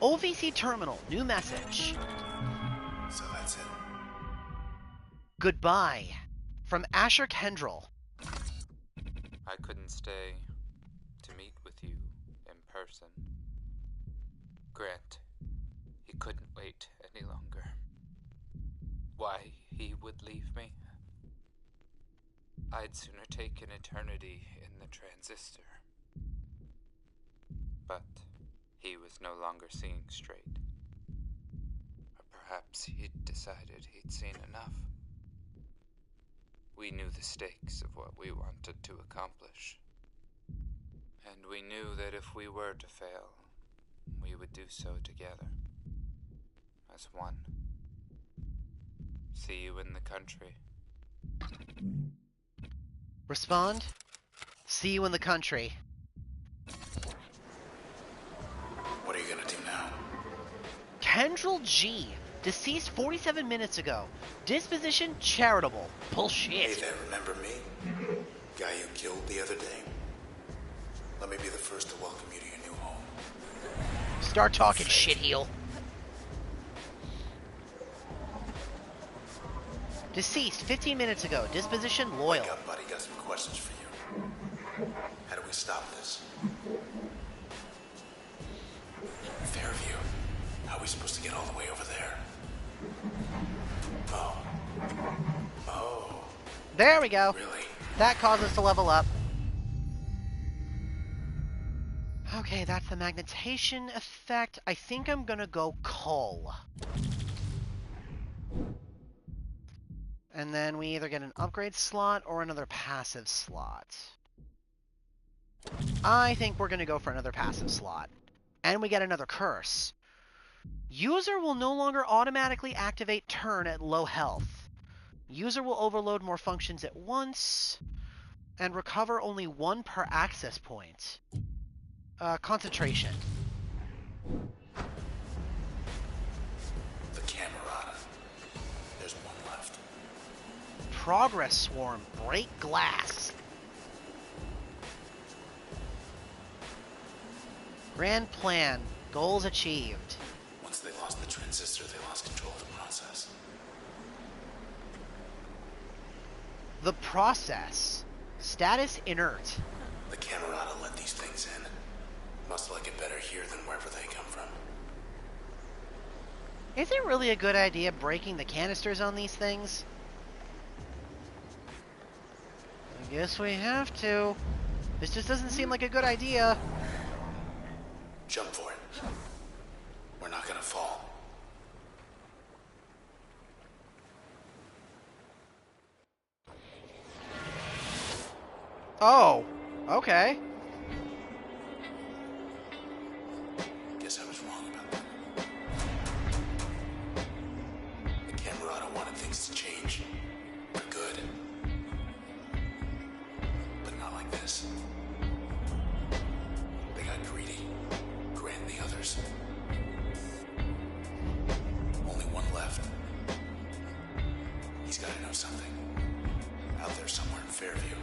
OVC terminal. New message. So that's it. Goodbye. From Asher Kendrell. I couldn't stay to meet with you in person. Grant, he couldn't wait any longer. Why he would leave me? I'd sooner take an eternity in the Transistor. But he was no longer seeing straight. Or perhaps he'd decided he'd seen enough. We knew the stakes of what we wanted to accomplish. And we knew that if we were to fail, we would do so together. As one. See you in the country. Respond. See you in the country. What are you gonna do now? Kendrell G. Deceased 47 minutes ago. Disposition charitable. Hey Bullshit. there, remember me? Guy you killed the other day? Let me be the first to welcome you to your new home. Start talking, shitheel. Deceased 15 minutes ago. Disposition loyal. Wake up, buddy. Got some questions for you. How do we stop this? Fairview. How are we supposed to get all the way over there? Oh, There we go. really? That caused us to level up. Okay, that's the magnetation effect. I think I'm gonna go Cull. And then we either get an upgrade slot or another passive slot. I think we're going to go for another passive slot. And we get another curse. User will no longer automatically activate turn at low health. User will overload more functions at once and recover only one per access point. Concentration. The Camerata. There's one left. Progress Swarm. Break glass. Grand plan. Goals achieved. Once they lost the transistor, they lost control of the process. The process. Status inert. The Camerata let these things in. Must like it better here than wherever they come from. Is it really a good idea breaking the canisters on these things? I guess we have to. This just doesn't seem like a good idea. Jump for it. We're not gonna fall. Oh, okay. Guess I was wrong about that. The Camerata wanted things to change. For good. But not like this. They got greedy. Grant the others. Only one left. He's gotta know something. Out there somewhere in Fairview.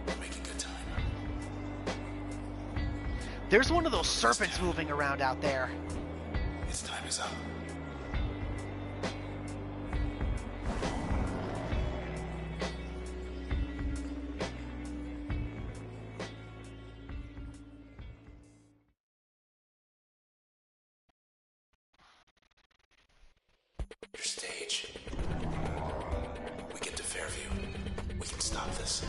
We're making good time. There's one of those serpents moving around out there. His time is up. Your stage. We get to Fairview. We can stop this.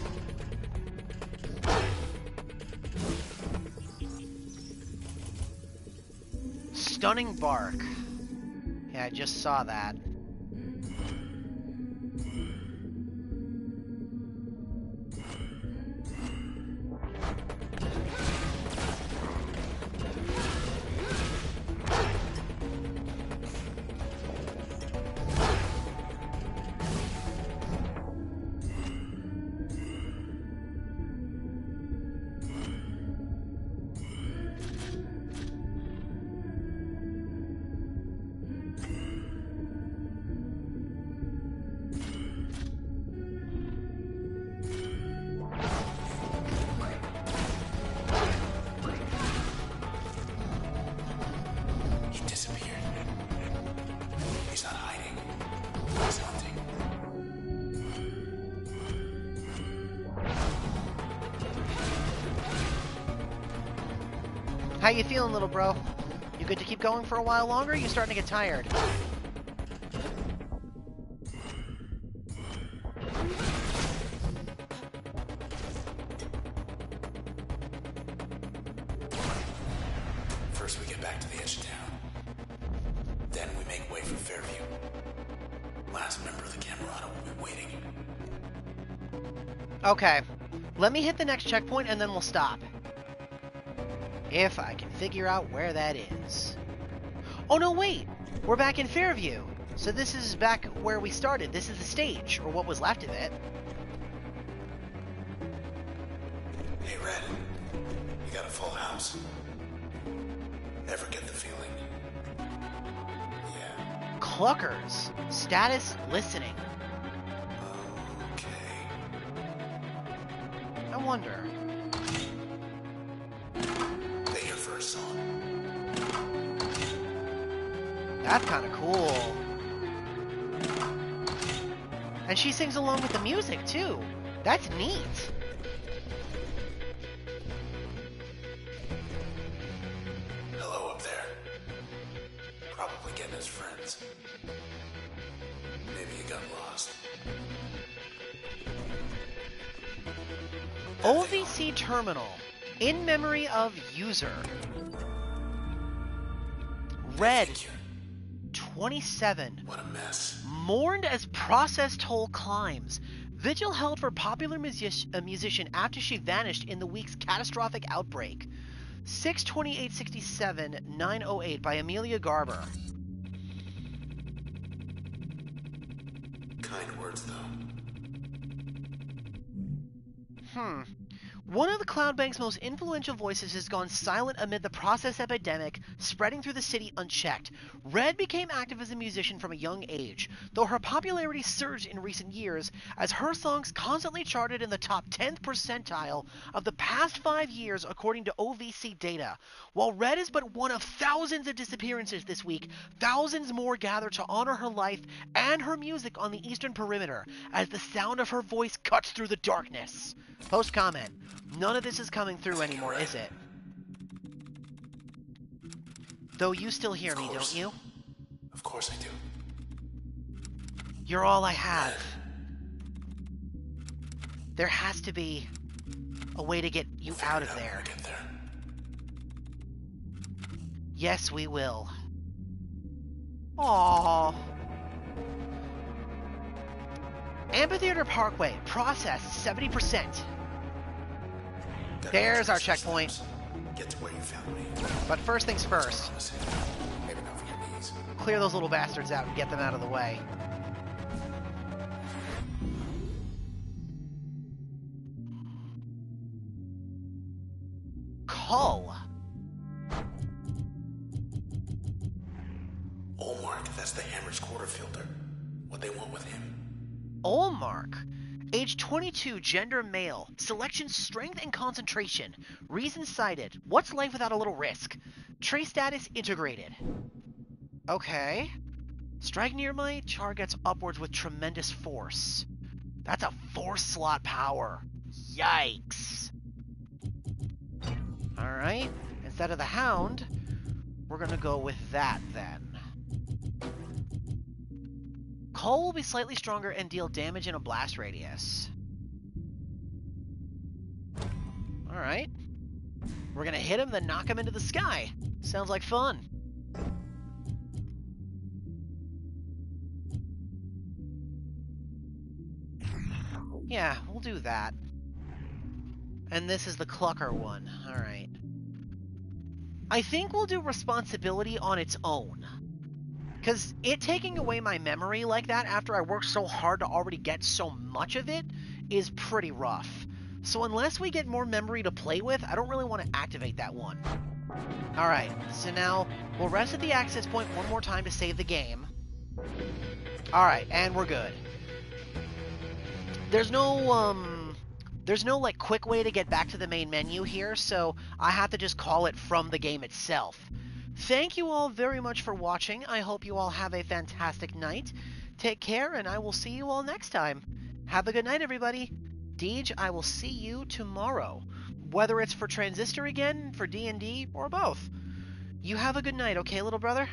Stunning bark. Yeah, I just saw that. He disappeared. He's not hiding. He's hunting. How you feeling, little bro? You good to keep going for a while longer? Or you starting to get tired? First we get back to the edge of town. Then we make way for Fairview. Last member of the Camerata will be waiting. Okay. Let me hit the next checkpoint and then we'll stop. If I can figure out where that is. Oh no, wait! We're back in Fairview. So this is back where we started. This is the stage, or what was left of it. Hey, Red. You got a full house? Ever get the feeling? Yeah. Cluckers. Status listening. Okay. I wonder. They hear first song. That's kind of cool. And she sings along with the music, too. That's neat. Hello up there. Probably getting his friends. Maybe you got lost. OVC Terminal. In memory of user. Red. 27. What a mess. Mourned as process toll climbs. Vigil held for popular musician after she vanished in the week's catastrophic outbreak. 6/28/67, 9:08 by Amelia Garber. Kind words, though. One of the Cloud Bank's most influential voices has gone silent amid the process epidemic spreading through the city unchecked. Red became active as a musician from a young age, though her popularity surged in recent years as her songs constantly charted in the top 10th percentile of the past 5 years according to OVC data. While Red is but one of thousands of disappearances this week, thousands more gather to honor her life and her music on the eastern perimeter as the sound of her voice cuts through the darkness. Post comment. None of this is coming through anymore, is it? Though you still hear me, don't you? Of course I do. You're all I have. There has to be a way to get you out of there. Get there. Yes, we will. Aww. Amphitheater Parkway, processed 70%. There's our checkpoint. Get to where you found me. But first things first. Maybe not for your knees. Clear those little bastards out and get them out of the way. Cull. Olmark, that's the Hammer's quarter filter. What they want with him. Olmark. Age 22, gender male. Selection strength and concentration. Reason cited. What's life without a little risk? Trace status integrated. Okay. Strike near my targets upwards with tremendous force. That's a 4-slot power. Yikes. Alright. Instead of the Hound, we're gonna go with that then. Cull will be slightly stronger and deal damage in a blast radius. Alright. We're gonna hit him, then knock him into the sky. Sounds like fun. Yeah, we'll do that. And this is the Clucker one. Alright. I think we'll do responsibility on its own. Because it taking away my memory like that after I worked so hard to already get so much of it is pretty rough. So unless we get more memory to play with, I don't really want to activate that one. Alright, so now we'll rest at the access point one more time to save the game. Alright, and we're good. There's no like quick way to get back to the main menu here, so I have to just call it from the game itself. Thank you all very much for watching. I hope you all have a fantastic night. Take care, and I will see you all next time. Have a good night, everybody. Deej, I will see you tomorrow. Whether it's for Transistor again, for D&D, or both. You have a good night, okay, little brother?